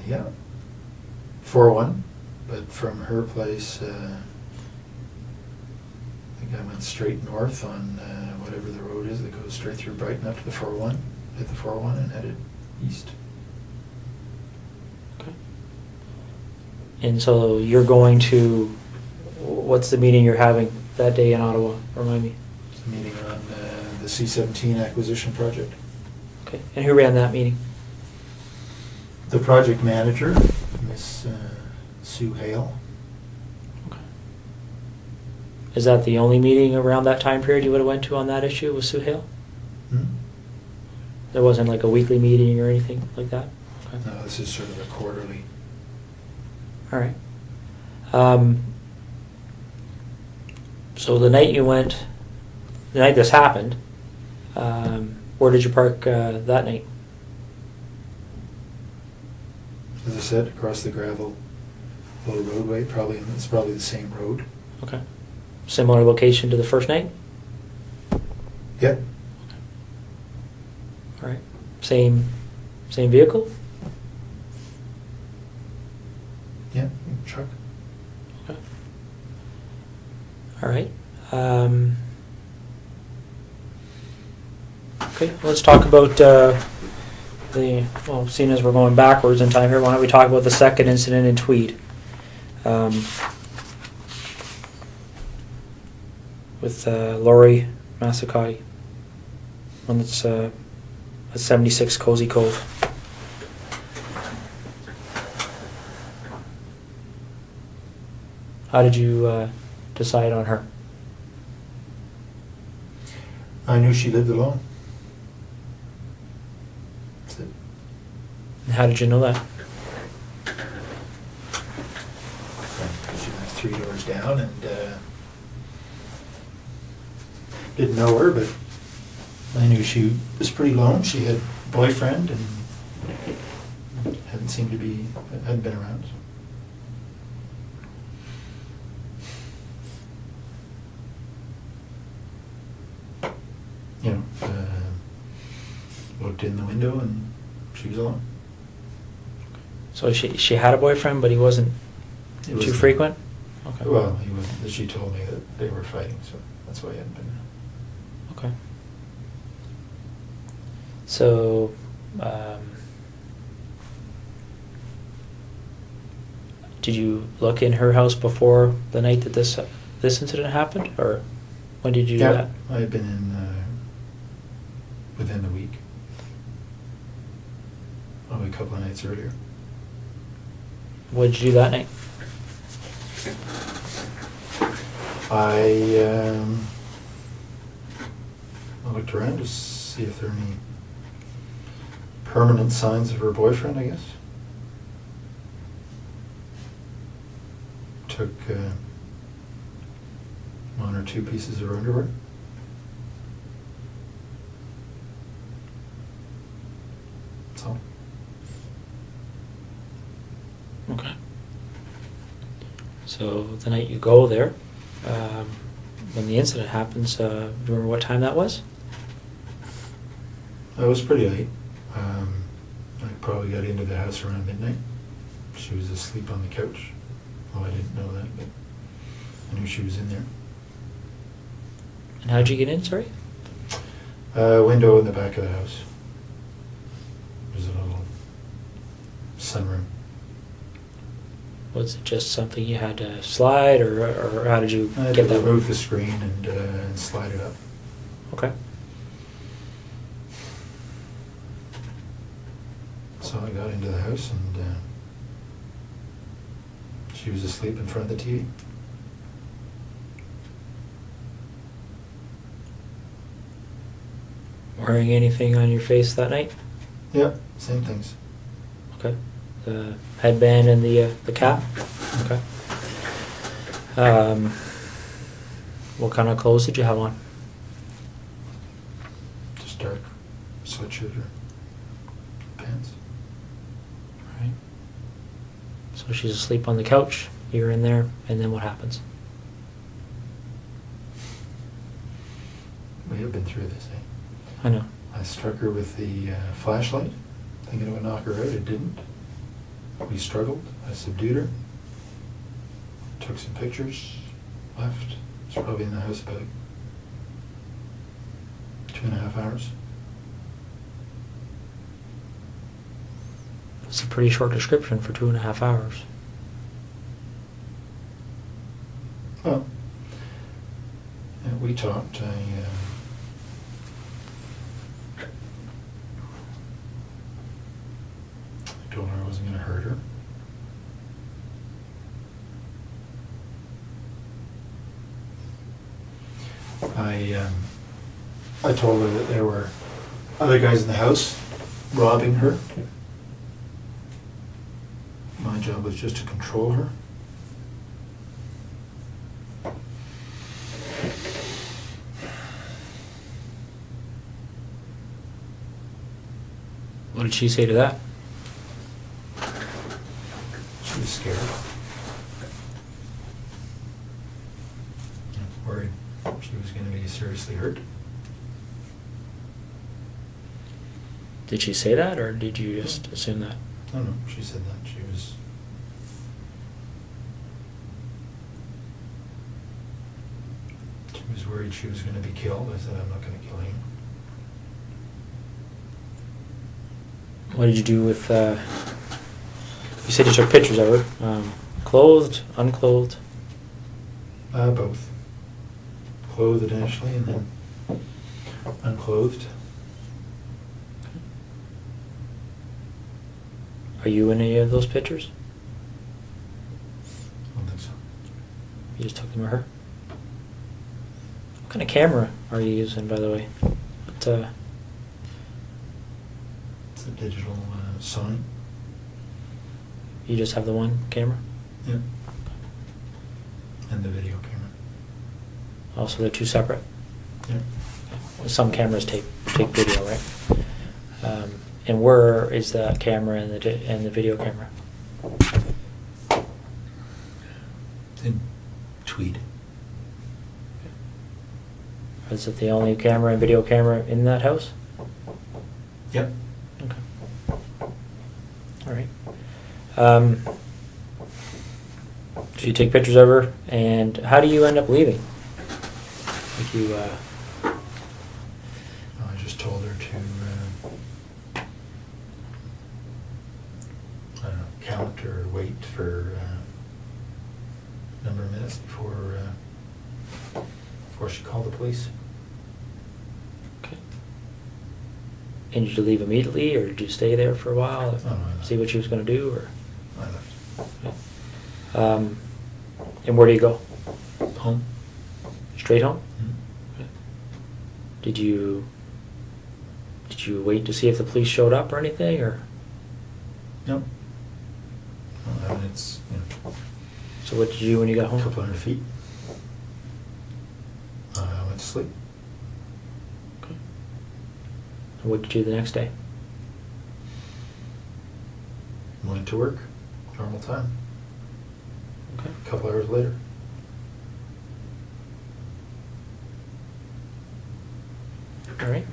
Yeah. 401, but from her place, I think I went straight north on whatever the road is that goes straight through Brighton up to the 401, hit the 401 and headed east. Okay. And so you're going to, what's the meeting you're having that day in Ottawa? Remind me. It's a meeting on the C-17 acquisition project. Okay. And who ran that meeting? The project manager, Miss Sue Hale. Okay. Is that the only meeting around that time period you would have went to on that issue with Sue Hale? Hmm? There wasn't like a weekly meeting or anything like that? Okay. No, this is sort of a quarterly. All right. So the night this happened, where did you park that night? As I said, across the gravel little roadway, it's probably the same road. Okay. Similar location to the first night? Yep. All right. Same vehicle? Yeah, truck. Okay. All right. Okay, let's talk about seeing as we're going backwards in time here, why don't we talk about the second incident in Tweed? With Laurie Massacai, one that's at 76 Cozy Cove. How did you decide on her? I knew she lived alone. That's it. And how did you know that? She lived 3 doors down and didn't know her, but I knew she was pretty lone. She had a boyfriend and hadn't been around. You know, looked in the window and she was alone. So she had a boyfriend, but he wasn't It too was- frequent? Okay. Well, he wasn't. She told me that they were fighting, so that's why he hadn't been there. Okay. So, did you look in her house before the night that this this incident happened, or when did you do Yeah, that? I had been in within the week. Probably a couple of nights earlier. What did you do that night? I looked around to see if there are any permanent signs of her boyfriend, I guess. Took one or two pieces of her underwear. That's all. Okay. So the night you go there, when the incident happens, do you remember what time that was? It was pretty late. I probably got into the house around midnight. She was asleep on the couch. Well, I didn't know that, but I knew she was in there. And how'd you get in, sorry? Window in the back of the house. There's a little sunroom. Was it just something you had to slide, or how did you I had get to that? remove the screen and slide it up. Okay. So I got into the house and she was asleep in front of the TV. Wearing anything on your face that night? Yeah, same things. Okay. The headband and the cap? Okay. What kind of clothes did you have on? Just dark sweatshirt or pants. Right. So she's asleep on the couch, you're in there, and then what happens? We have been through this, eh? I know. I struck her with the flashlight, thinking it would knock her out. It didn't. We struggled. I subdued her. Took some pictures. Left. Was probably in the house about 2.5 hours. It's a pretty short description for 2.5 hours. Well, yeah, we talked. I told her I wasn't going to hurt her. I told her that there were other guys in the house robbing her. My job was just to control her. What did she say to that? She was scared. Worried she was going to be seriously hurt. Did she say that, or did you just assume that? I don't know. She said that. She was worried she was going to be killed. I said, I'm not going to kill you. What did you do with, you said you took pictures of her, clothed, unclothed? Both. Clothed initially and then unclothed. Are you in any of those pictures? I don't think so. You just took them of her? What kind of camera are you using, by the way? What, It's a digital Sony. you just have the one camera? Yeah. And the video camera. Also, they're two separate? Yeah. Some cameras take video, right? And where is the camera and the video camera? In Tweed. Is it the only camera and video camera in that house? Yep. Okay. All right. So you take pictures of her, and how do you end up leaving? Like you, I just told her to, I don't know, count or wait for a number of minutes before before she called the police. Okay. And did you leave immediately, or did you stay there for a while, Oh, no, I left. see what she was going to do, or? I left. Okay. And where do you go? Home. Straight home? Mhm. Okay. Did you wait to see if the police showed up or anything, or? No. Well, I mean, it's, So what did you do when you got a home? couple hundred feet. I went to sleep. Okay. And what did you do the next day? Went to work, normal time. Okay. A couple hours later. All right.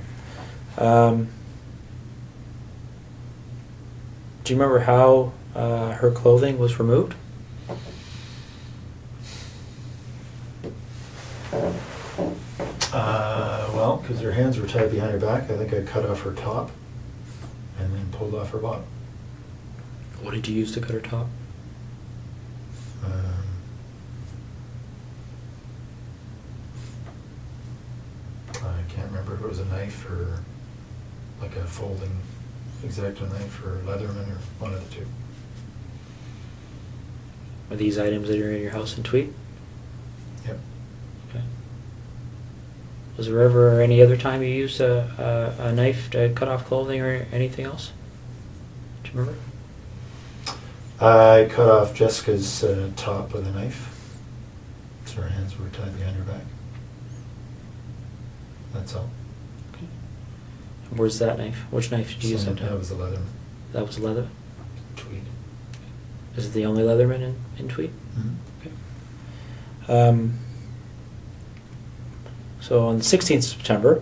Do you remember how her clothing was removed? Well, because her hands were tied behind her back, I think I cut off her top and then pulled off her bottom. What did you use to cut her top? I can't remember if it was a knife or like a folding X-Acto knife or Leatherman or one of the two. Are these items that are in your house in Tweed? Yep. Okay. Was there ever any other time you used a knife to cut off clothing or anything else? Do you remember? I cut off Jessica's top with a knife, so her hands were tied behind her back. That's all. Okay. And where's that knife? Which knife did you use that time? That was the Leatherman. That was leather? Tweed. Is it the only Leatherman in Tweed? Mm-hmm. Okay. So on the 16th of September,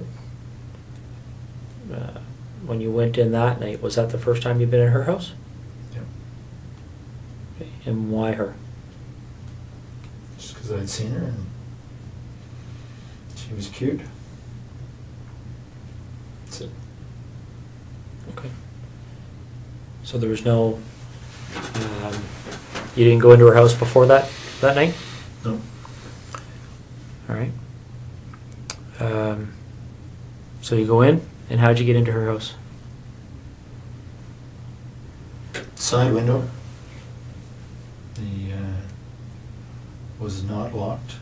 when you went in that night, was that the first time you've been in her house? Yep. Okay. And why her? Just because I'd seen her and she was cute. That's it. Okay. So there was no... you didn't go into her house before that night? No. All right. So you go in, and how'd you get into her house? Side window. The was not locked.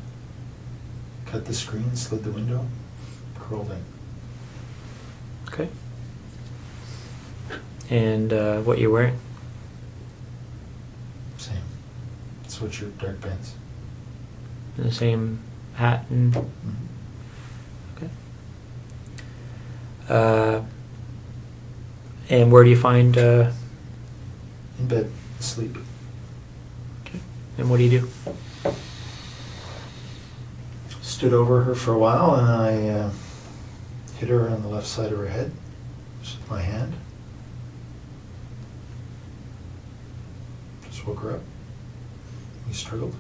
Cut the screen, slid the window, crawled in. Okay. And what you wearing? Same. Sweatshirt, dark pants. The same hat and... Mm-hmm. Okay. And where do you find... In bed, asleep. Okay. And what do you do? Stood over her for a while and I hit her on the left side of her head just with my hand. Just woke her up. We struggled.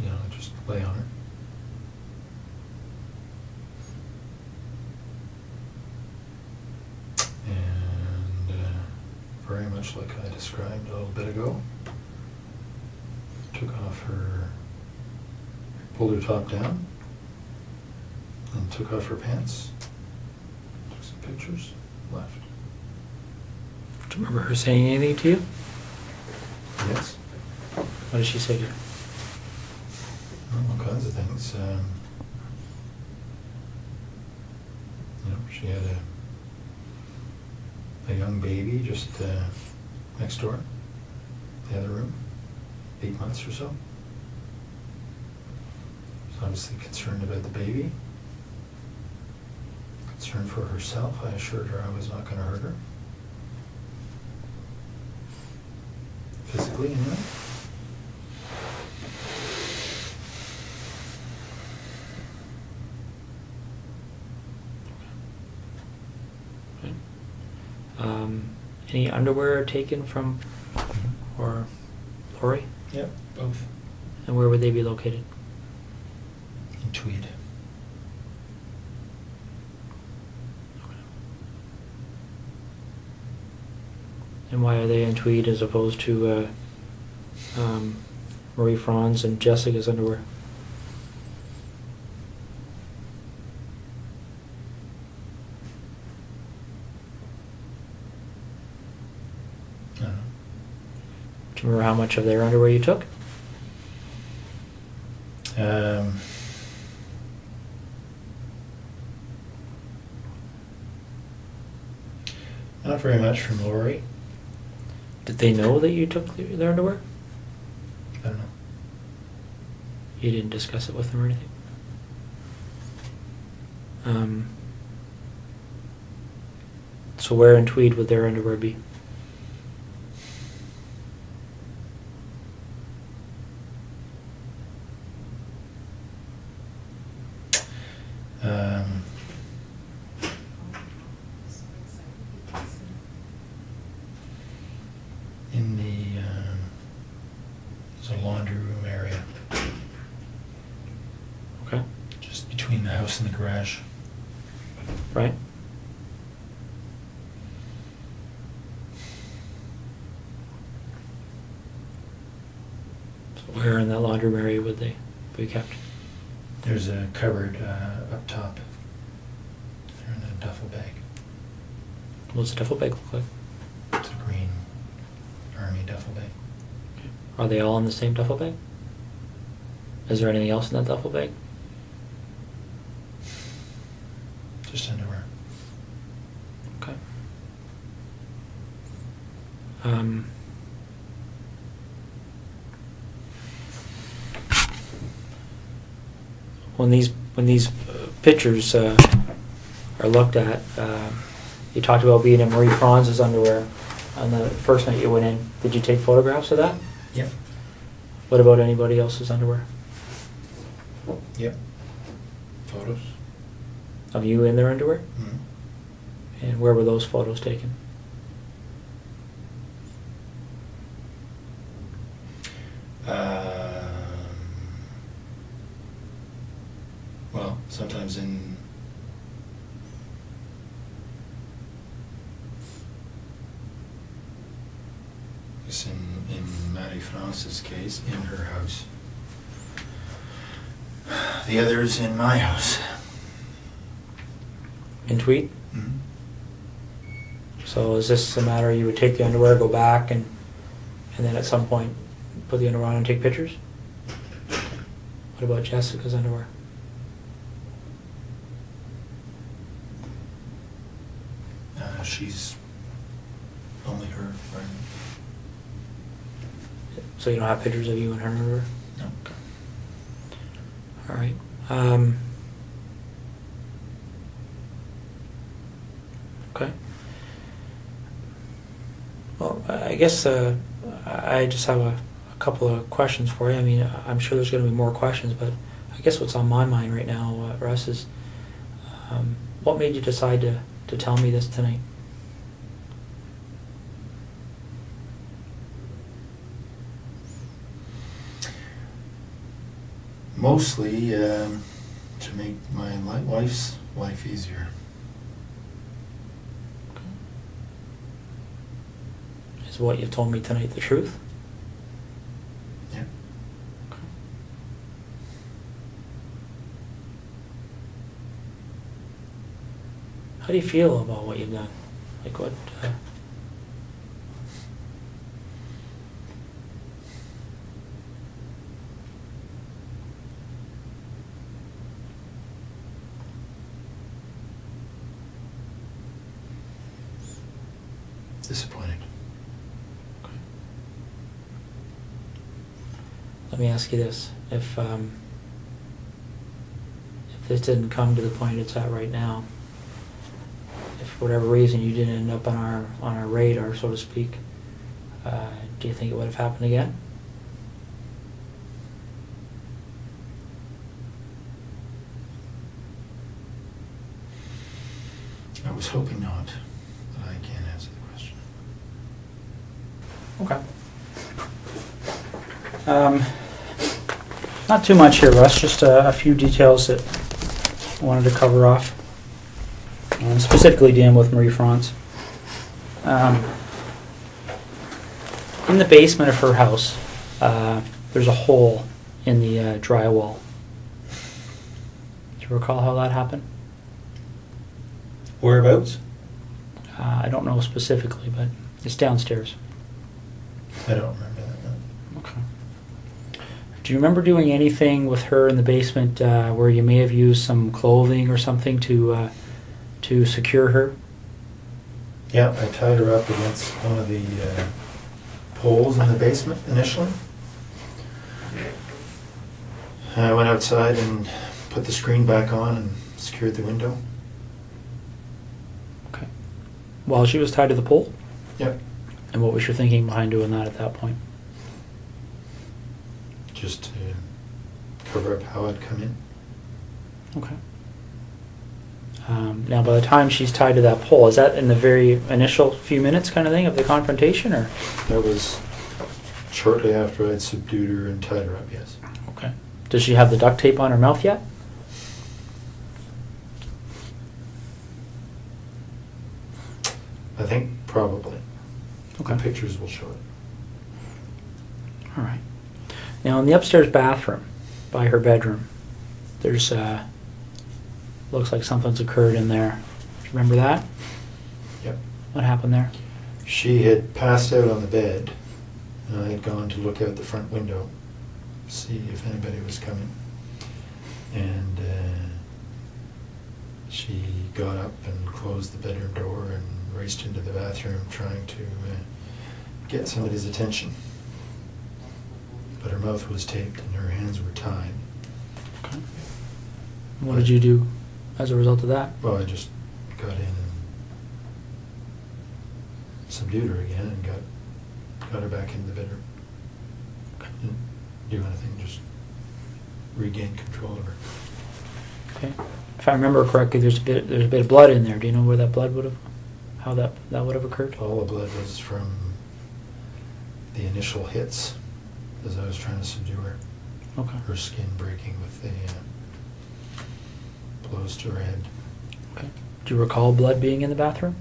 You know, I just lay on her. And very much like I described a little bit ago, took off her, pulled her top down, and took off her pants, took some pictures, left. Do you remember her saying anything to you? Yes. What did she say to you? All kinds of things. You know, she had a young baby just next door, the other room, 8 months or so. She's obviously concerned about the baby. Concerned for herself. I assured her I was not going to hurt her. Physically, anyway. Okay. Any underwear taken from or Lori? Yep, both. And where would they be located? In Tweed. And why are they in Tweed as opposed to Marie Franz and Jessica's underwear? I don't know. Do you remember how much of their underwear you took? Not very much from Lori. Did they know that you took their underwear? I don't know. You didn't discuss it with them or anything? So where in Tweed would their underwear be? In the there's a laundry room area, Okay. just between the house and the garage. Right? So where in that laundry room area would they be kept? There's a cupboard up top. They're in a duffel bag. What does the duffel bag look like? It's a green army duffel bag. Okay. Are they all in the same duffel bag? Is there anything else in that duffel bag? Just underwear. Okay. When these pictures are looked at, you talked about being in Marie Franz's underwear on the first night you went in. Did you take photographs of that? Yep. What about anybody else's underwear? Yep. Photos. Of you in their underwear? Mm-hmm. And where were those photos taken? Well, sometimes in Marie France's case, in her house. The others in my house. In Tweed? Mm-hmm. So is this a matter you would take the underwear, go back, and then at some point put the underwear on and take pictures? What about Jessica's underwear? She's only her. Right? So you don't have pictures of you in her underwear? No. Okay. All right. Okay. Well, I guess I just have a couple of questions for you. I mean, I'm sure there's going to be more questions, but I guess what's on my mind right now, Russ, is what made you decide to tell me this tonight? Mostly to make my wife's life easier. Is what you've told me tonight the truth? Yeah. Okay. How do you feel about what you've done? Like what? Disappointed. Okay. Let me ask you this: if this didn't come to the point it's at right now, if for whatever reason you didn't end up on our radar, so to speak, do you think it would have happened again? I was hoping not, but I can't answer the question. Okay. Not too much here, Russ. Just a few details that I wanted to cover off. Specifically dealing with Marie France. In the basement of her house, there's a hole in the drywall. Do you recall how that happened? Whereabouts? I don't know specifically, but it's downstairs. I don't remember that. No. Okay. Do you remember doing anything with her in the basement where you may have used some clothing or something to secure her? Yeah, I tied her up against one of the poles in the basement initially. I went outside and put the screen back on and secured the window. Okay. While she was tied to the pole? Yep. And what was your thinking behind doing that at that point? Just to cover up how I'd come in. Okay. Now, by the time she's tied to that pole, is that in the very initial few minutes kind of thing of the confrontation, or? That was shortly after I'd subdued her and tied her up, yes. Okay. Does she have the duct tape on her mouth yet? I think probably. Okay. The pictures will show it. All right. Now, in the upstairs bathroom, by her bedroom, there's looks like something's occurred in there. Do you remember that? Yep. What happened there? She had passed out on the bed, and I had gone to look out the front window, see if anybody was coming. And she got up and closed the bedroom door and raced into the bathroom trying to get somebody's attention. But her mouth was taped and her hands were tied. Okay. What did you do as a result of that? Well, I just got in and subdued her again and got her back into the bedroom. Okay. Didn't do anything, just regained control of her. Okay. If I remember correctly, there's a bit of blood in there. Do you know where that blood would have, how that would have occurred? All the blood was from the initial hits as I was trying to subdue her. Okay. Her skin breaking with the blows to her head. Okay. Do you recall blood being in the bathroom?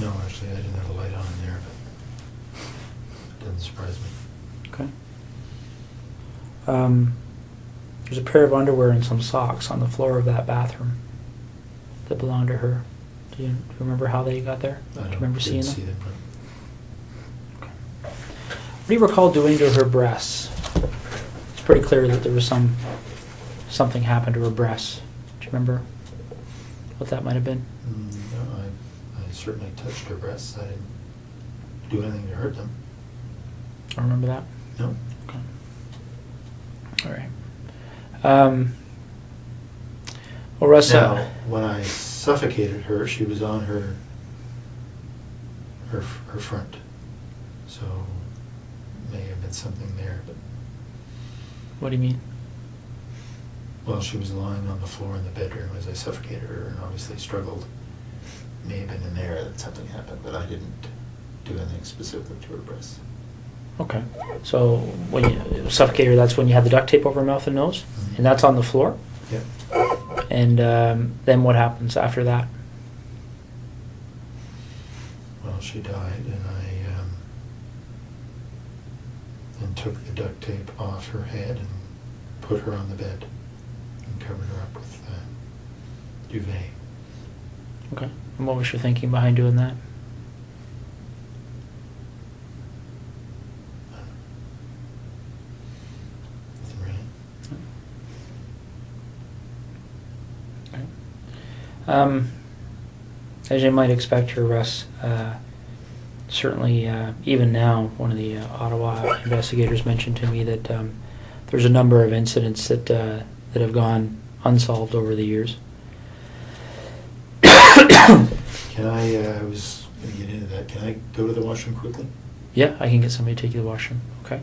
No, actually, I didn't have a light on in there, but it doesn't surprise me. Okay. There's a pair of underwear and some socks on the floor of that bathroom that belonged to her. Do you remember how they got there? Do you remember seeing them? See them. Okay. What do you recall doing to her breasts? It's pretty clear that there was something happened to her breasts. Do you remember what that might have been? No, I certainly touched her breasts. I didn't do anything to hurt them. I remember that. No. Okay. All right. Well, Russ. Now, when I suffocated her, she was on her front, so may have been something there. But What do you mean? well, she was lying on the floor in the bedroom as I suffocated her, and obviously struggled. May have been in there that something happened, but I didn't do anything specific to her breasts. Okay. So when you suffocated her, that's when you had the duct tape over her mouth and nose, Mm-hmm. and that's on the floor. Yep. And then what happens after that? Well, she died, and I then took the duct tape off her head and put her on the bed and covered her up with duvet. Okay. And what was your thinking behind doing that? Nothing really. Okay. As you might expect here, Russ, certainly even now, one of the Ottawa investigators mentioned to me that there's a number of incidents that have gone unsolved over the years. Can I was going to get into that. Can I go to the washroom quickly? Yeah, I can get somebody to take you to the washroom. Okay.